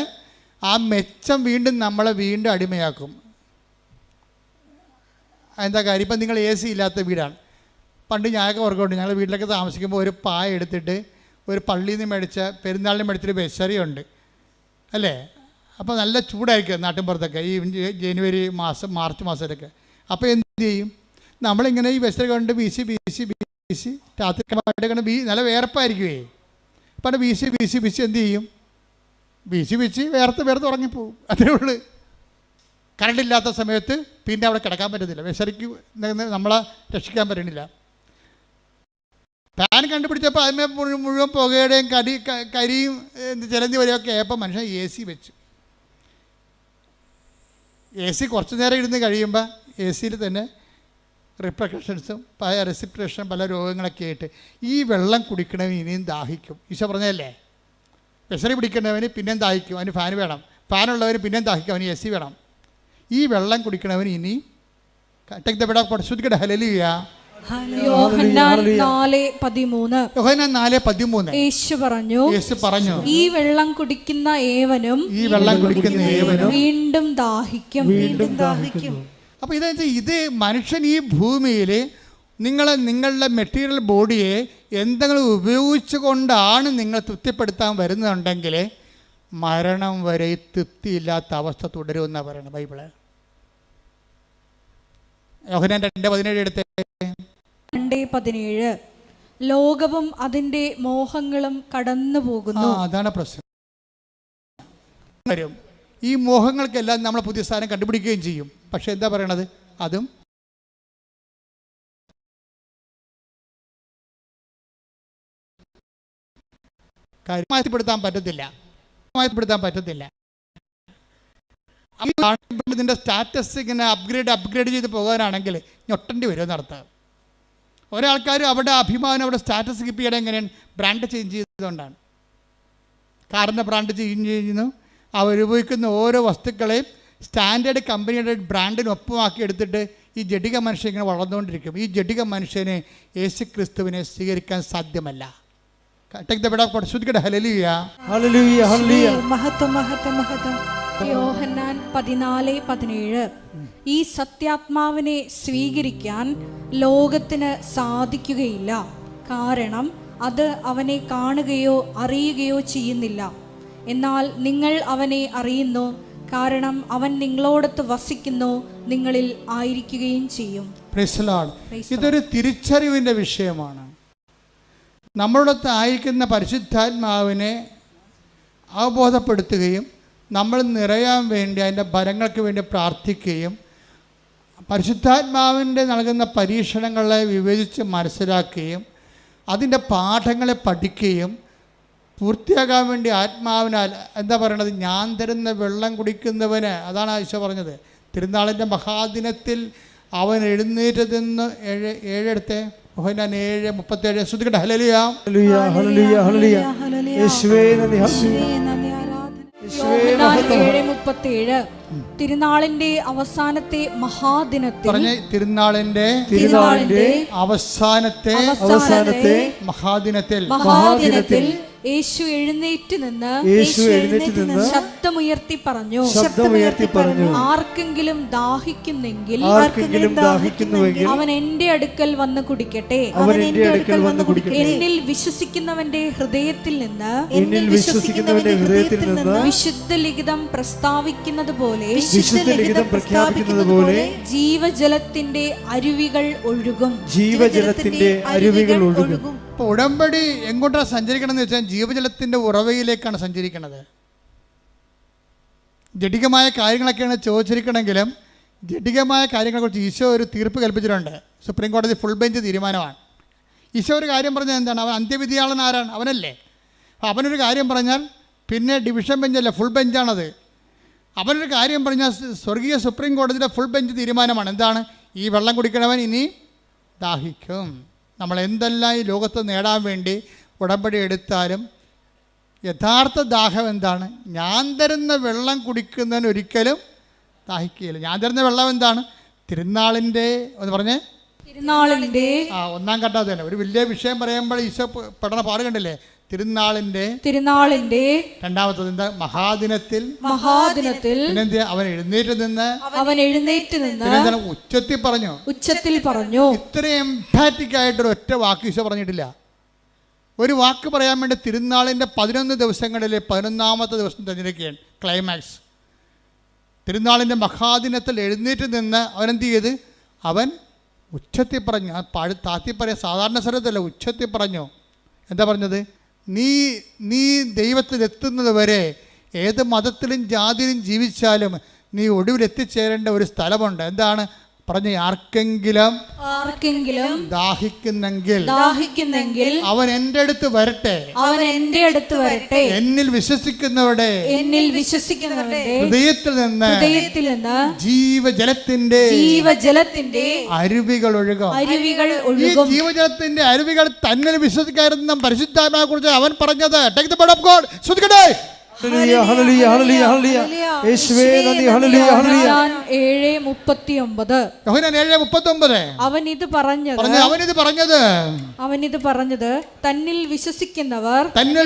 ആ മെച്ചം നമ്മളെ വീണ്ടും അടിമയാക്കും. എന്താ കാര്യം? ഇപ്പം നിങ്ങൾ AC ഇല്ലാത്ത വീടാണ്. പണ്ട് ഞാനൊക്കെ ഓർക്കുന്നുണ്ട്, ഞങ്ങൾ വീട്ടിലൊക്കെ താമസിക്കുമ്പോൾ ഒരു പായ എടുത്തിട്ട് ഒരു പള്ളിയിൽ നിന്ന് മേടിച്ച പെരുന്നാളിന് മേടിച്ചൊരു ബെസറിയുണ്ട്, അല്ലേ? അപ്പോൾ നല്ല ചൂടായിരിക്കും നാട്ടിൻപുറത്തൊക്കെ ഈ ജനുവരി മാസം, മാർച്ച് മാസത്തിലൊക്കെ. അപ്പോൾ എന്ത് ചെയ്യും? നമ്മളിങ്ങനെ ഈ ബെസറി കൊണ്ട് വീശി രാത്രി നല്ല വേർപ്പായിരിക്കുമേ. അപ്പം വീശി എന്ത് ചെയ്യും? വീശി വേർത്ത് ഉറങ്ങിപ്പോവും. അതേ ഉള്ളൂ. കറണ്ടില്ലാത്ത സമയത്ത് പിന്നെ അവിടെ കിടക്കാൻ പറ്റത്തില്ല. ബെസറിക്ക് നമ്മളെ രക്ഷിക്കാൻ പറ്റണില്ല. ഫാൻ കണ്ടുപിടിച്ചപ്പോൾ അതിന്മേ മുഴുവൻ പുകയുടെയും കരിയും ചിലന്തി വരെയൊക്കെ ആയപ്പോൾ മനുഷ്യൻ AC വെച്ചു. AC കുറച്ച് നേരം ഇരുന്ന് കഴിയുമ്പോൾ AC തന്നെ റിപ്രക്കഷൻസും റെസിപ്രേഷനും പല രോഗങ്ങളൊക്കെ ആയിട്ട് ഈ വെള്ളം കുടിക്കണവന് ഇനിയും ദാഹിക്കും. ഈശോ പറഞ്ഞതല്ലേ, ബെസറി പിടിക്കുന്നവന് പിന്നെയും ദാഹിക്കും, അവന് ഫാൻ വേണം. ഫാനുള്ളവന് പിന്നെയും ദാഹിക്കും, അവന് AC വേണം. ഈ വെള്ളം കുടിക്കണവന് ഇനി ഹല്ലേലൂയ. യോഹന്നാൻ 4:13. യേശു പറഞ്ഞു, ഈ വെള്ളം കുടിക്കുന്ന ഏവനും വീണ്ടും ദാഹിക്കും. അപ്പോൾ ഇത് മനുഷ്യൻ ഈ ഭൂമിയിൽ നിങ്ങളുടെ മെറ്റീരിയൽ ബോഡിയെ എന്തെങ്കിലും ഉപയോഗിച്ചു കൊണ്ടാണ് നിങ്ങൾ തൃപ്തിപ്പെടുത്താൻ വരുന്നുണ്ടെങ്കിൽ മരണം വരെ തൃപ്തിയില്ലാത്ത അവസ്ഥ തുടരുമെന്നാണ് പറയുന്നത് ബൈബിള്. യോഹന്നാൻ 2:17 എടുത്തേ. 2:17. ലോകവും അതിൻ്റെ മോഹങ്ങളും കടന്നു പോകുന്നു. അതാണ് പ്രശ്നം. ഈ മോഹങ്ങൾക്കെല്ലാം നമ്മൾ പുതിയ സ്ഥാനം കണ്ടുപിടിക്കുകയും ചെയ്യും. പക്ഷെ എന്താ പറയണത്? അതും മാറ്റിപ്പെടുത്താൻ പറ്റത്തില്ല. ഇതിൻ്റെ സ്റ്റാറ്റസ് ഇങ്ങനെ അപ്ഗ്രേഡ് ചെയ്ത് പോകാനാണെങ്കിൽ ഞൊട്ടേണ്ടി വരും നടത്താം. ഒരാൾക്കാർ അവിടെ അഭിമാനം, അവിടെ സ്റ്റാറ്റസ് കീപ്പ് ചെയ്യണം. എങ്ങനെയാണ്? ബ്രാൻഡ് ചേഞ്ച് ചെയ്തുകൊണ്ടാണ്. കാറിൻ്റെ ബ്രാൻഡ് ചേഞ്ച് ചെയ്യുന്നു. അവർ ഉപയോഗിക്കുന്ന ഓരോ വസ്തുക്കളെയും സ്റ്റാൻഡേർഡ് കമ്പനിയുടെ ബ്രാൻഡിനൊപ്പമാക്കി എടുത്തിട്ട് ഈ ജഡിക മനുഷ്യൻ ഇങ്ങനെ വളർന്നുകൊണ്ടിരിക്കും. ഈ ജഡിക മനുഷ്യനെ യേശു ക്രിസ്തുവിനെ സ്വീകരിക്കാൻ സാധ്യമല്ല. ഹല്ലേലൂയ. Hallelujah, hallelujah. മഹത്വം, മഹത്വം, മഹത്വം. യോഹന്നാൻ 14:17. ഈ സത്യാത്മാവിനെ സ്വീകരിക്കാൻ ലോകത്തിന് സാധിക്കുകയില്ല, കാരണം അത് അവനെ കാണുകയോ അറിയുകയോ ചെയ്യുന്നില്ല. എന്നാൽ നിങ്ങൾ അവനെ അറിയുന്നു, കാരണം അവൻ നിങ്ങളോടൊത്ത് വസിക്കുന്നു, നിങ്ങളിൽ ആയിരിക്കുകയും ചെയ്യും. ഇതൊരു തിരിച്ചറിവിൻ്റെ വിഷയമാണ്. നമ്മളോടൊത്ത് ആയിരിക്കുന്ന പരിശുദ്ധാത്മാവിനെ അവബോധപ്പെടുത്തുകയും നമ്മൾ നിറയാൻ വേണ്ടി അതിൻ്റെ ഫലങ്ങൾക്ക് വേണ്ടി പ്രാർത്ഥിക്കുകയും പരിശുദ്ധാത്മാവിൻ്റെ നൽകുന്ന പരീക്ഷണങ്ങളെ വിവേചിച്ച് മനസ്സിലാക്കുകയും അതിൻ്റെ പാഠങ്ങളെ പഠിക്കുകയും പൂർത്തിയാകാൻ വേണ്ടി ആത്മാവിനാൽ എന്താ പറയണത്, ഞാൻ തരുന്ന വെള്ളം കുടിക്കുന്നവന്, അതാണ് ഈശോ പറഞ്ഞത്. തിരുനാളിൻ്റെ മഹാദിനത്തിൽ അവൻ എഴുന്നേറ്റതെന്ന് 7 യോഹന്നാൻ 7:37. ശ്രദ്ധിക്കട്ടെ. ഹല്ലേലൂയ ഹല്ലേലൂയ ഹല്ലേലൂയ യേശുവേ നന്ദി. യോഹന്നാൻ 7:37. തിരുനാളിന്റെ അവസാനത്തെ മഹാദിനത്തിൽ, തിരുനാളിന്റെ അവസാനത്തെ മഹാദിനത്തിൽ യേശു എഴുന്നേറ്റ് നിന്ന് ശബ്ദമുയർത്തി പറഞ്ഞു, ആർക്കെങ്കിലും ദാഹിക്കുന്നെങ്കിൽ അവൻ എന്റെ അടുക്കൽ വന്ന് കുടിക്കട്ടെ. എന്നിൽ വിശ്വസിക്കുന്നവന്റെ ഹൃദയത്തിൽ നിന്ന് വിശുദ്ധ ലിഖിതം പ്രസ്താവിക്കുന്നത് പോലെ ജീവജലത്തിന്റെ അരുവികൾ ഒഴുകും. ഇപ്പോൾ ഉടമ്പടി എങ്ങോട്ടാണ് സഞ്ചരിക്കണം എന്ന് വെച്ചാൽ ജീവജലത്തിൻ്റെ ഉറവയിലേക്കാണ് സഞ്ചരിക്കുന്നത്. ജഡികമായ കാര്യങ്ങളൊക്കെയാണ് ചോദിച്ചിരിക്കണമെങ്കിലും ജഡികമായ കാര്യങ്ങളെക്കുറിച്ച് ഈശോ ഒരു തീർപ്പ് കൽപ്പിച്ചിട്ടുണ്ട്. സുപ്രീം കോടതി ഫുൾ ബെഞ്ച് തീരുമാനമാണ്. ഈശോ ഒരു കാര്യം പറഞ്ഞാൽ എന്താണ്? അവൻ അന്ത്യവിധിയാളൻ ആരാണ്? അവനല്ലേ. അപ്പോൾ അവനൊരു കാര്യം പറഞ്ഞാൽ പിന്നെ ഡിവിഷൻ ബെഞ്ചല്ല, ഫുൾ ബെഞ്ചാണത്. അവനൊരു കാര്യം പറഞ്ഞാൽ സ്വർഗീയ സുപ്രീം കോടതിയുടെ ഫുൾ ബെഞ്ച് തീരുമാനമാണ്. എന്താണ്? ഈ വെള്ളം കുടിക്കണവൻ ഇനി ദാഹിക്കും. നമ്മൾ എന്തെല്ലാം ഈ ലോകത്ത് നേടാൻ വേണ്ടി ഉടമ്പടി എടുത്താലും യഥാർത്ഥ ദാഹം എന്താണ്? ഞാൻ തരുന്ന വെള്ളം കുടിക്കുന്നതിന് ഒരിക്കലും ദാഹിക്കുകയില്ല. ഞാൻ തരുന്ന വെള്ളം എന്താണ്? തിരുനാളിൻ്റെ ഒന്ന് പറഞ്ഞേ, തിരുനാളിൻ്റെ 1-ാം ഘട്ടം തന്നെ. ഒരു വലിയ വിഷയം പറയുമ്പോൾ ഈശോ പഠന പാട് കണ്ടില്ലേ? തിരുനാളിൻ്റെ രണ്ടാമത്തത് എന്താ? മഹാദിനത്തിൽ പിന്നെന്ത്? അവൻ എഴുന്നേറ്റ് നിന്ന് ഉച്ചത്തിൽ പറഞ്ഞു. ഇത്രയും എംഫാറ്റിക് ആയിട്ടൊരു ഒറ്റ വാക്ക് ഈശോ പറഞ്ഞിട്ടില്ല. ഒരു വാക്ക് പറയാൻ വേണ്ടി തിരുനാളിൻ്റെ 11 ദിവസങ്ങളിൽ 11ാമത്തെ ദിവസം തിരഞ്ഞെടുക്കുകയാണ് ക്ലൈമാക്സ്. തിരുനാളിൻ്റെ മഹാദിനത്തിൽ എഴുന്നേറ്റ് നിന്ന് അവനെന്ത് ചെയ്ത്? അവൻ ഉച്ചത്തിൽ പറഞ്ഞു. താത്തി പറയാൻ സാധാരണ സ്ഥലത്തല്ല, ഉച്ചത്തിൽ പറഞ്ഞു. എന്താ പറഞ്ഞത്? നീ ദൈവത്തിലെത്തുന്നത് വരെ ഏത് മതത്തിലും ജാതിയിലും ജീവിച്ചാലും നീ ഒടുവിൽ എത്തിച്ചേരേണ്ട ഒരു സ്ഥലമുണ്ട്. എന്താണ് പറഞ്ഞ? ആർക്കെങ്കിലും ദാഹിക്കുന്നെങ്കിൽ അവൻ എൻ്റെ അടുത്ത് വരട്ടെ. എന്നിൽ വിശ്വസിക്കുന്നവരുടെ ഹൃദയത്തിൽ നിന്ന് ജീവജലത്തിന്റെ അരുവികൾ ഒഴുകും. ഈ ജീവജലത്തിന്റെ അരുവികൾ തന്നിൽ വിശ്വസിക്കാതിരുന്ന പരിശുദ്ധാത്മാവിനെ കുറിച്ച് അവൻ പറഞ്ഞത്. Take the word of God. ശ്രദ്ധിക്കട്ടെ. ഹല്ലേലൂയ ഹല്ലേലൂയ ഹല്ലേലൂയ ഹല്ലേലൂയ യേശുവേ നന്ദി. Hallelujah hallelujah. 7:39. യോഹന്നാൻ 7:39. അവൻ ഇത് പറഞ്ഞത് തന്നിൽ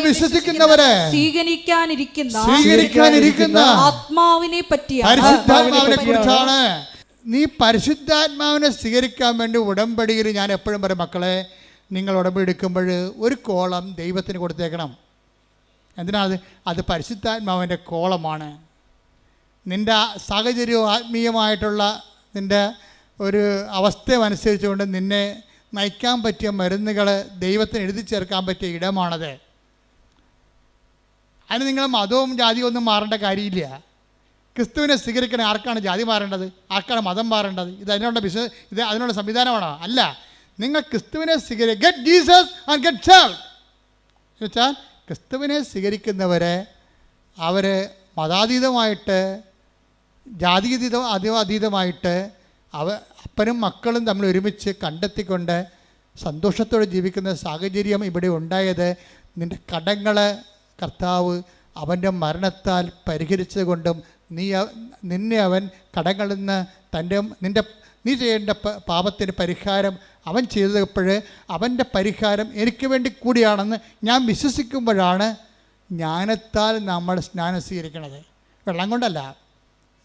വിശ്വസിക്കുന്നവരെ സ്വീകരിക്കാനിരിക്കുന്ന ആത്മാവിനെ കുറിച്ചാണ്. നീ പരിശുദ്ധാത്മാവിനെ സ്വീകരിക്കാൻ വേണ്ടി ഉടമ്പടിയിൽ ഞാൻ എപ്പോഴും പറയും, മക്കളെ, നിങ്ങൾ ഉടമ്പടി എടുക്കുമ്പോൾ ഒരു കോളം ദൈവത്തിന് കൊടുത്തേക്കണം. എന്തിനാണ്? അത് പരിശുദ്ധാത്മാവിൻ്റെ കോളമാണ്. നിൻ്റെ സാഹചര്യവും ആത്മീയമായിട്ടുള്ള നിൻ്റെ ഒരു അവസ്ഥയനുസരിച്ചുകൊണ്ട് നിന്നെ നയിക്കാൻ പറ്റിയ മരുന്നുകൾ ദൈവത്തിന് എഴുതി ചേർക്കാൻ പറ്റിയ ഇടമാണത്. അതിന് നിങ്ങൾ മതവും ജാതിയും ഒന്നും മാറേണ്ട കാര്യമില്ല. ക്രിസ്തുവിനെ സ്വീകരിക്കണേ ആർക്കാണ് ജാതി മാറേണ്ടത്? ആർക്കാണ് മതം മാറേണ്ടത്? ഇത് അതിനുള്ള സംവിധാനമാണോ? അല്ല. നിങ്ങൾ ക്രിസ്തുവിനെ get Jesus and get saved എന്ന് വെച്ചാൽ ക്രിസ്തുവിനെ സ്വീകരിക്കുന്നവരെ അവർ മതാതീതമായിട്ട് അതീതമായിട്ട് അപ്പനും മക്കളും തമ്മിൽ ഒരുമിച്ച് കണ്ടെത്തിക്കൊണ്ട് സന്തോഷത്തോടെ ജീവിക്കുന്ന സാഹചര്യം ഇവിടെ ഉണ്ടായത് നിൻ്റെ കടങ്ങൾ കർത്താവ് അവൻ്റെ മരണത്താൽ പരിഹരിച്ചത് കൊണ്ടും നിന്നെ അവൻ കടങ്ങളിൽ നിന്ന് നീ ചെയ്യേണ്ട പാപത്തിന് പരിഹാരം അവൻ ചെയ്തപ്പോൾ അവൻ്റെ പരിഹാരം എനിക്ക് വേണ്ടി കൂടിയാണെന്ന് ഞാൻ വിശ്വസിക്കുമ്പോഴാണ് ജ്ഞാനത്താൽ നമ്മൾ സ്നാനം സ്വീകരിക്കുന്നത്. വെള്ളം കൊണ്ടല്ല,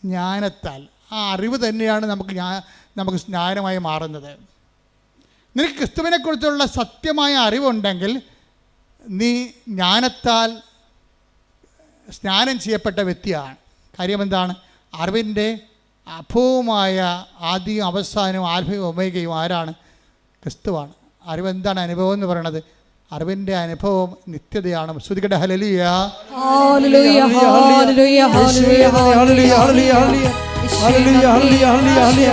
ജ്ഞാനത്താൽ. ആ അറിവ് തന്നെയാണ് നമുക്ക് സ്നാനമായി മാറുന്നത്. നിനക്ക് ക്രിസ്തുവിനെക്കുറിച്ചുള്ള സത്യമായ അറിവുണ്ടെങ്കിൽ നീ ജ്ഞാനത്താൽ സ്നാനം ചെയ്യപ്പെട്ട വ്യക്തിയാണ്. കാര്യം എന്താണ്? അറിവിൻ്റെ അഭവമായ ആദ്യവും അവസാനവും ആൽഫയും ഒമേഗയും ആരാണ്? ക്രിസ്തുവാണ്. അറിവ് എന്താണ്? അനുഭവം എന്ന് പറയുന്നത്. അറിവിൻ്റെ അനുഭവം നിത്യതയാണ്. ശ്രുതികട്ടെ ഹല്ലേലൂയ. Hallelujah hallelujah hallelujah.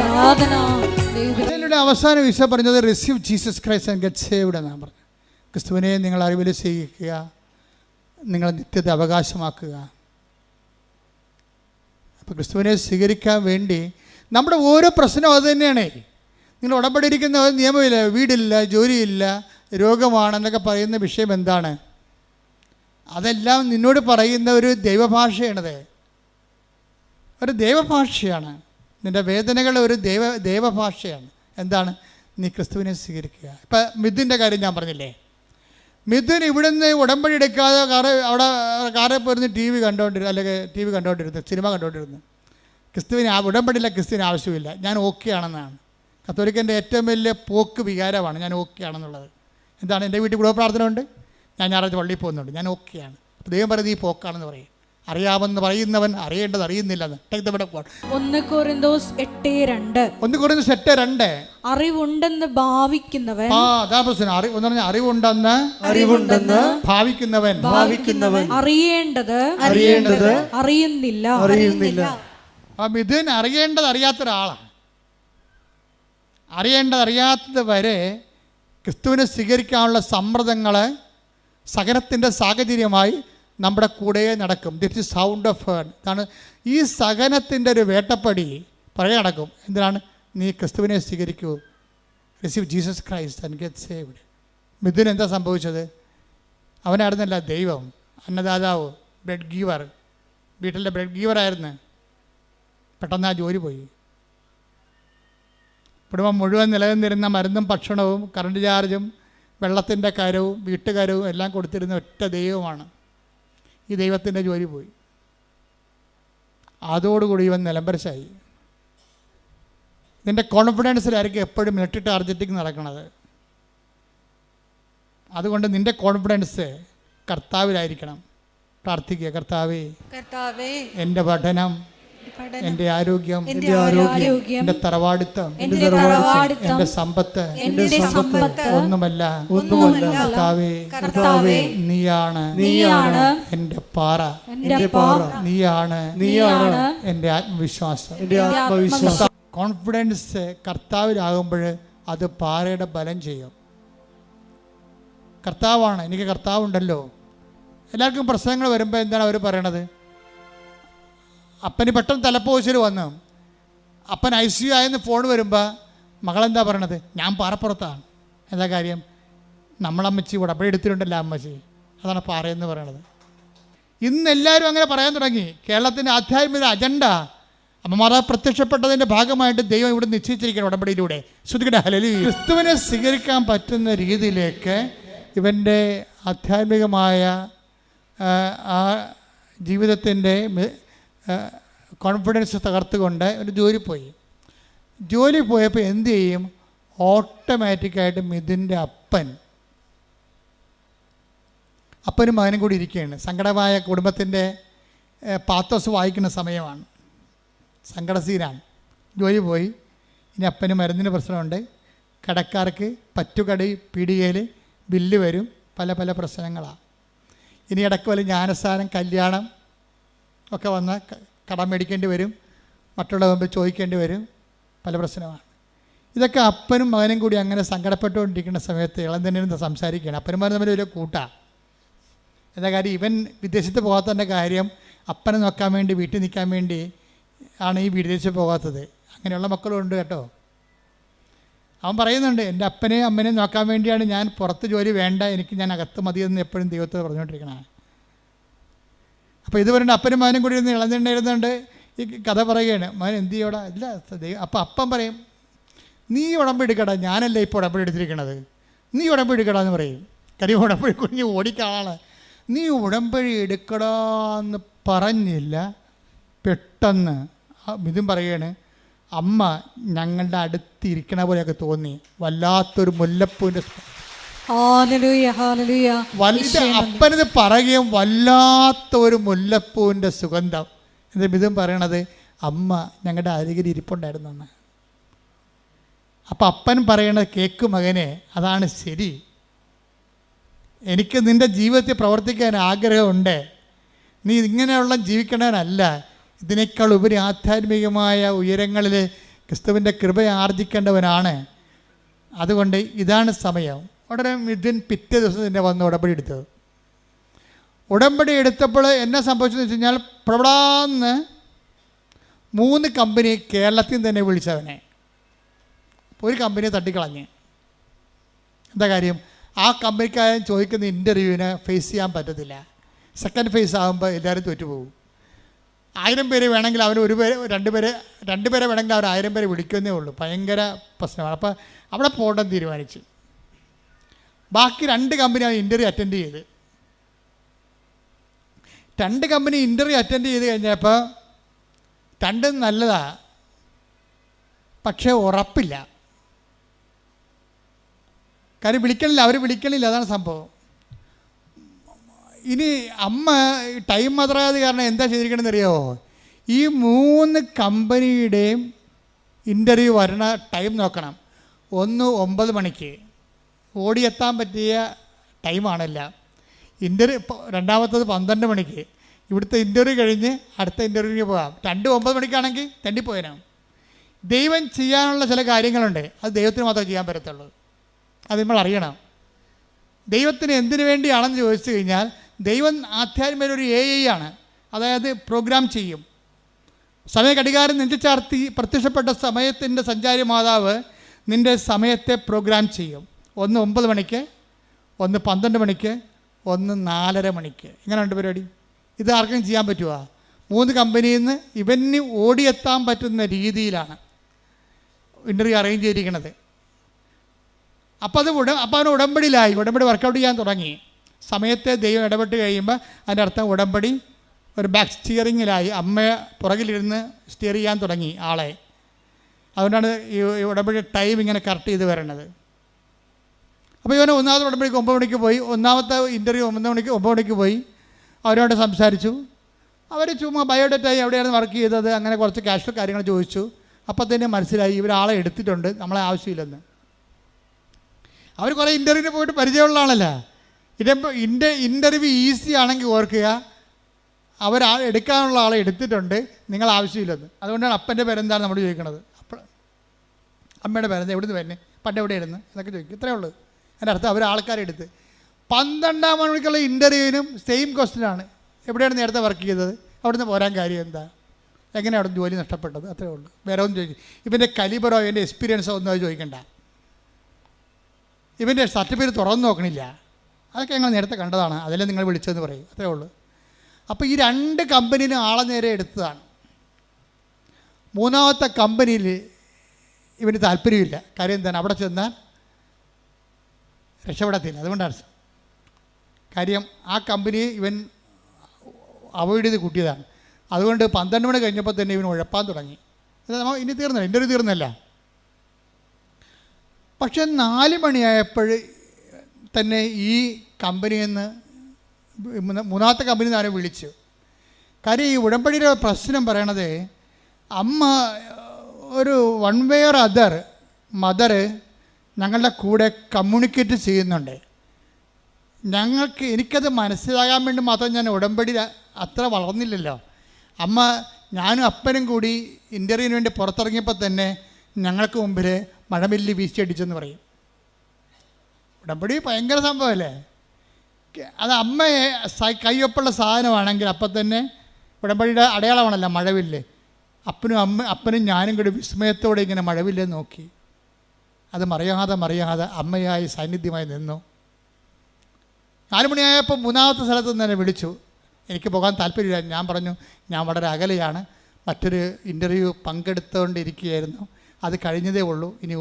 അവസാനം ഈശോ പറഞ്ഞത് receive Jesus Christ and get saved എന്നാണ് പറഞ്ഞത്. ക്രിസ്തുവിനെ നിങ്ങൾ അറിവിൽ സ്വീകരിക്കുക, നിങ്ങൾ നിത്യത അവകാശമാക്കുക. അപ്പോൾ ക്രിസ്തുവിനെ സ്വീകരിക്കാൻ വേണ്ടി നമ്മുടെ ഓരോ പ്രശ്നവും അത് തന്നെയാണ്. നിങ്ങൾ ഉടമ്പടിയിരിക്കുന്ന നിയമമില്ല, വീടില്ല, ജോലിയില്ല, രോഗമാണെന്നൊക്കെ പറയുന്ന വിഷയം എന്താണ്? അതെല്ലാം നിന്നോട് പറയുന്ന ഒരു ദൈവഭാഷയാണത്. ഒരു ദൈവഭാഷയാണ്. നിൻ്റെ വേദനകൾ ഒരു ദൈവഭാഷയാണ്. എന്താണ്? നീ ക്രിസ്തുവിനെ സ്വീകരിക്കുക. ഇപ്പം മിഥുൻ്റെ കാര്യം ഞാൻ പറഞ്ഞില്ലേ, മിഥുൻ ഇവിടുന്ന് ഉടമ്പടി എടുക്കാതെ കാറിൽ പോയിരുന്ന് ടി വി കണ്ടുകൊണ്ടിരുന്നു, സിനിമ കണ്ടുകൊണ്ടിരുന്നു. ക്രിസ്തുവിന് ഉടമ്പടിയില്ല, ക്രിസ്തുവിന് ആവശ്യമില്ല. ഞാൻ ഓക്കെ ആണെന്നാണ്. കത്തോലിക്കൻ്റെ ഏറ്റവും വലിയ പോക്ക് വികാരമാണ് ഞാൻ ഓക്കെ ആണെന്നുള്ളത്. എന്താണ്? എൻ്റെ വീട്ടിൽ ഗൃഹപ്രാർത്ഥന ഉണ്ട്, ഞാൻ ഞായറാഴ്ച പള്ളിയിൽ പോകുന്നുണ്ട്, ഞാൻ ഓക്കെയാണ്. അപ്പോൾ ദൈവം പറയുന്നത് ഈ പോക്കാണെന്ന് പറയും. അറിയാമെന്ന് പറയുന്നവൻ അറിയേണ്ടത് അറിയുന്നില്ലെന്ന്. 1 കൊരിന്തോസ് 8:2 അറിവുണ്ടെന്ന് ഭാവിക്കുന്നവൻ അറിവുണ്ടെന്ന് ഭാവിക്കുന്നവൻ അറിയേണ്ടത് അറിയുന്നില്ല. മിഥുൻ അറിയേണ്ടത് അറിയാത്ത ഒരാളാണ്. അറിയേണ്ടത് അറിയാത്തത് വരെ ക്രിസ്തുവിനെ സ്വീകരിക്കാനുള്ള സമ്മർദ്ദങ്ങൾ സഹനത്തിൻ്റെ സാഹചര്യമായി നമ്മുടെ കൂടെ നടക്കും. This is sound of heard. ഇതാണ് ഈ സഹനത്തിൻ്റെ ഒരു വേട്ടപ്പടി പുറകെ നടക്കും. എന്തിനാണ്? നീ ക്രിസ്തുവിനെ സ്വീകരിക്കൂ, receive Jesus Christ and get saved. Mithun എന്താ സംഭവിച്ചത്? അവനായിരുന്നല്ല ദൈവം, അന്നദാതാവ്, ബ്രെഡ് ഗീവർ, വീട്ടിലെ ബ്രെഡ് ഗീവറായിരുന്നു. പെട്ടെന്ന് ആ ജോലി പോയി. കുടുംബം മുഴുവൻ നിലനിന്നിരുന്ന മരുന്നും ഭക്ഷണവും കറണ്ട് ചാർജും വെള്ളത്തിൻ്റെ കരവും വീട്ടുകാരവും എല്ലാം കൊടുത്തിരുന്ന ഒറ്റ ദൈവമാണ്. ഈ ദൈവത്തിൻ്റെ ജോലി പോയി. അതോടുകൂടി ഇവൻ നിലംപരിശായി. നിൻ്റെ കോൺഫിഡൻസിലായിരിക്കും എപ്പോഴും മിലിറ്ററി ടാർഗറ്റിങ് നടക്കുന്നത്. അതുകൊണ്ട് നിൻ്റെ കോൺഫിഡൻസ് കർത്താവിലായിരിക്കണം. പ്രാർത്ഥിക്കുക, കർത്താവേ, എൻ്റെ പഠനം, എൻ്റെ ആരോഗ്യം, എൻ്റെ തറവാടിത്തം, എൻ്റെ സമ്പത്ത് ഒന്നുമല്ല. കർത്താവേ, നീയാണ് എൻ്റെ പാറ, നീയാണ് എൻ്റെ ആത്മവിശ്വാസം. കോൺഫിഡൻസ് കർത്താവിലാകുമ്പോൾ അത് പാറയുടെ ബലം ചെയ്യും. കർത്താവാണ്, എനിക്ക് കർത്താവുണ്ടല്ലോ. എല്ലാവർക്കും പ്രശ്നങ്ങൾ വരുമ്പോൾ എന്താണ് അവർ പറയണത്? അപ്പന് പെട്ടെന്ന് തലപ്പോശൽ വന്നു, അപ്പൻ ICU ആയെന്ന് ഫോൺ വരുമ്പോൾ മകളെന്താ പറയണത്? ഞാൻ പാറപ്പുറത്താണ്. എന്താ കാര്യം? നമ്മളമ്മച്ചി ഉടമ്പടി എടുത്തിട്ടുണ്ടല്ലോ അമ്മച്ചി, അതാണ് പാറയെന്ന് പറയണത്. ഇന്ന് എല്ലാവരും അങ്ങനെ പറയാൻ തുടങ്ങി. കേരളത്തിൻ്റെ ആധ്യാത്മിക അജണ്ട അമ്മമാതാവ് പ്രത്യക്ഷപ്പെട്ടതിൻ്റെ ഭാഗമായിട്ട് ദൈവം ഇവിടെ നിശ്ചയിച്ചിരിക്കണം ഉടമ്പടിയിലൂടെ. ശ്രുതികട്ടെ ഹല്ലേലൂയ. ക്രിസ്തുവിനെ സ്വീകരിക്കാൻ പറ്റുന്ന രീതിയിലേക്ക് ഇവൻ്റെ ആധ്യാത്മികമായ ആ ജീവിതത്തിൻ്റെ കോൺഫിഡൻസ് തകർത്തുകൊണ്ട് ഒരു ജോലി പോയപ്പോൾ എന്തു ചെയ്യും? ഓട്ടോമാറ്റിക്കായിട്ട് മിഥുൻ്റെ അപ്പനും മകനും കൂടി ഇരിക്കുകയാണ്. സങ്കടമായ കുടുംബത്തിൻ്റെ പാത്തോസ് വായിക്കുന്ന സമയമാണ്, സങ്കടസീനാണ്. ജോലി പോയി, ഇനി അപ്പന് മരുന്നിന് പ്രശ്നമുണ്ട്, കടക്കാർക്ക് പറ്റുകടി പീടികയിൽ ബില്ല് വരും, പല പല പ്രശ്നങ്ങളാണ്. ഇനി ഇടയ്ക്ക് വല്ല ജ്ഞാനസ്ഥാനം, കല്യാണം ഒക്കെ വന്ന് കടം മേടിക്കേണ്ടി വരും, മറ്റുള്ള മുമ്പ് ചോദിക്കേണ്ടി വരും, പല പ്രശ്നമാണ്. ഇതൊക്കെ അപ്പനും മകനും കൂടി അങ്ങനെ സങ്കടപ്പെട്ടുകൊണ്ടിരിക്കുന്ന സമയത്ത് ഇളം തന്നെ ഇരുന്ന് സംസാരിക്കുകയാണ്. അപ്പന്മാരും തമ്മിൽ വലിയ കൂട്ടാണ്. എന്താ കാര്യം? ഇവൻ വിദേശത്ത് പോകാത്തതിൻ്റെ കാര്യം അപ്പനെ നോക്കാൻ വേണ്ടി, വീട്ടിൽ നിൽക്കാൻ വേണ്ടി ആണ് ഈ വിദേശത്ത് പോകാത്തത്. അങ്ങനെയുള്ള മക്കളുണ്ട് കേട്ടോ. അവൻ പറയുന്നുണ്ട്, എൻ്റെ അപ്പനെയും അമ്മനെയും നോക്കാൻ വേണ്ടിയാണ് ഞാൻ പുറത്ത് ജോലി വേണ്ട, എനിക്ക് ഞാൻ അകത്ത് മതിയെന്ന് എപ്പോഴും ദൈവത്തെ പറഞ്ഞുകൊണ്ടിരിക്കണതാണ്. അപ്പോൾ ഇത് പറയുന്നത് അപ്പനും മകനും കൂടി ഇരുന്ന് ഇളഞ്ഞിരുന്നുണ്ട് ഈ കഥ പറയുകയാണ്. മകൻ എന്ത് ചെയ്യോടാ? ഇല്ല ദൈവം. അപ്പോൾ അപ്പം പറയും, നീ ഉടമ്പടി എടുക്കടാ, ഞാനല്ലേ ഇപ്പോൾ ഉടമ്പടി എടുത്തിരിക്കണത്, നീ ഉടമ്പടി എടുക്കടാ എന്ന് പറയും. കാര്യം ഉടമ്പടി കുഞ്ഞ് ഓടിക്കാളാണ്. നീ ഉടമ്പടി എടുക്കടാന്ന് പറഞ്ഞില്ല, പെട്ടെന്ന് മിഥുൻ പറയാണ്, അമ്മ ഞങ്ങളുടെ അടുത്ത് ഇരിക്കണ പോലെയൊക്കെ തോന്നി. വല്ലാത്തൊരു മുല്ലപ്പൂവിൻ്റെ അപ്പനത് പറയുകയും വല്ലാത്തൊരു മുല്ലപ്പൂവിൻ്റെ സുഗന്ധം. എന്നിട്ട് മിഥുൻ പറയണത് അമ്മ ഞങ്ങളുടെ അരികിൽ ഇരിപ്പുണ്ടായിരുന്നെന്ന്. അപ്പം അപ്പൻ പറയണത്, കേക്ക് മകനെ, അതാണ് ശരി. എനിക്ക് നിൻ്റെ ജീവിതത്തിൽ പ്രവർത്തിക്കാൻ ആഗ്രഹമുണ്ട്. നീ ഇങ്ങനെയുള്ള ജീവിക്കണവനല്ല, ഇതിനേക്കാൾ ഉപരി ആധ്യാത്മികമായ ഉയരങ്ങളിൽ ക്രിസ്തുവിൻ്റെ കൃപ ആർജിക്കേണ്ടവനാണ്. അതുകൊണ്ട് ഇതാണ് സമയം. ഉടനെ മിഥുൻ പിറ്റേ ദിവസം തന്നെ വന്ന് ഉടമ്പടി എടുത്തത്. ഉടമ്പടി എടുത്തപ്പോൾ എന്നെ സംഭവിച്ചതെന്ന് വെച്ച് കഴിഞ്ഞാൽ, പ്രവടാന്ന് 3 കമ്പനി കേരളത്തിൽ തന്നെ വിളിച്ചവനെ. ഒരു കമ്പനിയെ തട്ടിക്കളഞ്ഞ്. എന്താ കാര്യം? ആ കമ്പനിക്കാരൻ ചോദിക്കുന്ന ഇൻ്റർവ്യൂവിന് ഫേസ് ചെയ്യാൻ പറ്റത്തില്ല. സെക്കൻഡ് ഫേസ് ആകുമ്പോൾ എല്ലാവരും തോറ്റുപോകും. 1000 പേര് വേണമെങ്കിൽ അവർ 1 പേര് 2 പേരെ വേണമെങ്കിൽ അവർ 1000 പേരെ വിളിക്കുന്നേ ഉള്ളൂ. ഭയങ്കര പ്രശ്നമാണ്. അപ്പോൾ അവിടെ പോകണം തീരുമാനിച്ചു. ബാക്കി 2 കമ്പനി ഇൻ്റർവ്യൂ അറ്റൻഡ് ചെയ്ത്. 2 കമ്പനി ഇൻ്റർവ്യൂ അറ്റൻഡ് ചെയ്ത് കഴിഞ്ഞപ്പോൾ 2 നല്ലതാണ്, പക്ഷേ ഉറപ്പില്ല. കാര്യം വിളിക്കണില്ല, അവർ വിളിക്കണില്ല. അതാണ് സംഭവം. ഇനി അമ്മ ടൈം മാത്രമായത് കാരണം എന്താ ചെയ്തിരിക്കണമെന്ന് അറിയാമോ? ഈ 3 കമ്പനിയുടെയും ഇൻ്റർവ്യൂ വരണ ടൈം നോക്കണം. ഒന്ന് 9 മണിക്ക് ഓടിയെത്താൻ പറ്റിയ ടൈമാണല്ല. രണ്ടാമത്തത് 12 മണിക്ക്. ഇവിടുത്തെ ഇൻ്റർവ്യൂ കഴിഞ്ഞ് അടുത്ത ഇൻ്റർവ്യൂവിന് പോകാം. 9 മണിക്കാണെങ്കിൽ തെണ്ടിപ്പോയനാണ്. ദൈവം ചെയ്യാനുള്ള ചില കാര്യങ്ങളുണ്ട്, അത് ദൈവത്തിന് മാത്രമേ ചെയ്യാൻ പറ്റത്തുള്ളൂ. അത് നമ്മൾ അറിയണം. ദൈവത്തിന് എന്തിനു വേണ്ടിയാണെന്ന് ചോദിച്ചു കഴിഞ്ഞാൽ, ദൈവം ആധ്യാത്മിക ഒരു AI ആണ്. അതായത് പ്രോഗ്രാം ചെയ്യും. സമയ ഘടികാരം നെഞ്ചിച്ചാർത്തി പ്രത്യക്ഷപ്പെട്ട സമയത്തിൻ്റെ സഞ്ചാരി മാതാവ് നിൻ്റെ സമയത്തെ പ്രോഗ്രാം ചെയ്യും. ഒന്ന് 9 മണിക്ക്, ഒന്ന് 12 മണിക്ക്, ഒന്ന് 4:30 മണിക്ക്. ഇങ്ങനെയുണ്ട് പരിപാടി. ഇത് ആർക്കും ചെയ്യാൻ പറ്റുമോ? 3 കമ്പനിയിൽ നിന്ന് ഇവന് ഓടിയെത്താൻ പറ്റുന്ന രീതിയിലാണ് ഇൻ്റർവ്യൂ അറേഞ്ച് ചെയ്തിരിക്കുന്നത്. അപ്പോൾ അവന് ഉടമ്പടിയിലായി. ഉടമ്പടി വർക്കൗട്ട് ചെയ്യാൻ തുടങ്ങി. സമയത്തെ ദൈവം ഇടപെട്ട് കഴിയുമ്പോൾ അതിൻ്റെ അർത്ഥം ഉടമ്പടി ഒരു ബാക്ക് സ്റ്റിയറിങ്ങിലായി. അമ്മയെ പുറകിലിരുന്ന് സ്റ്റിയർ ചെയ്യാൻ തുടങ്ങി ആളെ. അതുകൊണ്ടാണ് ഈ ഉടമ്പടി ടൈം ഇങ്ങനെ കറക്റ്റ് ചെയ്ത് വരണത്. അപ്പോൾ ഇവന് 1ാമത്തെ ഉടമ്പടിക്ക് 9 മണിക്ക് പോയി. 1ാമത്തെ ഇൻ്റർവ്യൂ 9 മണിക്ക് പോയി. അവരോട് സംസാരിച്ചു. അവർ ചുമ്മാ ബയോഡേറ്റായി എവിടെയാണ് വർക്ക് ചെയ്തത്, അങ്ങനെ കുറച്ച് കാഷ്വൽ കാര്യങ്ങൾ ചോദിച്ചു. അപ്പോൾ തന്നെ മനസ്സിലായി ഇവരാളെ എടുത്തിട്ടുണ്ട്, നമ്മളെ ആവശ്യമില്ലെന്ന്. അവർ കുറേ ഇൻ്റർവ്യൂവിന് പോയിട്ട് പരിചയമുള്ള ആളല്ല. ഇൻ്റർവ്യൂ ഈസി ആണെങ്കിൽ ഓർക്കുക, എടുക്കാനുള്ള ആളെ എടുത്തിട്ടുണ്ട്, നിങ്ങൾ ആവശ്യമില്ലെന്ന്. അതുകൊണ്ടാണ് അപ്പൻ്റെ പേരെന്താണ് നമ്മൾ ചോദിക്കണത്. അമ്മയുടെ പേരെന്താ, എവിടെ നിന്ന് വരുന്നത്, പണ്ട് എവിടെയായിരുന്നു എന്നൊക്കെ ചോദിക്കും. ഇത്രയേ ഉള്ളൂ. അതിൻ്റെ അർത്ഥം അവർ ആൾക്കാരെ എടുത്ത്. 12 മണിക്കുള്ള ഇൻ്റർവ്യൂവിനും സെയിം ക്വസ്റ്റ്യനാണ്. എവിടെയാണ് നേരത്തെ വർക്ക് ചെയ്തത്, അവിടെ നിന്ന് പോരാൻ കാര്യം എന്താ, എങ്ങനെ അവിടെ ജോലി നഷ്ടപ്പെട്ടത്, അത്രേ ഉള്ളൂ. വേറെ ഒന്നും ചോദിക്കും. ഇവൻ്റെ കലിബറോ ഇവൻ്റെ എക്സ്പീരിയൻസോ ഒന്നും അത് ചോദിക്കണ്ട. ഇവൻ്റെ സർട്ടിഫിക്കറ്റ് തുറന്നു നോക്കണില്ല. അതൊക്കെ ഞങ്ങൾ നേരത്തെ കണ്ടതാണ്, അതിലെ നിങ്ങൾ വിളിച്ചതെന്ന് പറയും. അത്രേ ഉള്ളൂ. അപ്പോൾ ഈ 2 കമ്പനിയിലും ആളെ നേരെ എടുത്തതാണ്. 3ാമത്തെ കമ്പനിയിൽ ഇവന് താല്പര്യമില്ല. കാര്യം എന്താണ്, അവിടെ ചെന്നാൽ രക്ഷപ്പെടത്തില്ല. അതുകൊണ്ടാണ് കാര്യം. ആ കമ്പനി ഇവൻ അവോയ്ഡ് ചെയ്ത് കൂട്ടിയതാണ്. അതുകൊണ്ട് 12 മണി കഴിഞ്ഞപ്പോൾ തന്നെ ഇവൻ ഉഴപ്പാൻ തുടങ്ങി. ഇനി തീർന്നില്ല, ഇൻ്റർവ്യൂ തീർന്നല്ല. പക്ഷെ 4 മണിയായപ്പോൾ തന്നെ ഈ കമ്പനിയിൽ നിന്ന് 3ാമത്തെ കമ്പനിയിൽ നിന്ന് ആരെ വിളിച്ചു. കാര്യം ഈ ഉടമ്പടിയുടെ പ്രശ്നം പറയണത്, അമ്മ ഒരു 1 way or other മദർ ഞങ്ങളുടെ കൂടെ കമ്മ്യൂണിക്കേറ്റ് ചെയ്യുന്നുണ്ട്. എനിക്കത് മനസ്സിലാകാൻ വേണ്ടി മാത്രം ഞാൻ ഉടമ്പടി അത്ര വളർന്നില്ലല്ലോ. അമ്മ ഞാനും അപ്പനും കൂടി ഇൻ്റർവ്യൂവിന് വേണ്ടി പുറത്തിറങ്ങിയപ്പോൾ തന്നെ ഞങ്ങൾക്ക് മുമ്പിൽ മഴമില്ലി വീശിയടിച്ചെന്ന് പറയും. ഉടമ്പടി ഭയങ്കര സംഭവമല്ലേ. അത് അമ്മയെ കയ്യൊപ്പുള്ള സാധനമാണെങ്കിൽ അപ്പം തന്നെ ഉടമ്പടിയുടെ അടയാളമാണല്ലോ മഴവില്ല്. അപ്പനും ഞാനും കൂടി വിസ്മയത്തോടെ ഇങ്ങനെ മഴവില്ല് നോക്കി. അത് മറിയാതെ അമ്മയായി സാന്നിധ്യമായി നിന്നു. 4 മണിയായപ്പോൾ 3ാമത്തെ സ്ഥലത്ത് നിന്ന് തന്നെ വിളിച്ചു. എനിക്ക് പോകാൻ താല്പര്യമില്ല. ഞാൻ പറഞ്ഞു ഞാൻ വളരെ അകലെയാണ്, മറ്റൊരു ഇൻ്റർവ്യൂ പങ്കെടുത്തുകൊണ്ടിരിക്കുകയായിരുന്നു, അത് കഴിഞ്ഞതേ ഉള്ളൂ, ഇനി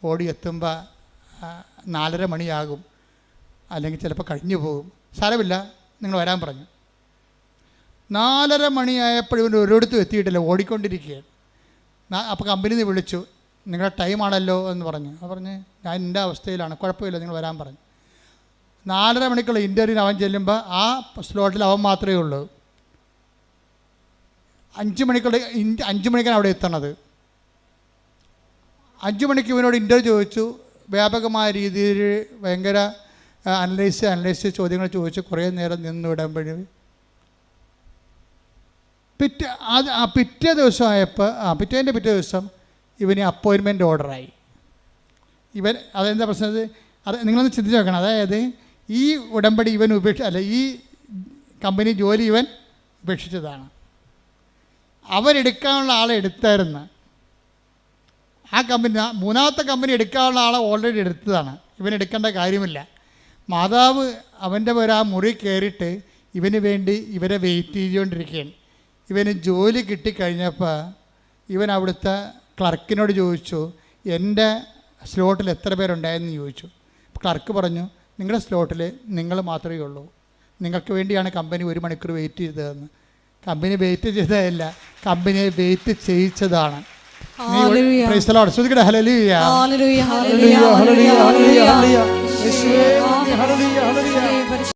ഓടിയെത്തുമ്പോൾ 4:30 മണിയാകും, അല്ലെങ്കിൽ ചിലപ്പോൾ കഴിഞ്ഞു പോകും, സാരമില്ല നിങ്ങൾ വരാൻ പറഞ്ഞു. 4:30 മണിയായപ്പോൾ ഇവൻ ഒരിടത്തും എത്തിയിട്ടില്ല, ഓടിക്കൊണ്ടിരിക്കുകയാണ്. അപ്പോൾ കമ്പനി നിന്ന് വിളിച്ചു, നിങ്ങളുടെ ടൈമാണല്ലോ എന്ന് പറഞ്ഞു. അത് പറഞ്ഞ് ഞാൻ എൻ്റെ അവസ്ഥയിലാണ്, കുഴപ്പമില്ല, നിങ്ങൾ വരാൻ പറഞ്ഞു. 4:30 മണിക്കുള്ള ഇൻ്റർവ്യൂവിന് അവൻ ചെല്ലുമ്പോൾ ആ സ്ലോട്ടിൽ അവൻ മാത്രമേ ഉള്ളൂ. 5 മണിക്കാണ് അവിടെ എത്തണത്. 5 മണിക്ക് ഇവനോട് ഇൻ്റർവ്യൂ ചോദിച്ചു. വ്യാപകമായ രീതിയിൽ ഭയങ്കര അനലൈസ് ചോദ്യങ്ങൾ ചോദിച്ചു. കുറേ നേരം നിന്ന് വിടുമ്പോഴേ പിറ്റേ ദിവസമായപ്പോൾ പിറ്റേ ദിവസം ഇവന് അപ്പോയിൻമെൻറ്റ് ഓർഡറായി. അതെന്താ പ്രശ്നം? അത് നിങ്ങളൊന്ന് ചിന്തിച്ച് നോക്കണം. അതായത് ഈ ഉടമ്പടി ഇവൻ ഈ കമ്പനി ജോലി ഇവൻ ഉപേക്ഷിച്ചതാണ്. അവരെടുക്കാനുള്ള ആളെ എടുത്തായിരുന്നു. ആ കമ്പനി, മൂന്നാമത്തെ കമ്പനി എടുക്കാനുള്ള ആളെ ഓൾറെഡി എടുത്തതാണ്. ഇവൻ എടുക്കേണ്ട കാര്യമില്ല. മാതാവ് അവൻ്റെ പേര് ആ മുറി കയറിയിട്ട് ഇവന് വേണ്ടി ഇവരെ വെയിറ്റ് ചെയ്തുകൊണ്ടിരിക്കുകയാണ്. ഇവന് ജോലി കിട്ടിക്കഴിഞ്ഞപ്പോൾ ഇവൻ അവിടുത്തെ ക്ലർക്കിനോട് ചോദിച്ചു, എൻ്റെ സ്ലോട്ടിൽ എത്ര പേരുണ്ടായെന്ന് ചോദിച്ചു. ക്ലർക്ക് പറഞ്ഞു, നിങ്ങളുടെ സ്ലോട്ടിൽ നിങ്ങൾ മാത്രമേ ഉള്ളൂ, നിങ്ങൾക്ക് വേണ്ടിയാണ് കമ്പനി 1 മണിക്കൂർ വെയിറ്റ് ചെയ്തതെന്ന്. കമ്പനി വെയിറ്റ് ചെയ്തതല്ല, കമ്പനിയെ വെയിറ്റ് ചെയ്യിച്ചതാണ്. ഹല്ലേലൂയ ഹല്ലേലൂയ ഹല്ലേലൂയ ഹല്ലേലൂയ യേശുവേ ഹല്ലേലൂയ ഹല്ലേലൂയ.